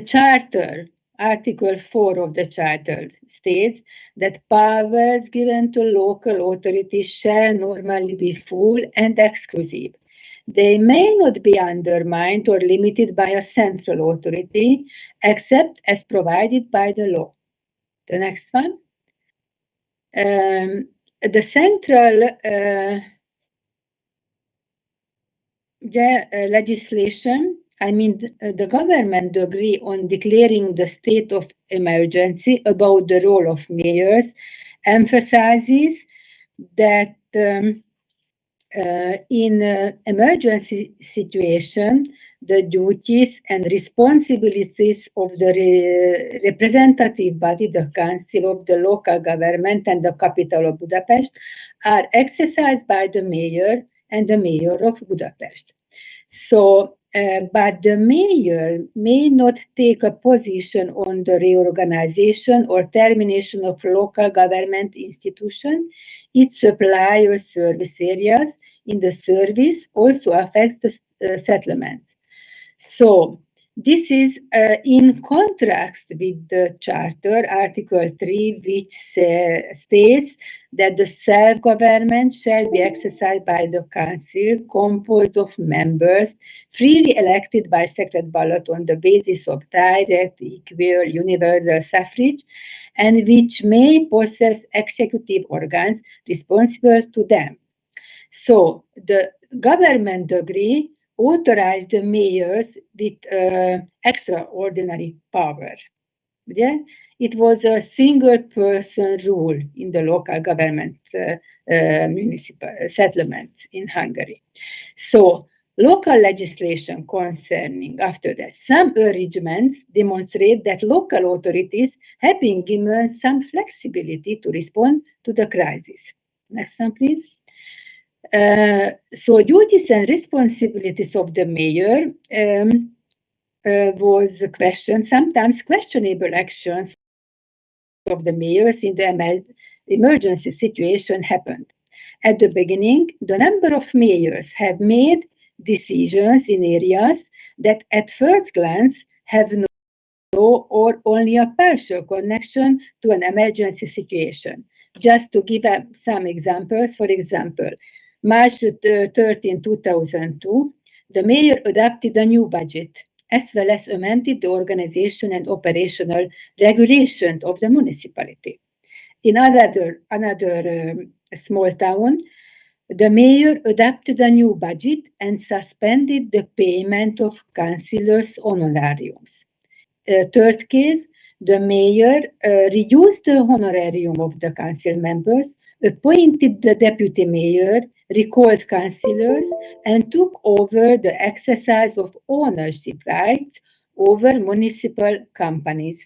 charter, Article 4 of the charter states that powers given to local authorities shall normally be full and exclusive. They may not be undermined or limited by a central authority, except as provided by the law. The next one. The central legislation, the government agree on declaring the state of emergency about the role of mayors, emphasizes that in emergency situation, the duties and responsibilities of the representative body, the Council of the Local Government and the capital of Budapest, are exercised by the mayor and the mayor of Budapest. So, but the mayor may not take a position on the reorganization or termination of local government institution. Its supply or service areas in the service also affects the settlement. So this is in contrast with the Charter, Article 3, which states that the self-government shall be exercised by the Council, composed of members freely elected by secret ballot on the basis of direct, equal, universal suffrage, and which may possess executive organs responsible to them. So the government decree authorized the mayors with extraordinary power. Yeah? It was a single person rule in the local government municipal settlements in Hungary. So local legislation concerning after that some arrangements demonstrate that local authorities have been given some flexibility to respond to the crisis. Next one, please. So duties and responsibilities of the mayor was questioned. Sometimes questionable actions of the mayors in the emergency situation happened. At the beginning, the number of mayors have made decisions in areas that at first glance have no or only a partial connection to an emergency situation. Just to give some examples, for example, March 13, 2002, the mayor adopted a new budget, as well as amended the organization and operational regulation of the municipality. In another small town, the mayor adopted a new budget and suspended the payment of councillors' honorariums. Third case, the mayor reduced the honorarium of the council members, appointed the deputy mayor, recalled councillors, and took over the exercise of ownership rights over municipal companies.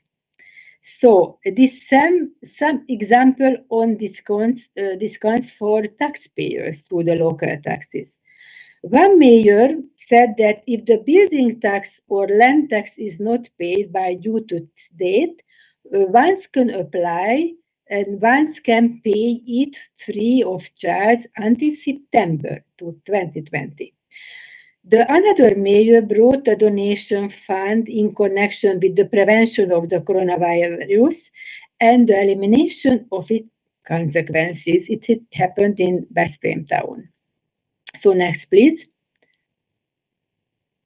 So this some example on discounts for taxpayers through the local taxes. One mayor said that if the building tax or land tax is not paid by due to date, one can apply and one can pay it free of charge until September 2020. Another mayor brought a donation fund in connection with the prevention of the coronavirus and the elimination of its consequences. It happened in Veszprém town. So next, please.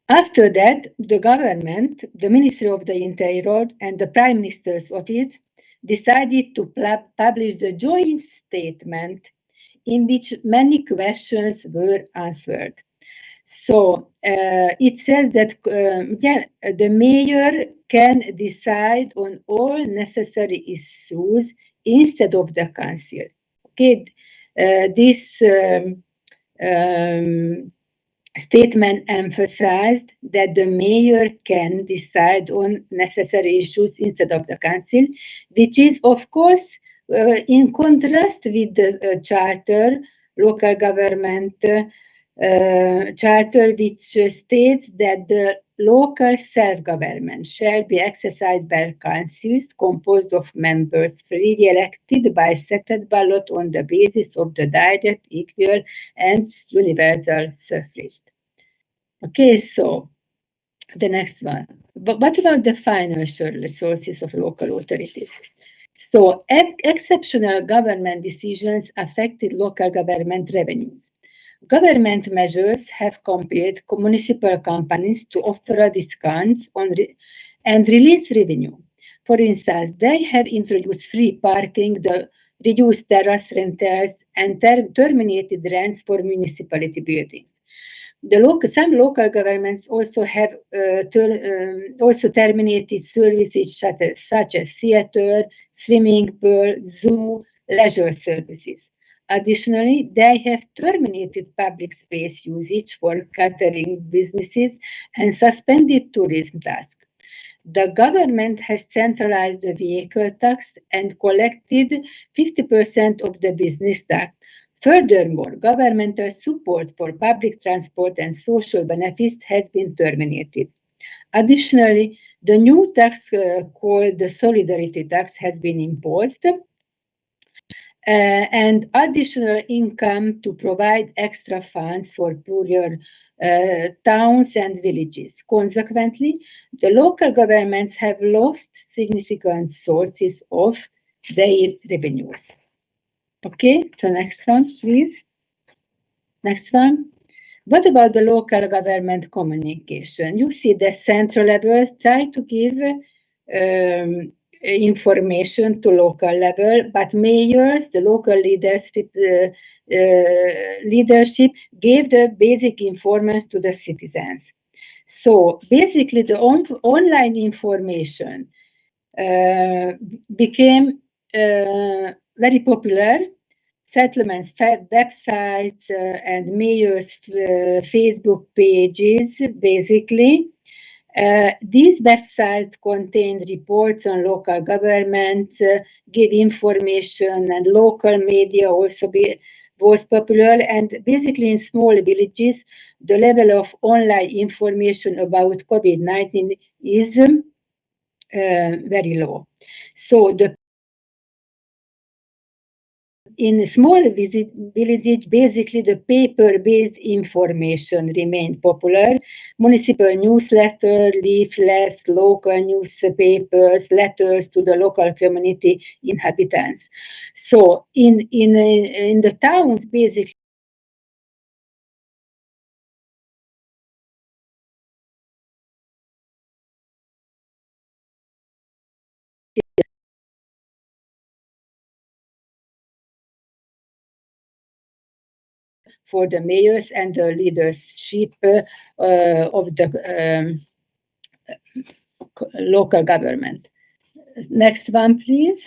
After that, the government, the Ministry of the Interior and the Prime Minister's Office decided to publish the joint statement in which many questions were answered. So it says that the mayor can decide on all necessary issues instead of the council. Okay, this statement emphasized that the mayor can decide on necessary issues instead of the council, which is, of course, in contrast with the charter, local government Charter, which states that the local self-government shall be exercised by councils composed of members freely elected by secret ballot on the basis of the direct, equal, and universal suffrage. Okay, so the next one. But what about the financial resources of local authorities? So, exceptional government decisions affected local government revenues. Government measures have compelled municipal companies to offer discounts on and release revenue. For instance, they have introduced free parking, reduced terrace rentals, and terminated rents for municipality buildings. Some local governments also have also terminated services such as theatre, swimming pool, zoo, leisure services. Additionally, they have terminated public space usage for catering businesses and suspended tourism tasks. The government has centralized the vehicle tax and collected 50% of the business tax. Furthermore, governmental support for public transport and social benefits has been terminated. Additionally, the new tax called the solidarity tax has been imposed, and additional income to provide extra funds for poorer towns and villages. Consequently, the local governments have lost significant sources of their revenues. Okay, so next one, please. Next one. What about the local government communication? You see the central level try to give information to local level, but mayors, the local leadership gave the basic information to the citizens. So basically, the online information became very popular. Settlements, websites, and mayors' Facebook pages, basically. These websites contain reports on local government, give information, and local media also was popular. And basically, in small villages, the level of online information about COVID-19 is very low. So in small villages, basically the paper-based information remained popular. Municipal newsletter, leaflets, local newspapers, letters to the local community inhabitants. So in the towns, basically, for the mayors and the leadership of the local government. Next one, please.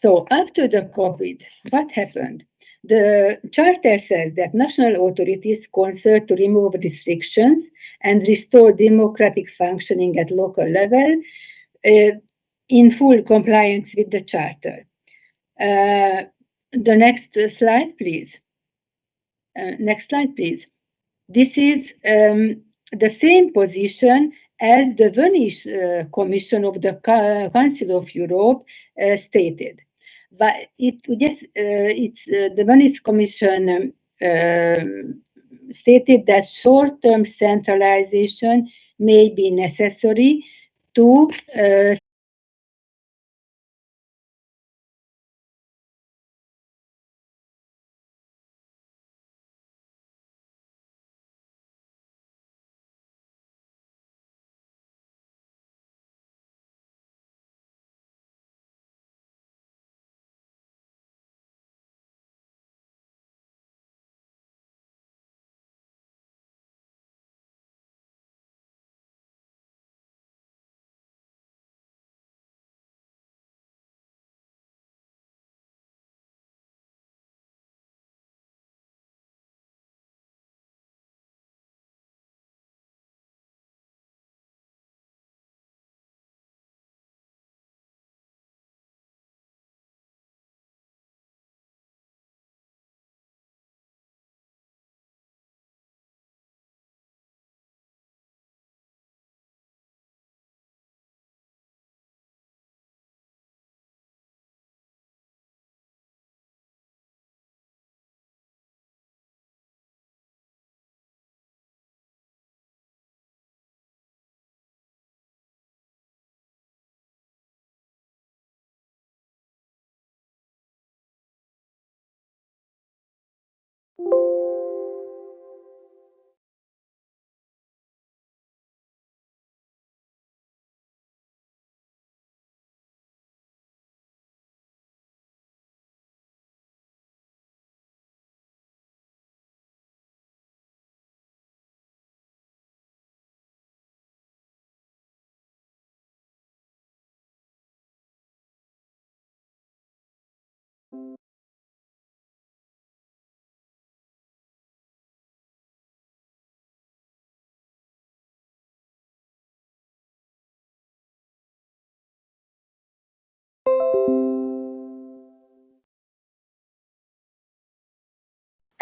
So after the COVID, what happened? The charter says that national authorities concerned to remove restrictions and restore democratic functioning at local level in full compliance with the charter. The next slide, please. Next slide, please. This is the same position as the Venice Commission of the Council of Europe stated. But the Venice Commission stated that short-term centralization may be necessary to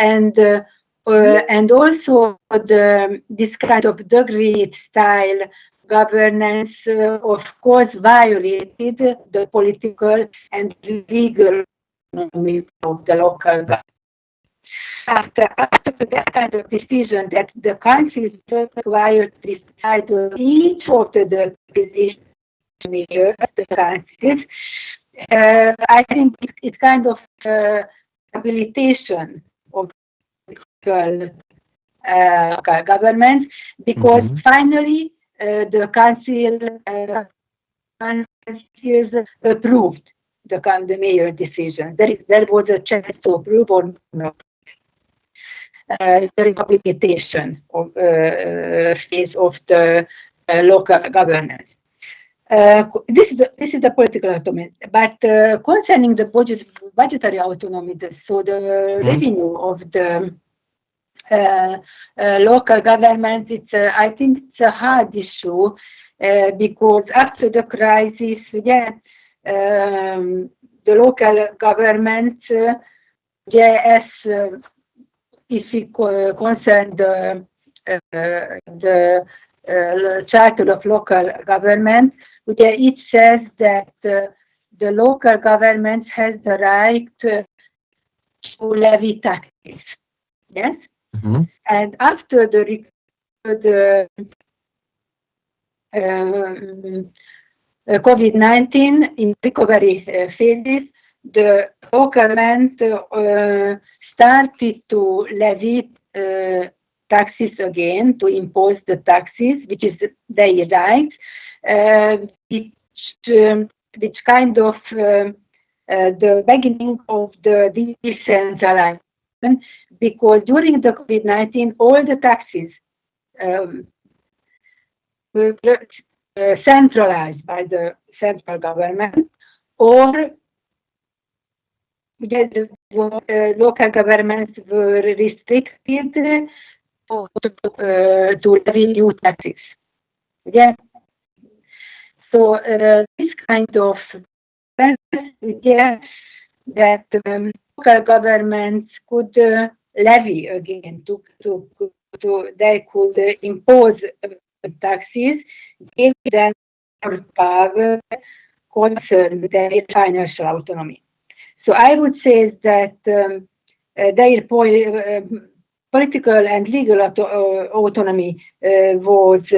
and also this kind of degree style governance, of course, violated the political and legal autonomy of the local government. After that kind of decision that the council is required to decide on each of the decision makers, the councils, I think it kind of habilitation of government, because finally the council approved the mayor decision. There was a chance to approve or not. The rehabilitation of phase of the local governance. This is the political autonomy, but concerning the budgetary autonomy, so the revenue of the local governments, I think it's a hard issue because after the crisis, the local government, as if it concerns the Charter of Local Government, it says that the local government has the right to levy taxes. Yes, and after the COVID-19 in recovery phases, the local government started to levy taxes again, to impose the taxes, which is their right, which kind of the beginning of the decentralization, because during the COVID-19, all the taxes were centralized by the central government, or the local governments were restricted to levy new taxes. Yeah. So this kind of that local governments could levy again, they could impose taxes, give them more power concern their financial autonomy. So I would say that their political and legal autonomy was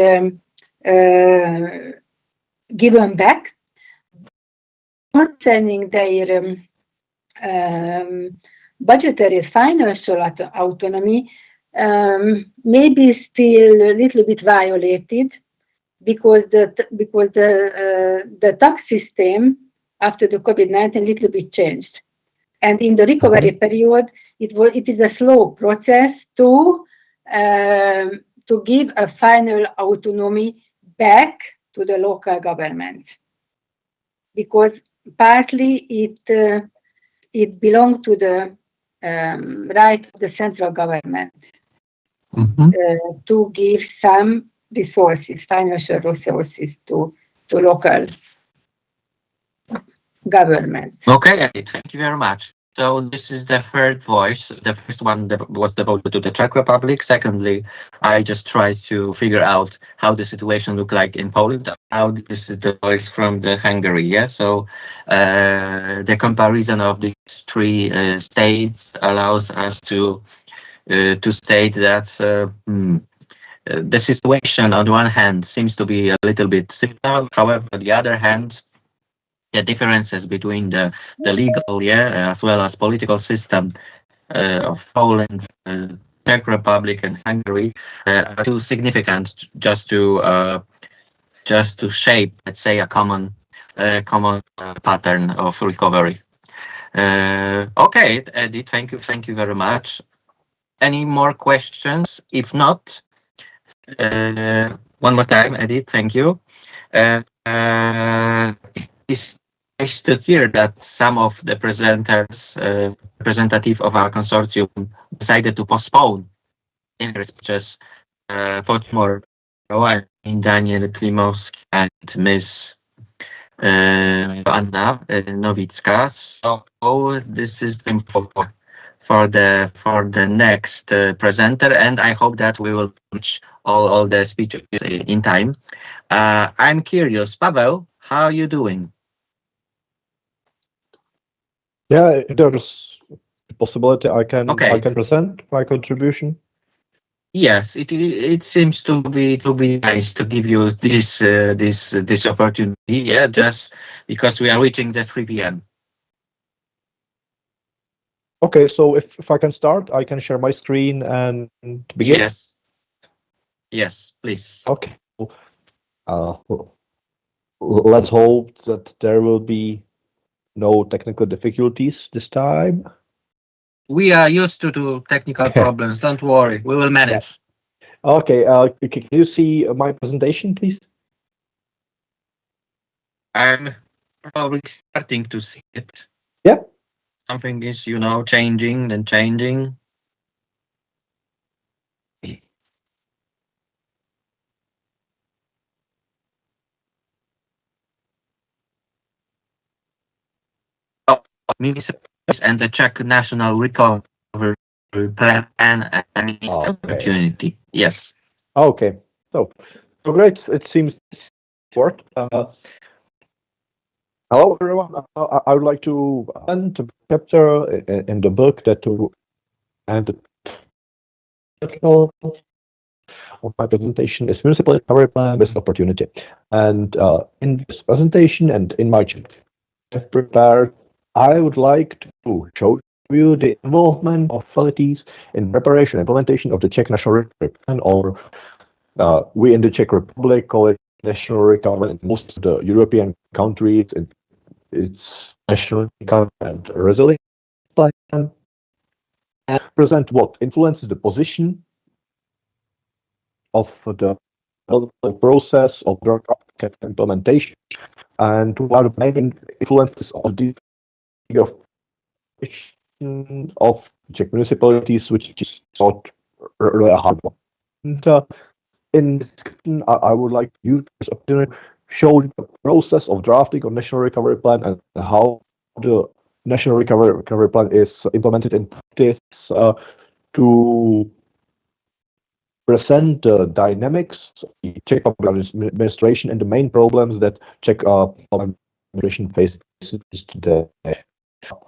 given back. Concerning their budgetary financial autonomy, maybe still a little bit violated, because the tax system after the COVID-19 a little bit changed, and in the recovery period it is a slow process to give a final autonomy back to the local government, because partly it belonged to the right of the central government to give some resources, financial resources to local governments. Okay, Edith, thank you very much. So this is the third voice. The first one was devoted to the Czech Republic. Secondly, I just tried to figure out how the situation looked like in Poland. Now this is the voice from the Hungary. Yeah, so the comparison of these three states allows us to state that the situation on one hand seems to be a little bit similar. However, on the other hand, the differences between the legal, as well as political system of Poland, Czech Republic, and Hungary are too significant just to shape, let's say, a common pattern of recovery. Okay, Edith, thank you very much. Any more questions? If not, one more time, Edith, thank you. It's nice to hear that some of the presenters, representative of our consortium, decided to postpone their speeches for tomorrow. I mean, Daniel Klimowski and Ms. Anna Nowicka. So this is for the next presenter, and I hope that we will finish all the speeches in time. I'm curious, Pavel, how are you doing? Yeah, there's a possibility I can Okay. present my contribution. Yes, it seems to be nice to give you this opportunity. Yeah, just because we are reaching the 3 p.m. Okay, so if I can start, I can share my screen and begin. Yes. Yes, please. Okay. Well, let's hope that there will be no technical difficulties this time. We are used to technical problems. Don't worry, we will manage. Okay, can you see my presentation, please? I'm probably starting to see it. Yeah. Something is, changing and changing. Oh, municipalities and the Czech National Recovery Plan and this opportunity. Yes. Okay. So great. It seems short. Hello, everyone. I would like to end a chapter in the book that to and the title of my presentation is Municipal Recovery Plan Business Opportunity. And in this presentation and in my chapter I've prepared, I would like to show you the involvement of facilities in preparation and implementation of the Czech National Recovery Plan, or we in the Czech Republic call it National Recovery. In most of the European countries, it's National Recovery and Resilience Plan, and present what influences the position of the process of drug implementation, and what are the main influences of the of Czech municipalities, which is not really a hard one. And in this discussion, I would like to use this opportunity to show the process of drafting a national recovery plan and how the national recovery plan is implemented in practice to present the dynamics of the Czech public administration and the main problems that Czech public administration faces today.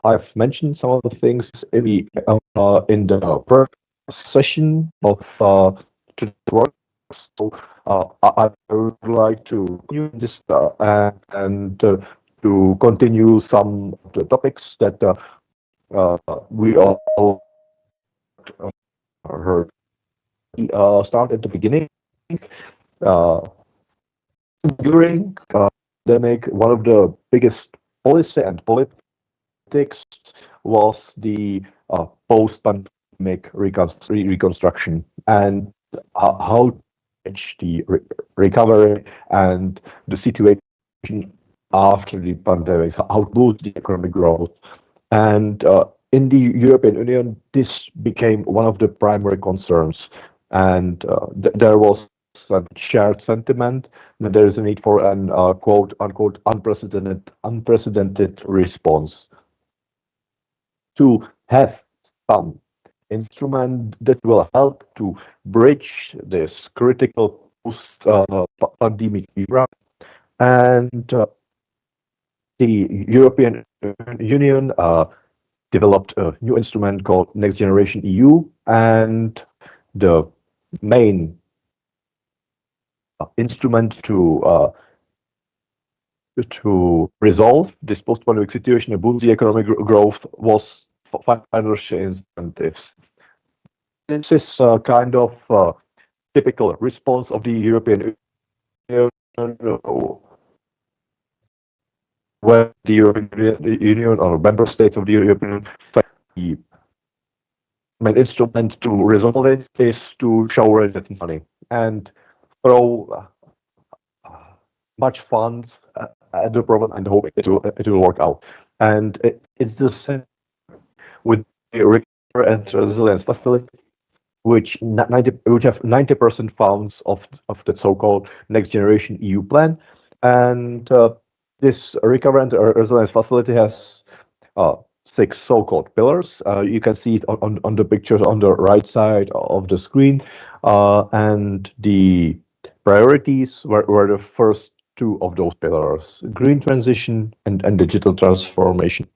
I've mentioned some of the things in the first session of today's work. So I would like to continue this and to continue some of the topics that we all heard. Start at the beginning. During pandemic, one of the biggest policy and politics was the post-pandemic reconstruction and how to manage the recovery and the situation after the pandemic, how to boost the economic growth. And in the European Union, this became one of the primary concerns. And there was a shared sentiment that there is a need for an quote unquote unprecedented response, to have some instrument that will help to bridge this critical post-pandemic era. And the European Union developed a new instrument called Next Generation EU, and the main instrument to resolve this post-pandemic situation and boost the economic growth was financial incentives. This is a kind of typical response of the European Union, where the European Union or member states of the European Union, the main instrument to resolve it is to shower that money and throw much funds at the problem and hope it will work out. And it's the same with the recovery and resilience facility, which have 90% funds of the so-called Next Generation EU plan. And this recovery and resilience facility has six so-called pillars. You can see it on the pictures on the right side of the screen. And the priorities were the first two of those pillars: green transition and digital transformation.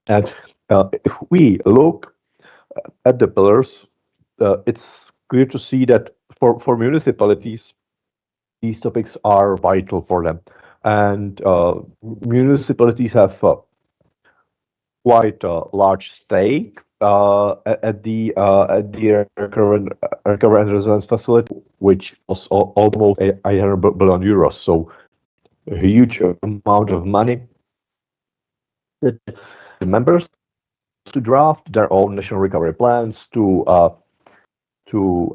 And if we look at the pillars, it's clear to see that for municipalities, these topics are vital for them. And municipalities have quite a large stake at the recovery and resilience facility, which was almost 800 billion euros. So a huge amount of money that the members to draft their own national recovery plans, to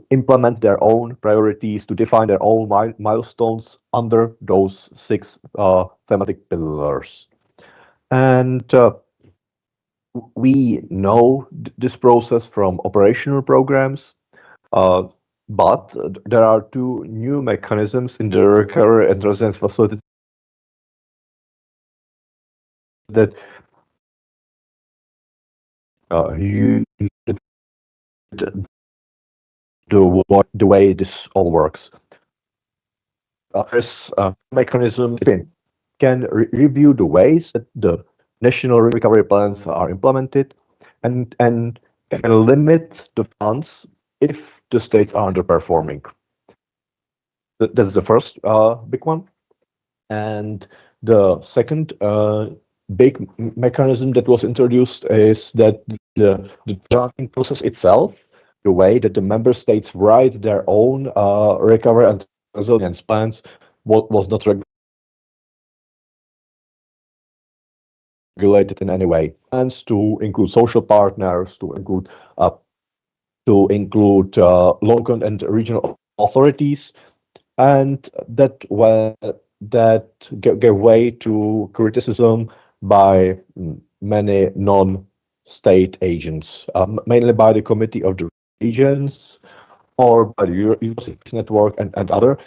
implement their own priorities, to define their own milestones under those six thematic pillars. And we know this process from operational programs, but there are two new mechanisms in the recovery and resilience facility that you the way this all works. This mechanism can review the ways that the national recovery plans are implemented and can limit the funds if the states are underperforming. That's the first big one. And the second big mechanism that was introduced is that the drafting process itself, the way that the member states write their own recovery and resilience plans, was not regulated in any way. Plans to include social partners, to include local and regional authorities, and that gave way to criticism by many non-state agents, mainly by the Committee of the Regions or by the European Network and other,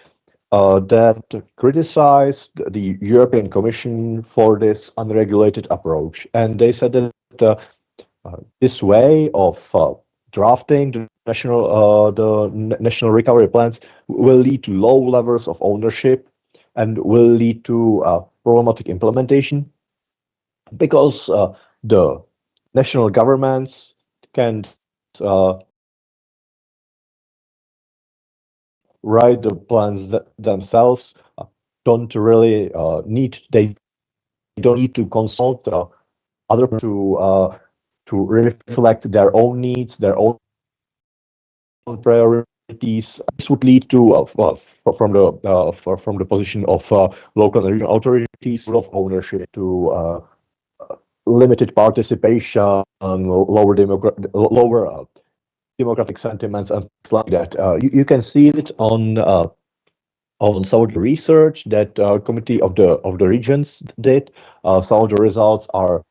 that criticized the European Commission for this unregulated approach. And they said that this way of drafting the national recovery plans will lead to low levels of ownership and will lead to problematic implementation, because the national governments can write the plans themselves. They don't need to consult other to reflect their own needs, their own priorities. This would lead to from the position of local and regional authorities, of ownership, to limited participation, lower democratic sentiments, and things like that. You can see it on some of the research that Committee of the Regions did. Some of the results are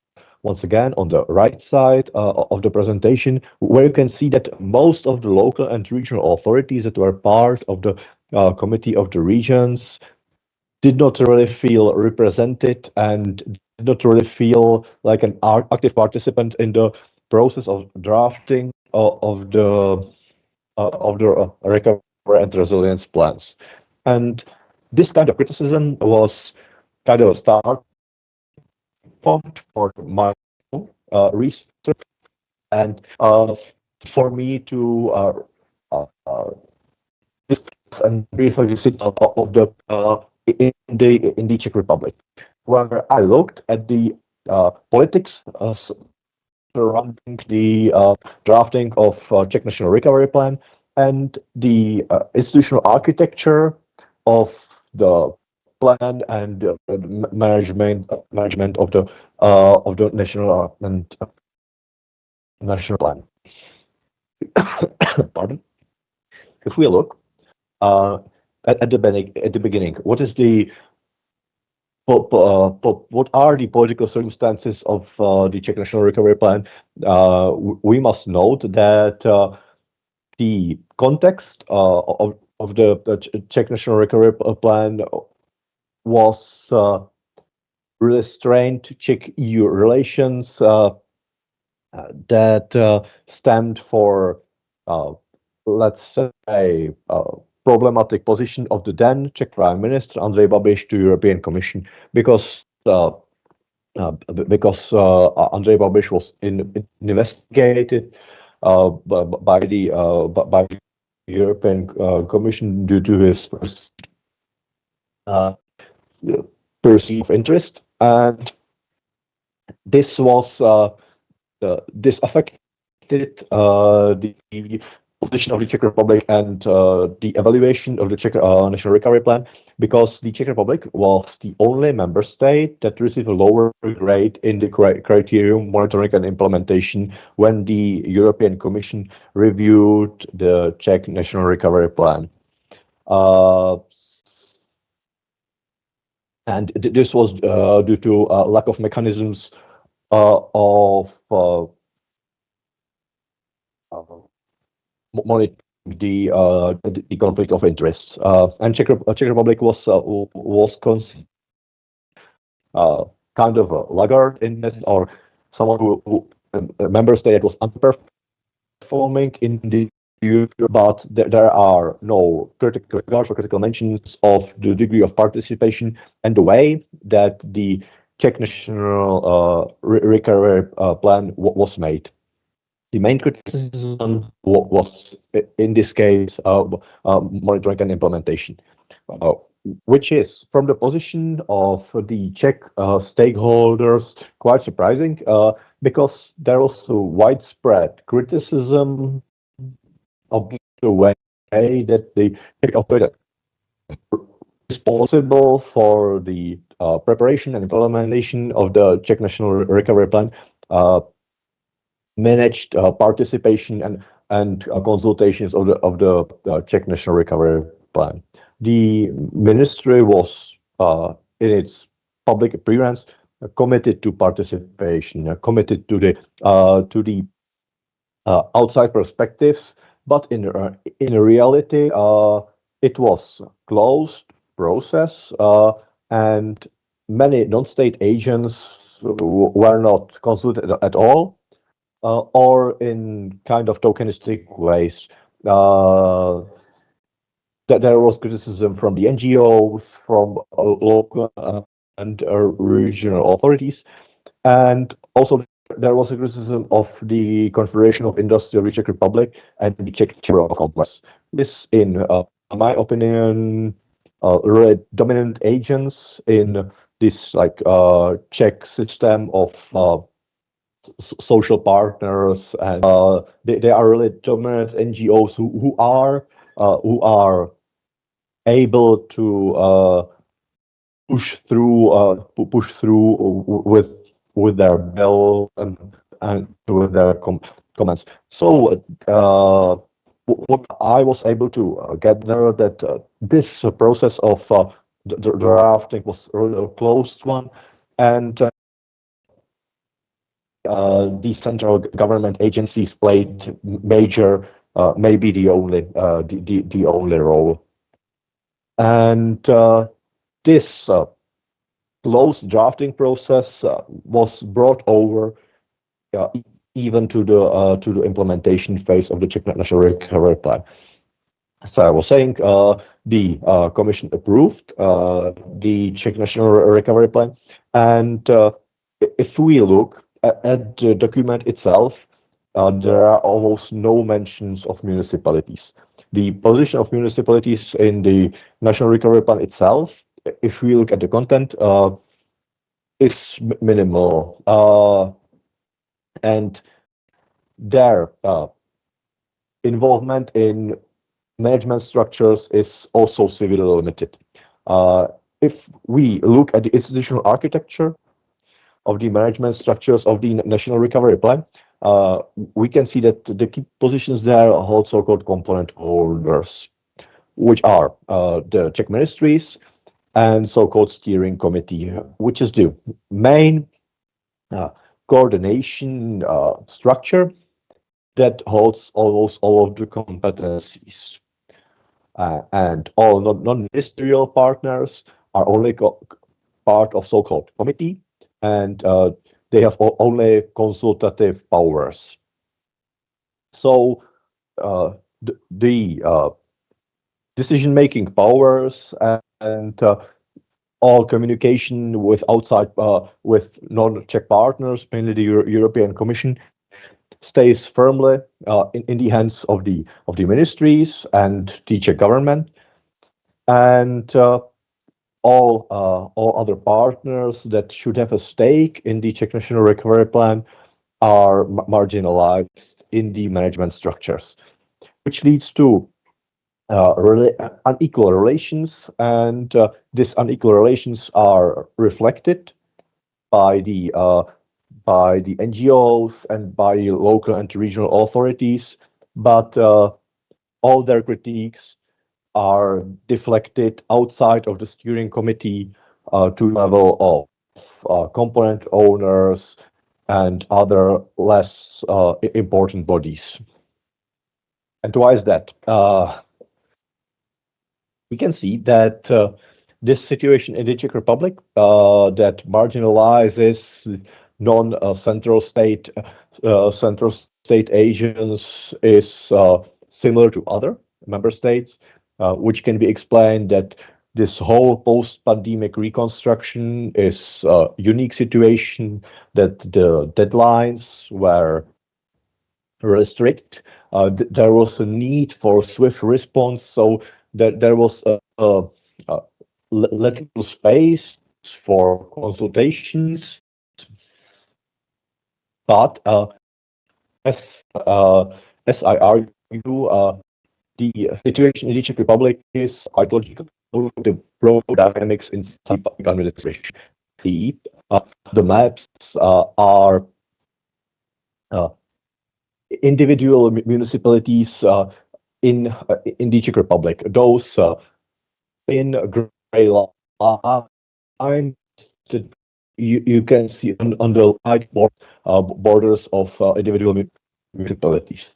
once again on the right side of the presentation, where you can see that most of the local and regional authorities that were part of the Committee of the Regions did not really feel represented and did not really feel like an active participant in the process of drafting of the recovery and resilience plans. And this kind of criticism was kind of a start point for my research and for me to discuss and briefly visit of the in the Czech Republic, where I looked at the politics surrounding the drafting of Czech National Recovery Plan and the institutional architecture of the plan and management of the national and national plan. Pardon. If we look at the beginning, what are the political circumstances of the Czech National Recovery Plan? We must note that the context of the Czech National Recovery Plan was really strained Czech-EU relations, that stemmed for, let's say, problematic position of the then Czech Prime Minister Andrej Babiš to European Commission, because Andrej Babiš was investigated by the European Commission due to his perceived interest, and this was this affected the position of the Czech Republic and the evaluation of the Czech National Recovery Plan, because the Czech Republic was the only member state that received a lower grade in the criterion monitoring and implementation when the European Commission reviewed the Czech National Recovery Plan. And this was due to lack of mechanisms of monitoring the conflict of interests. And Czech Republic was considered kind of a laggard in this, or someone who a member state was underperforming in the EU, but there are no critical mentions of the degree of participation and the way that the Czech National Recovery Plan was made. The main criticism was, in this case, monitoring and implementation, which is, from the position of the Czech stakeholders, quite surprising, because there was a widespread criticism of the way that the Czech authority responsible for the preparation and implementation of the Czech National Recovery Plan managed participation and consultations of the Czech National Recovery Plan. The ministry was, in its public appearance, committed to participation, committed to the outside perspectives, but in reality, it was closed process, and many non-state agents were not consulted at all, or in kind of tokenistic ways. That there was criticism from the NGOs, from local and regional authorities, and also there was a criticism of the Confederation of Industry of the Czech Republic and the Czech Chamber of Commerce. This, in my opinion, really dominant agents in this Czech system of social partners, and they are really dominant NGOs who are able to push through with their bill and with their comments. So what I was able to get there, that this process of the drafting was really a closed one, and the central government agencies played major, maybe the only role. And this close drafting process was brought over even to the implementation phase of the Czech National Recovery Plan. So I was saying, the Commission approved the Czech National Recovery Plan, and if we look at the document itself, there are almost no mentions of municipalities. The position of municipalities in the National Recovery Plan itself, if we look at the content, is minimal, and their involvement in management structures is also severely limited. If we look at the institutional architecture of the management structures of the National Recovery Plan, we can see that the key positions there hold so-called component holders, which are the Czech ministries and so-called steering committee, which is the main coordination structure that holds almost all of the competencies. And all non-ministerial partners are only part of so-called committee, and they have only consultative powers. So the decision-making powers and all communication with outside with non-Czech partners, mainly the European Commission, stays firmly in the hands of the ministries and the Czech government, and all other partners that should have a stake in the Czech National Recovery Plan are marginalized in the management structures, which leads to really unequal relations, and these unequal relations are reflected by the NGOs and by local and regional authorities, but all their critiques are deflected outside of the steering committee to level of component owners and other less important bodies. And why is that? We can see that this situation in the Czech Republic that marginalizes non-central state agents is similar to other member states, which can be explained that this whole post-pandemic reconstruction is a unique situation, that the deadlines were really strict. There was a need for swift response, so that there was a little space for consultations. But as I argue, the situation in the Czech Republic is quite logical. The broad dynamics in public administration. The maps are individual municipalities in the Czech Republic. Those in gray line that you can see on the right borders of individual municipalities.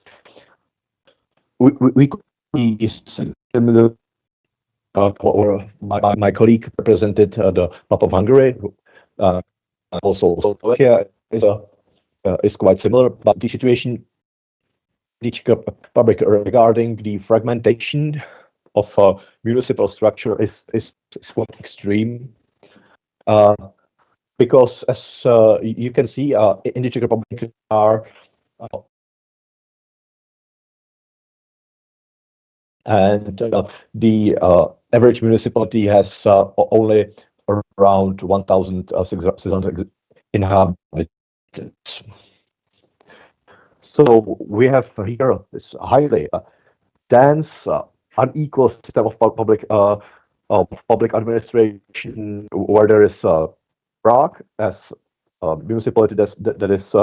We could see similar. Or my colleague represented the map of Hungary. Also, Slovakia is quite similar, but the situation in the Czech Republic regarding the fragmentation of municipal structure is quite extreme. Because as you can see, in the Czech Republic are and the average municipality has only around 1,600 inhabitants. So we have here this highly dense, unequal system of public administration, where there is Prague as a municipality that is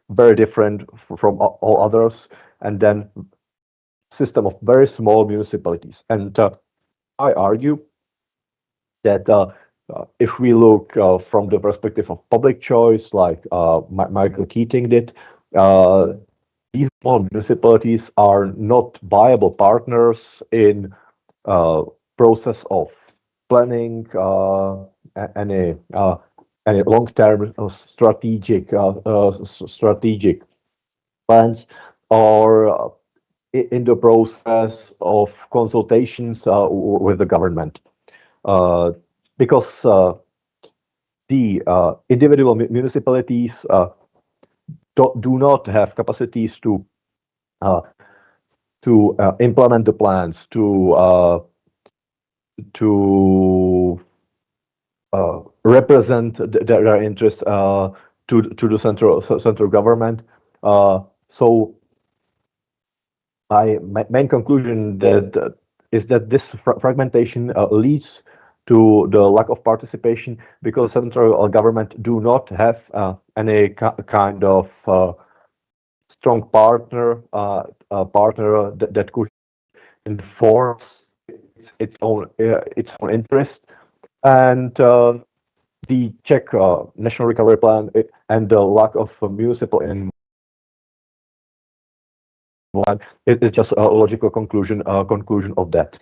very different from all others, and then system of very small municipalities. And I argue that if we look from the perspective of public choice, like Michael Keating did, these small municipalities are not viable partners in process of planning any long-term strategic plans, or in the process of consultations with the government, because the individual municipalities do not have capacities to implement the plans, to represent their interests to the central government. So my main conclusion is that this fragmentation leads to the lack of participation, because central government do not have any kind of strong partner that could enforce its own interest. And the Czech National Recovery Plan and the lack of municipal involvement is just a logical conclusion of that.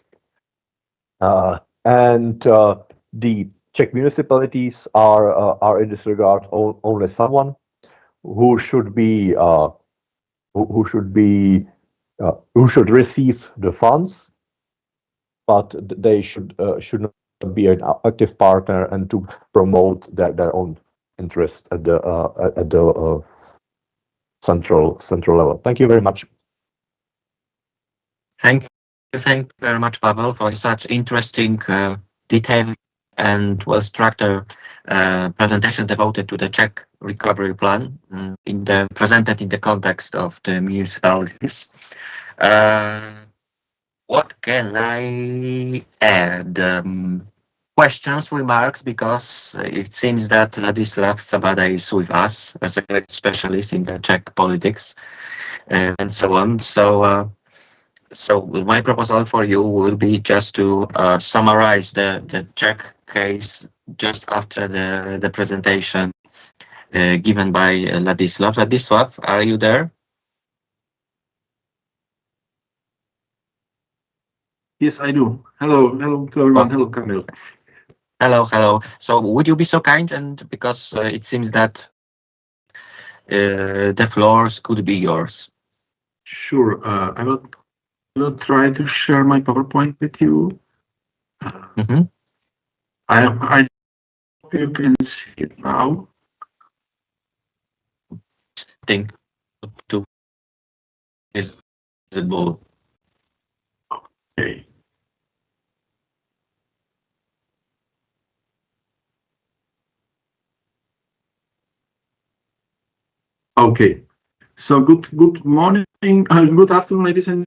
And the Czech municipalities are in this regard only someone who should be who should receive the funds, but they should not be an active partner and to promote their own interest at the central level. Thank you very much. Thank you very much, Pavel, for such interesting, detailed and well-structured presentation devoted to the Czech recovery plan, presented in the context of the municipalities. What can I add? Questions, remarks, because it seems that Ladislav Sabada is with us as a great specialist in the Czech politics and so on. So my proposal for you will be just to summarize the Czech case just after the presentation given by Ladislav. Ladislav, are you there? Yes, I do. Hello to everyone. Hello, Kamil. Hello. So would you be so kind, and because it seems that the floors could be yours. Sure. I will try to share my PowerPoint with you. I hope you can see it now. Think to visible. Okay. Okay. So good morning, good afternoon, ladies and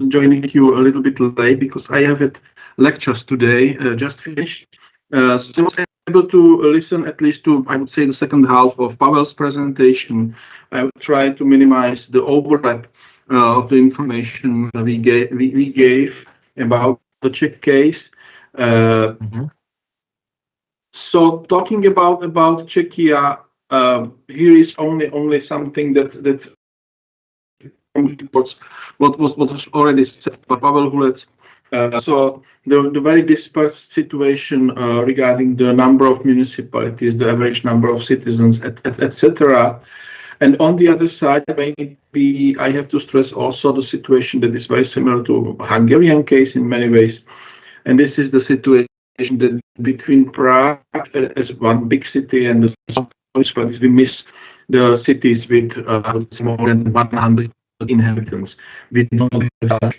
joining you a little bit late because I have had lectures today, just finished. So I was able to listen at least to, I would say, the second half of Pavel's presentation. I will try to minimize the overlap of the information we gave about the Czech case. So talking about Czechia, here is only something that what was already said by Pavel Hulec. So the very disparate situation regarding the number of municipalities, the average number of citizens, etc. And on the other side, maybe I have to stress also the situation that is very similar to Hungarian case in many ways. And this is the situation that between Prague as one big city and the municipalities, we miss the cities with more than 100 inhabitants. We don't have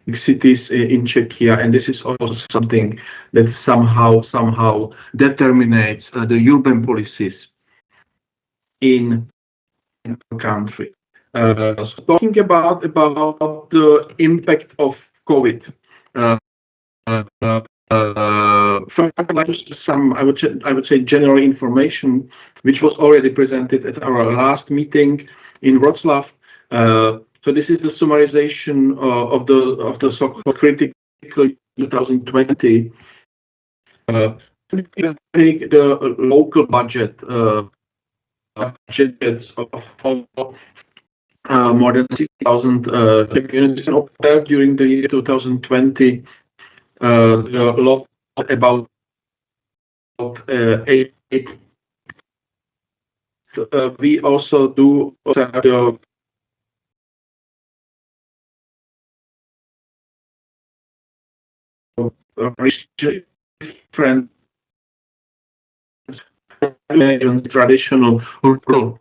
big cities in Czechia, and this is also something that somehow determines the urban policies in the country. So talking about the impact of COVID. First, I'd like to some, I would say, general information, which was already presented at our last meeting in Wrocław. So this is the summarization of the so-called critical 2020. Take the local budgets of more than 6,000 communities during the year 2020. A lot about 8. We also do the different traditional rural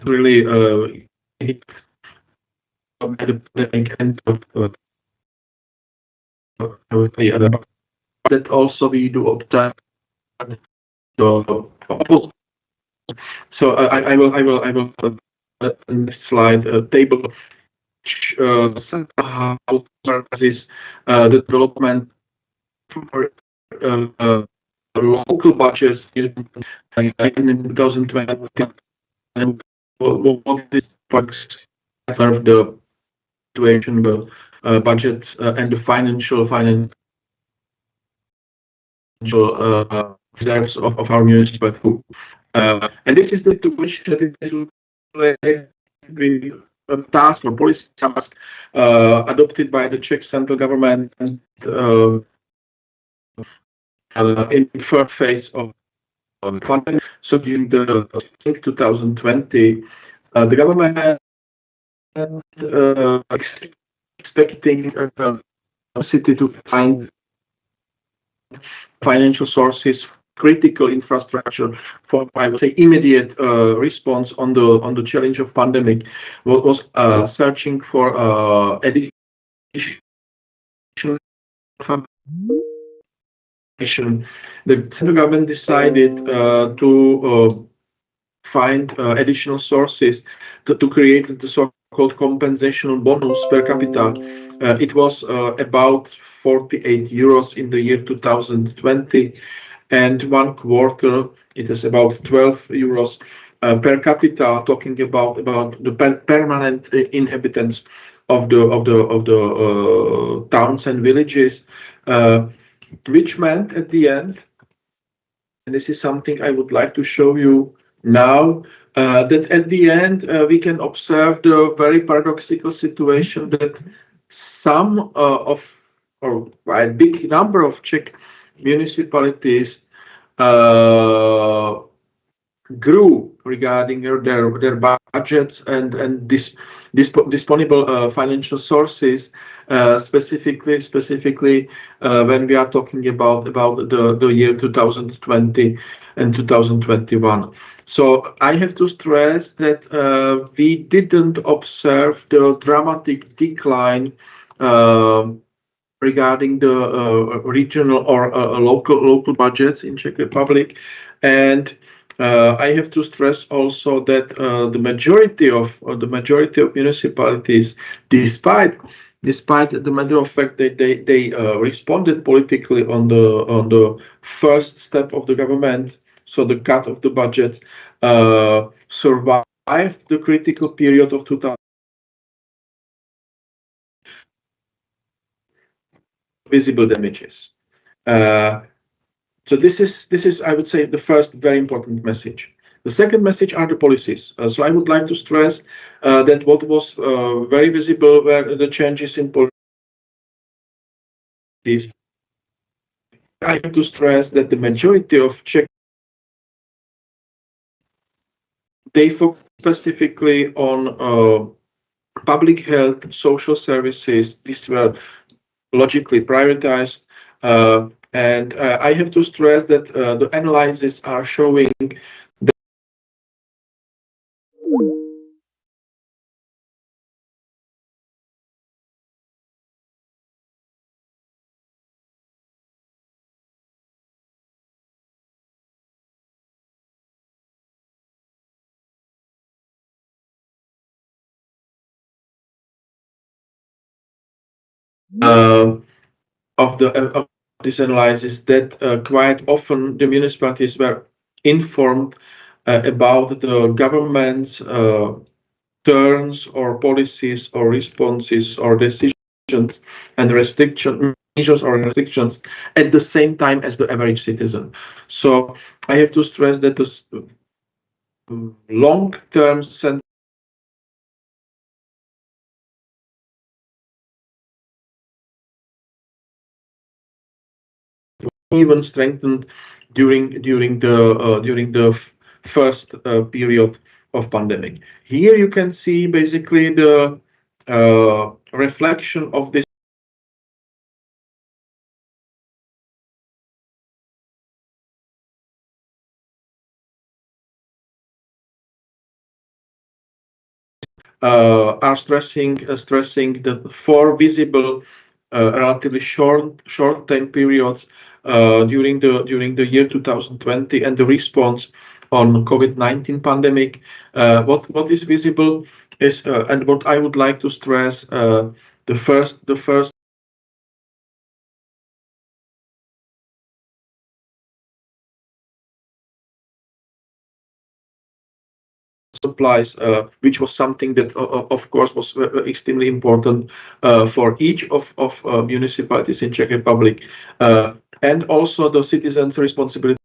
really hit by the pandemic and I would say that also we do obtain the so I will next slide table how services the development for local budgets in 2020 and what this serve the situation, the budgets and the financial reserves of our municipality. And this is the situation that is with a task or policy task adopted by the Czech central government in the first phase of funding. So during the 2020, the government expecting city to find financial sources, critical infrastructure for, I would say, immediate response on the challenge of pandemic. Was searching for additional information. The central government decided to find additional sources to create the so-called compensation bonus per capita. It was about 48 euros in the year 2020, and 1/4 it is about 12 euros per capita. Talking about the permanent inhabitants of the towns and villages, which meant at the end, and this is something I would like to show you now, that at the end we can observe the very paradoxical situation that some or a big number of Czech municipalities grew regarding their budgets and disponible financial sources, specifically when we are talking about the year 2020 and 2021. So I have to stress that we didn't observe the dramatic decline regarding the regional or local budgets in Czech Republic, and I have to stress also that the majority of municipalities, despite the matter of fact that they responded politically on the first step of the government, so the cut of the budget, survived the critical period of 2000. Visible damages. So this is, I would say, the first very important message. The second message are the policies. So I would like to stress that what was very visible were the changes in policies. I have to stress that the majority of Czech, they focus specifically on public health, social services. These were logically prioritized. And I have to stress that the analyses are showing that of this analysis that quite often the municipalities were informed about the government's turns or policies or responses or decisions and measures or restrictions at the same time as the average citizen. So I have to stress that this long-term even strengthened during the first period of pandemic. Here you can see basically the reflection of this are stressing the four visible relatively short time periods during the year 2020 and the response on COVID-19 pandemic. What is visible is and what I would like to stress, the first supplies, which was something that of course was extremely important for each of municipalities in Czech Republic, and also the citizens' responsibility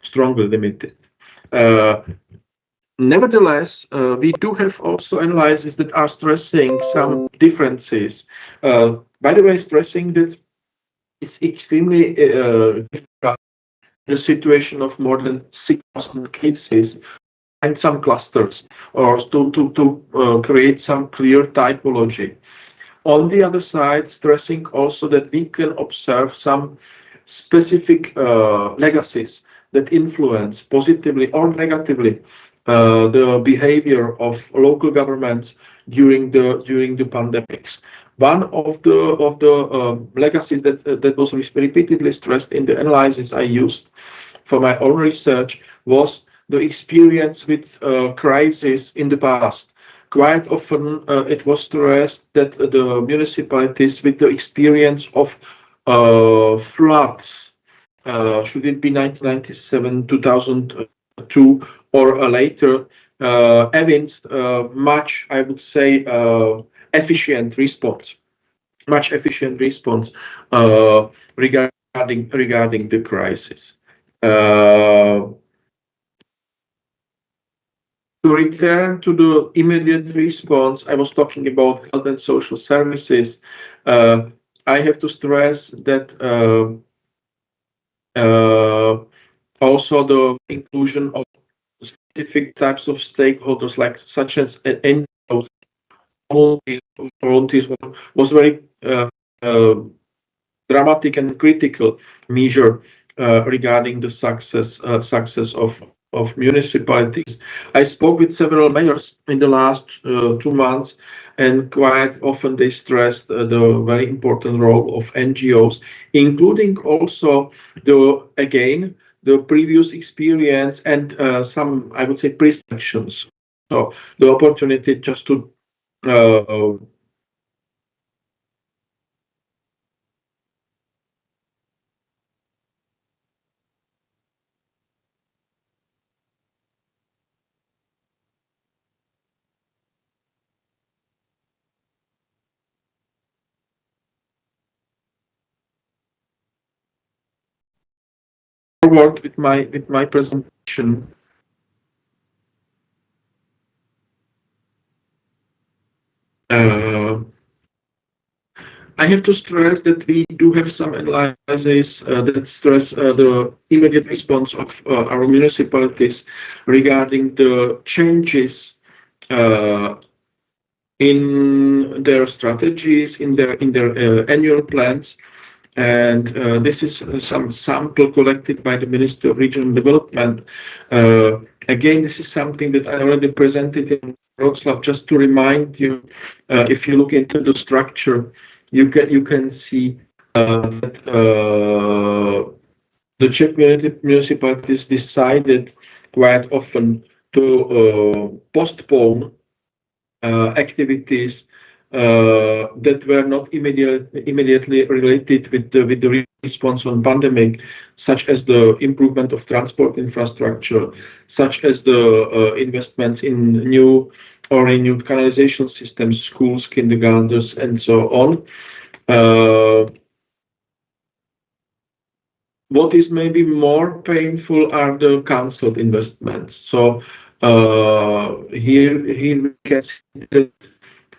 strongly limited. Nevertheless, we do have also analyses that are stressing some differences. By the way, stressing that it's extremely difficult in a situation of more than 6,000 cases and some clusters, or to create some clear typology. On the other side, stressing also that we can observe some specific legacies that influence positively or negatively the behavior of local governments during the pandemics. One of the legacies that was repeatedly stressed in the analysis I used for my own research was the experience with crisis in the past. Quite often it was stressed that the municipalities with the experience of floods, should it be 1997, 2002, or later, evinced much, I would say, efficient response, regarding the crisis. To return to the immediate response, I was talking about health and social services. I have to stress that also the inclusion of specific types of stakeholders, such as NGOs, volunteers, was very dramatic and critical measure regarding the success of municipalities. I spoke with several mayors in the last 2 months, and quite often they stressed the very important role of NGOs, including also the previous experience and some, I would say, pre-selections. So the opportunity just to forward with my presentation. I have to stress that we do have some analyses that stress the immediate response of our municipalities regarding the changes in their strategies, in their annual plans. And this is some sample collected by the Ministry of Regional Development. Again, this is something that I already presented in Wrocław. Just to remind you, if you look into the structure, you can see that the Czech municipalities decided quite often to postpone activities that were not immediately related with the response on pandemic, such as the improvement of transport infrastructure, such as the investments in new or renewed canalization systems, schools, kindergartens, and so on. What is maybe more painful are the cancelled investments. So here we can see that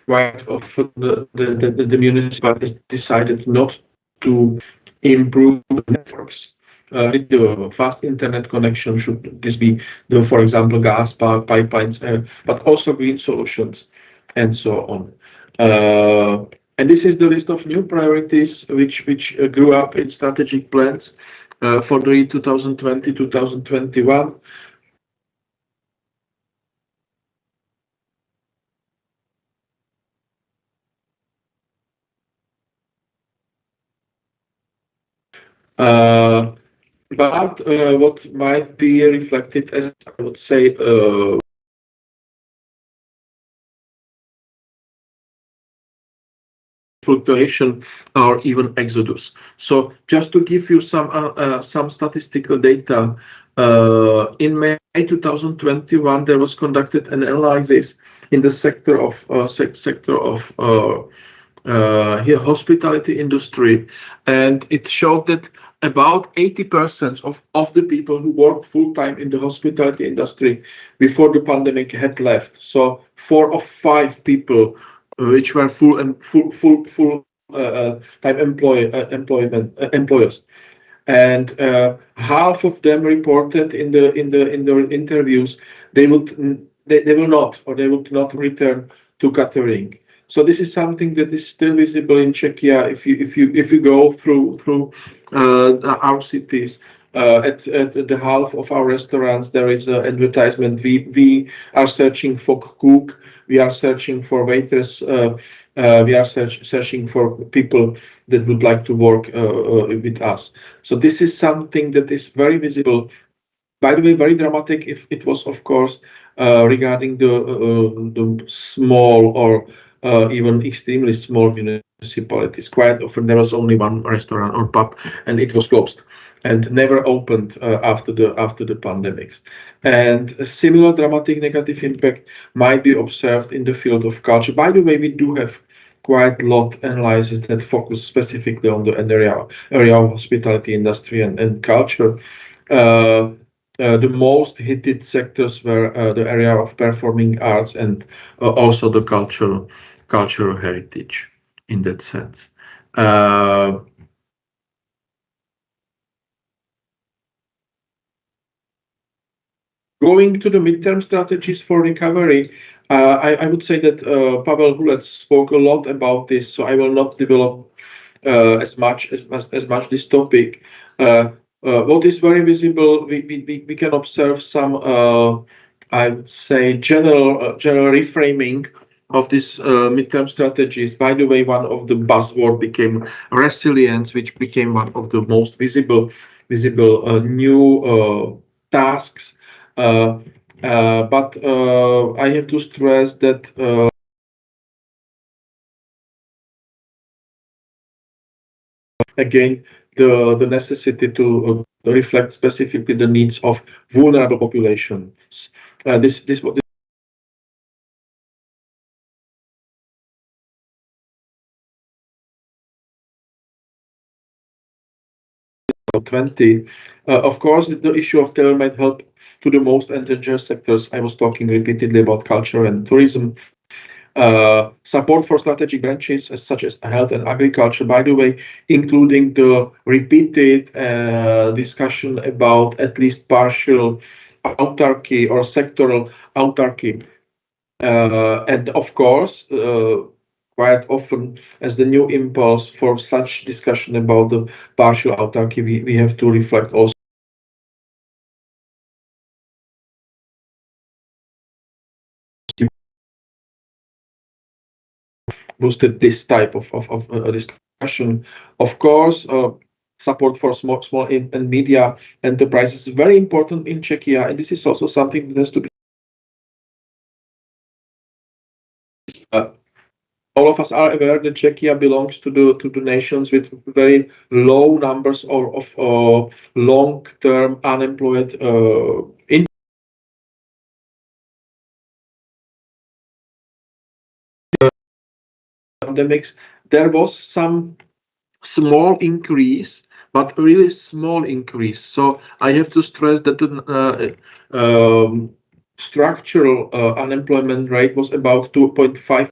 quite often the municipalities decided not to improve the networks. With the fast internet connection, should this be for example, gas pipelines, but also green solutions, and so on. And this is the list of new priorities which grew up in strategic plans for the 2020-2021. But what might be reflected as, I would say, fluctuation or even exodus. So just to give you some statistical data, in May 2021 there was conducted an analysis in the sector of hospitality industry, and it showed that about 80% of the people who worked full-time in the hospitality industry before the pandemic had left. So 4 of 5 people which were full-time employers, and half of them reported in the interviews they will not return to catering. So this is something that is still visible in Czechia. If you go through our cities, at the half of our restaurants there is an advertisement. We are searching for cook. We are searching for waitress. We are searching for people that would like to work with us. So this is something that is very visible. By the way, very dramatic. If it was, of course, regarding the small or even extremely small municipalities. Quite often there was only one restaurant or pub, and it was closed and never opened after the pandemics. And a similar dramatic negative impact might be observed in the field of culture. By the way, we do have quite a lot analysis that focus specifically on the area of hospitality industry and culture. The most hit sectors were the area of performing arts and also the cultural heritage in that sense. Going to the midterm strategies for recovery, I would say that Pavel Hulec spoke a lot about this, so I will not develop as much this topic. What is very visible, we can observe some, I would say, general reframing of these midterm strategies. By the way, one of the buzzword became resilience, which became one of the most visible new tasks. But I have to stress that again, the necessity to reflect specifically the needs of vulnerable populations. This 20. Of course, the issue of tailor-made help to the most endangered sectors. I was talking repeatedly about culture and tourism. Support for strategic branches such as health and agriculture, by the way, including the repeated discussion about at least partial autarky or sectoral autarky. And of course, quite often as the new impulse for such discussion about the partial autarky, we have to reflect also boosted this type of discussion. Of course, support for small and media enterprises is very important in Czechia, and this is also something that has to be. All of us are aware that Czechia belongs to the nations with very low numbers of long-term unemployed pandemics. There was some small increase, but really small increase. So I have to stress that the structural unemployment rate was about 2.5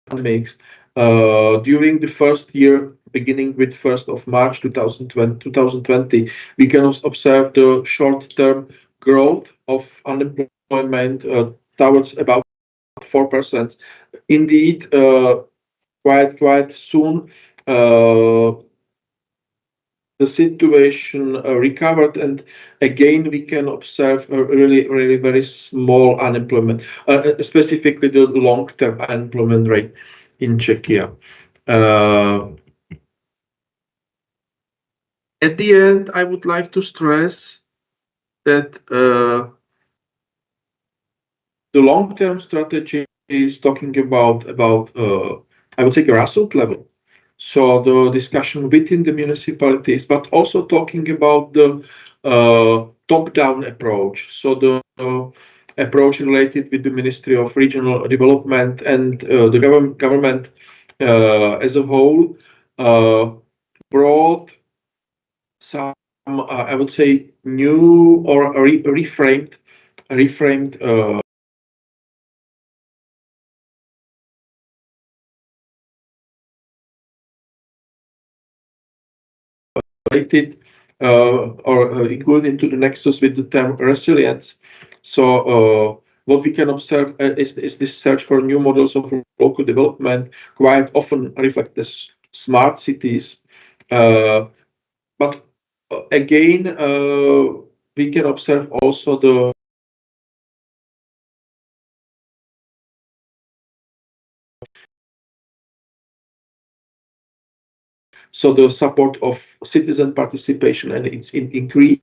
pandemics. During the first year, beginning with 1st of March 2020, we can observe the short-term growth of unemployment towards about 4%. Indeed, quite soon, the situation recovered, and again we can observe a really very small unemployment, specifically the long-term unemployment rate in Czechia. At the end, I would like to stress that the long-term strategy is talking about I would say grassroots level. So the discussion within the municipalities, but also talking about the top-down approach. So the approach related with the Ministry of Regional Development and the government as a whole. brought some, I would say, new or reframed related or included into the nexus with the term resilience. So what we can observe is this search for new models of local development quite often reflect the smart cities. But again, we can observe also the support of citizen participation and its increase.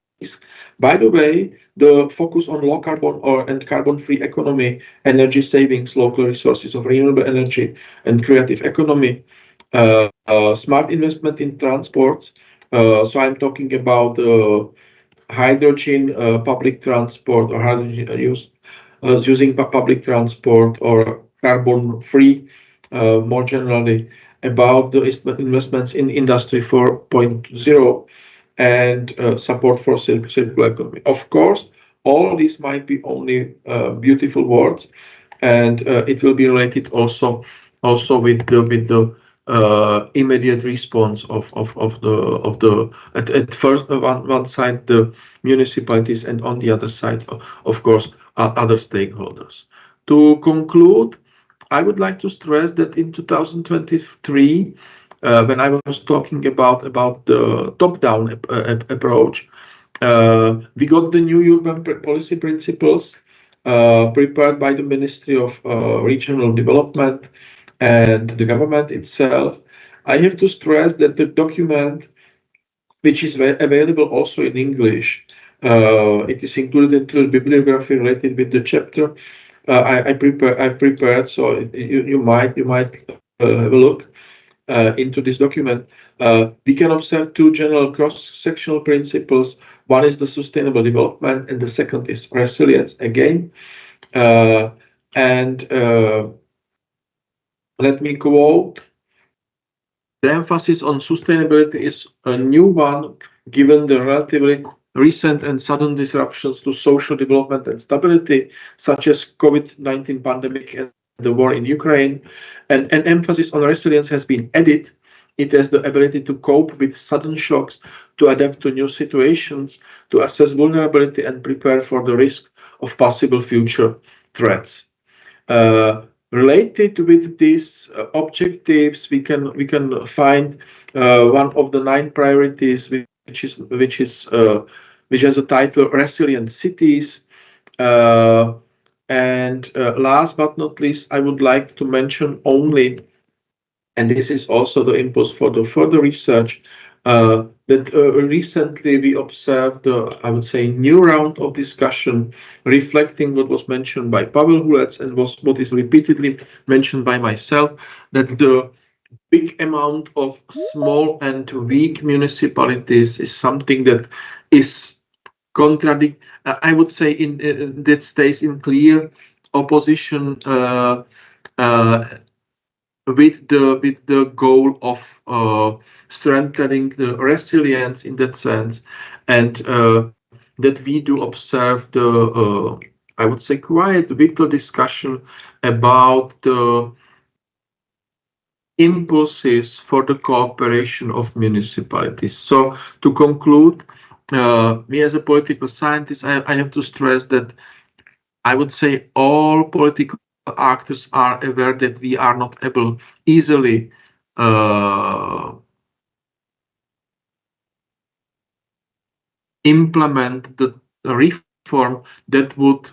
By the way, the focus on low carbon and carbon-free economy, energy savings, local resources of renewable energy, and creative economy, smart investment in transports. So I'm talking about hydrogen public transport or hydrogen using public transport or carbon-free more generally, about the investments in Industry 4.0 and support for circular economy. Of course, all this might be only beautiful words, and it will be related also with the immediate response of the at first one side the municipalities and on the other side of course other stakeholders. To conclude, I would like to stress that in 2023, when I was talking about the top-down approach, we got the new urban policy principles prepared by the Ministry of Regional Development and the government itself. I have to stress that the document, which is available also in English, it is included into the bibliography related with the chapter. I prepared, so you might have a look into this document. We can observe two general cross-sectional principles. One is the sustainable development, and the second is resilience again. Let me quote: the emphasis on sustainability is a new one, given the relatively recent and sudden disruptions to social development and stability, such as COVID-19 pandemic and the war in Ukraine. And an emphasis on resilience has been added. It has the ability to cope with sudden shocks, to adapt to new situations, to assess vulnerability and prepare for the risk of possible future threats. Related with these objectives, we can find one of the 9 priorities, which has a title "Resilient Cities." And last but not least, I would like to mention only, and this is also the impulse for the further research, that recently we observed, I would say, new round of discussion reflecting what was mentioned by Pavel Hulec and what is repeatedly mentioned by myself, that the big amount of small and weak municipalities is something that is I would say that stays in clear opposition with the goal of strengthening the resilience in that sense, and that we do observe the I would say quite vital discussion about the impulses for the cooperation of municipalities. So to conclude, me as a political scientist, I have to stress that I would say all political actors are aware that we are not able easily implement the reform that would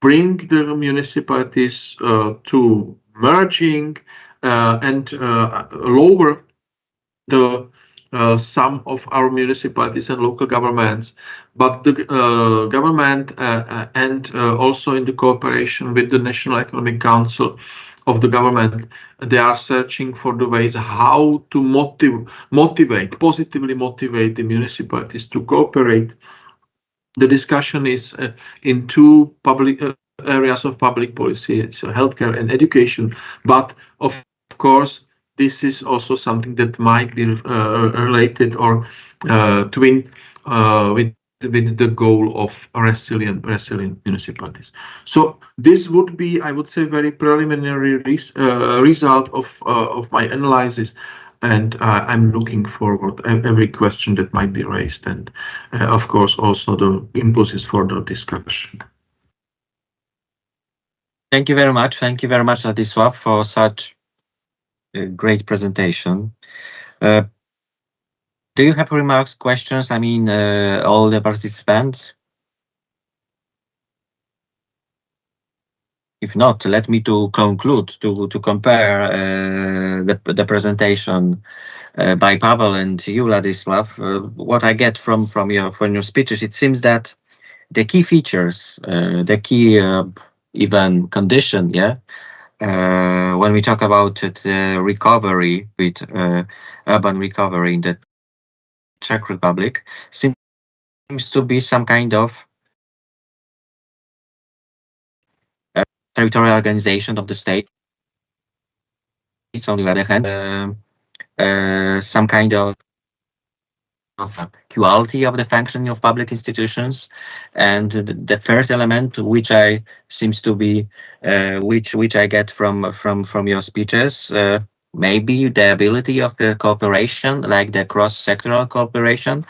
bring the municipalities to merging and lower the sum of our municipalities and local governments, but the government and also in the cooperation with the National Economic Council of the government, they are searching for the ways how to positively motivate the municipalities to cooperate. The discussion is in 2 public areas of public policy, so healthcare and education, but of course this is also something that might be related or twinned with the goal of resilient municipalities. So this would be, I would say, very preliminary result of my analysis, and I'm looking forward every question that might be raised, and of course also the impulses for the discussion. Thank you very much. Thank you very much, Ladisław, for such a great presentation. Do you have remarks, questions? I mean, all the participants? If not, let me to conclude, to compare the presentation by Pavel and you, Ladisław. What I get from your speeches, it seems that the key features, the key even condition, when we talk about the recovery with urban recovery in the Czech Republic, seems to be some kind of territorial organization of the state. It's on the other hand some kind of quality of the functioning of public institutions, and the third element, which I seems to be which I get from your speeches, maybe the ability of the cooperation, like the cross-sectoral cooperation.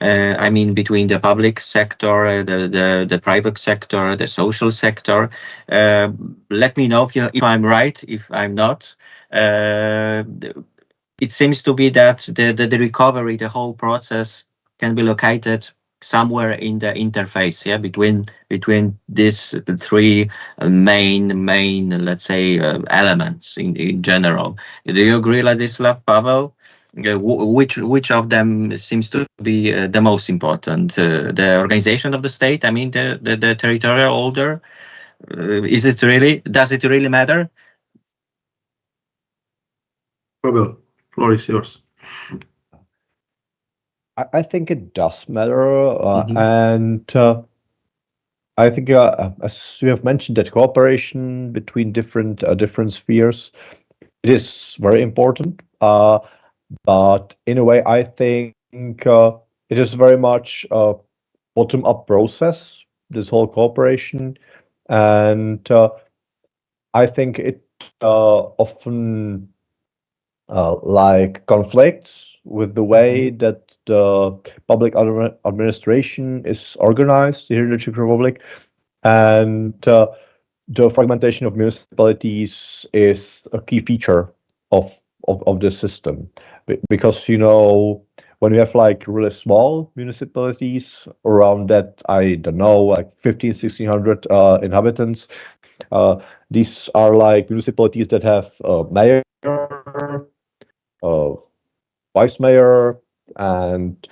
I mean, between the public sector, the private sector, the social sector. Let me know if I'm right, if I'm not. It seems to be that the recovery, the whole process can be located somewhere in the interface, between these the three main, let's say, elements in general. Do you agree, Ladisław, Pavel? Which of them seems to be the most important? The organization of the state, I mean, the territorial order. Does it really matter? Pavel, floor is yours. I think it does matter, and I think, as you have mentioned, that cooperation between different spheres, it is very important. But in a way, I think it is very much a bottom-up process, this whole cooperation, and I think it often like conflicts with the way that the public administration is organized here in the Czech Republic, and the fragmentation of municipalities is a key feature of this system, because when we have like really small municipalities around that, I don't know, like 1,500-1,600 inhabitants, these are like municipalities that have a mayor, vice mayor, and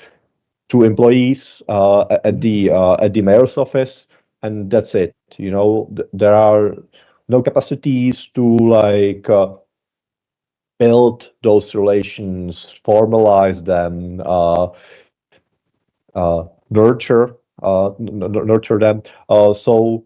2 employees at the mayor's office, and that's it. There are no capacities to like build those relations, formalize them, nurture them. So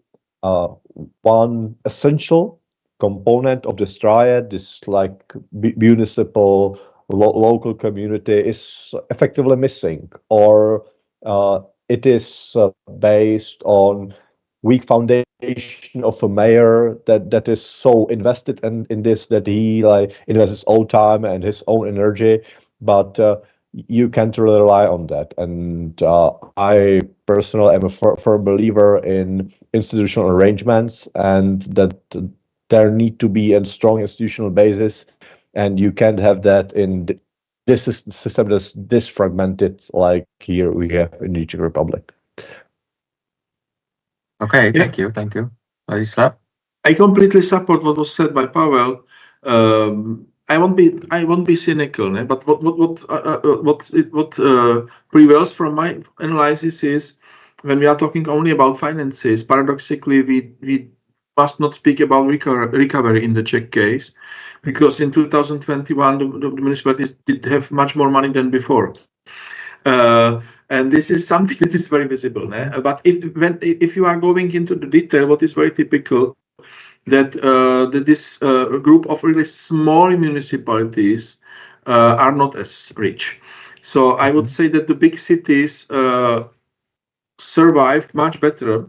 one essential component of this triad, this like municipal local community, is effectively missing, or it is based on weak foundation of a mayor that is so invested in this that he like invests his own time and his own energy, but you can't really rely on that. And I personally am a firm believer in institutional arrangements, and that there need to be a strong institutional basis, and you can't have that in this system that's this fragmented like here we have in the Czech Republic. Okay, thank you. Ladisław? I completely support what was said by Pavel. I won't be cynical, but what prevails from my analysis is, when we are talking only about finances, paradoxically we must not speak about recovery in the Czech case, because in 2021 the municipalities did have much more money than before. And this is something that is very visible. But if you are going into the detail, what is very typical, that this group of really small municipalities are not as rich. So I would say that the big cities survived much better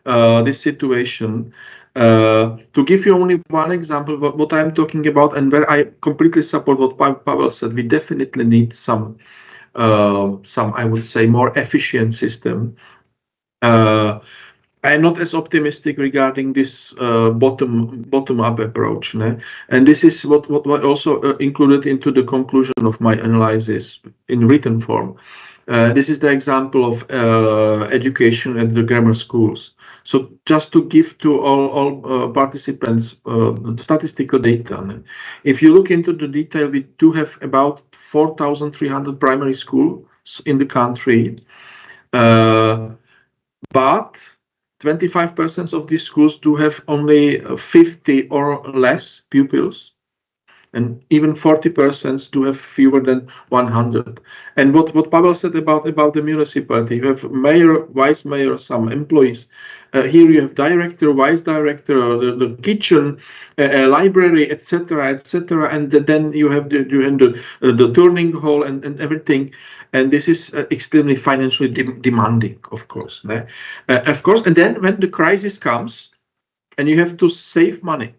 this situation. To give you only one example, what I'm talking about, and where I completely support what Pavel said, we definitely need some I would say, more efficient system. I'm not as optimistic regarding this bottom-up approach, and this is what also included into the conclusion of my analysis in written form. This is the example of education at the grammar schools. So just to give to all participants statistical data, if you look into the detail, we do have about 4,300 primary schools in the country, but 25% of these schools do have only 50 or less pupils, and even 40% do have fewer than 100. And what Pavel said about the municipality, you have mayor, vice mayor, some employees. Here you have director, vice director, the kitchen, library, etc., etc., and then you have the turning hall and everything. And this is extremely financially demanding, of course. And then when the crisis comes, and you have to save money,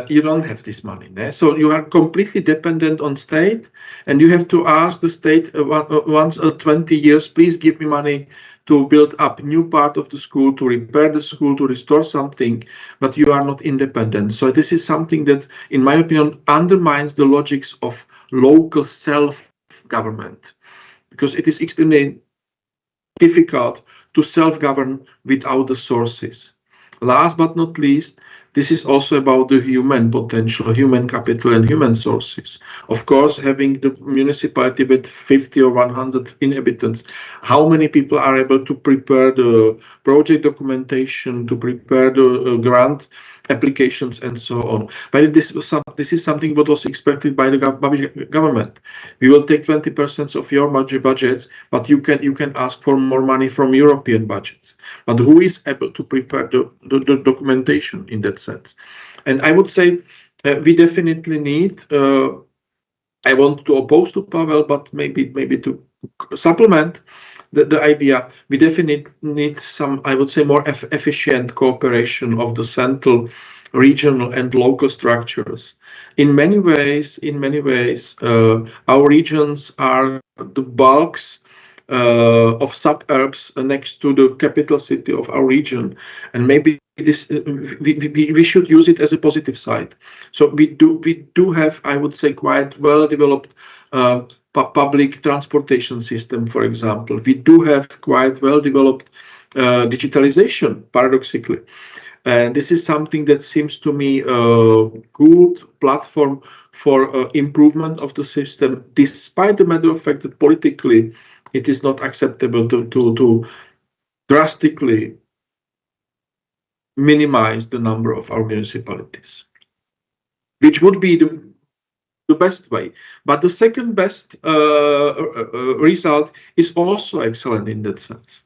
you don't have this money. So you are completely dependent on state, and you have to ask the state once 20 years, please give me money to build up new part of the school, to repair the school, to restore something, but you are not independent. So this is something that, in my opinion, undermines the logics of local self-government, because it is extremely difficult to self-govern without the sources. Last but not least, this is also about the human potential, human capital, and human sources. Of course, having the municipality with 50 or 100 inhabitants, how many people are able to prepare the project documentation, to prepare the grant applications, and so on. But this is something what was expected by the government. We will take 20% of your budgets, but you can ask for more money from European budgets. But who is able to prepare the documentation in that sense? And I would say we definitely need. I want to oppose to Pavel, but maybe to supplement the idea. We definitely need some, I would say, more efficient cooperation of the central, regional, and local structures. In many ways, our regions are the bulks of suburbs next to the capital city of our region, and maybe this we should use it as a positive side. So we do have, I would say, quite well developed public transportation system, for example. We do have quite well developed digitalization, paradoxically. And this is something that seems to me a good platform for improvement of the system, despite the matter of fact that politically it is not acceptable to drastically minimize the number of our municipalities, which would be the best way. But the second best result is also excellent in that sense.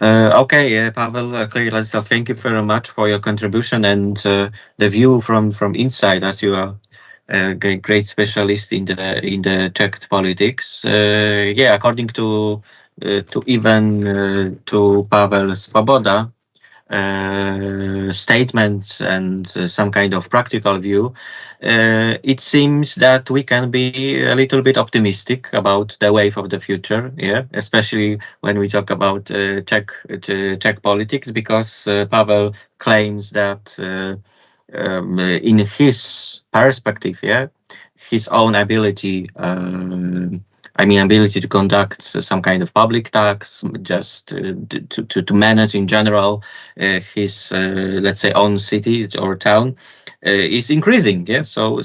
Okay, Pavel, clearly, so thank you very much for your contribution and the view from inside, as you are a great specialist in the Czech politics. Yeah, according to Pavel Svoboda statements and some kind of practical view, it seems that we can be a little bit optimistic about the wave of the future, yeah, especially when we talk about Czech politics, because Pavel claims that in his perspective, yeah, his own ability, ability to conduct some kind of public tax, just to manage in general his, let's say, own city or town, is increasing. Yeah, so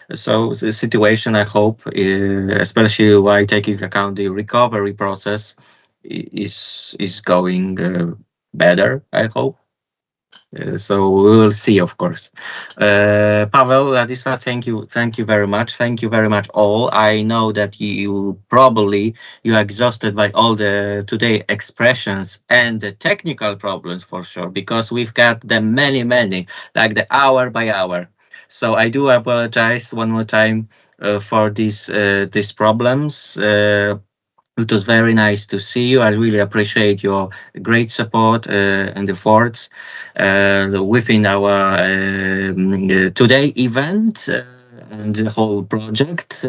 the situation, I hope, especially while taking account the recovery process, is going better, I hope. So we will see, of course. Pavel, Ladisa, thank you very much. Thank you very much all. I know that you are exhausted by all the today expressions and the technical problems for sure, because we've got the many, like the hour by hour. So I do apologize one more time for these problems. It was very nice to see you. I really appreciate your great support and efforts within our today event and the whole project.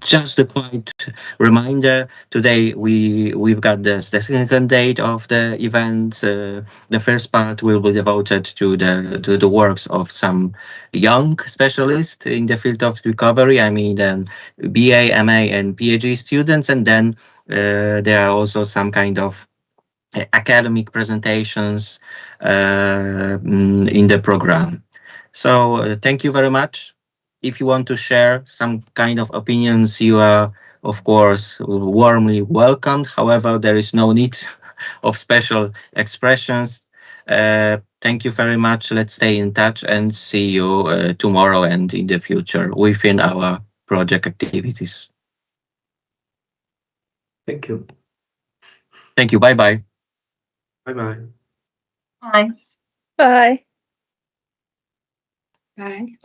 Just a quiet reminder: today we've got the second date of the event. The first part will be devoted to the works of some young specialists in the field of recovery. I mean, then BA, MA, and PhD students, and then there are also some kind of academic presentations in the program. So thank you very much. If you want to share some kind of opinions, you are, of course, warmly welcomed. However, there is no need of special expressions. Thank you very much. Let's stay in touch and see you tomorrow and in the future within our project activities. Thank you. Thank you. Bye-bye. Bye-bye. Bye. Bye. Bye.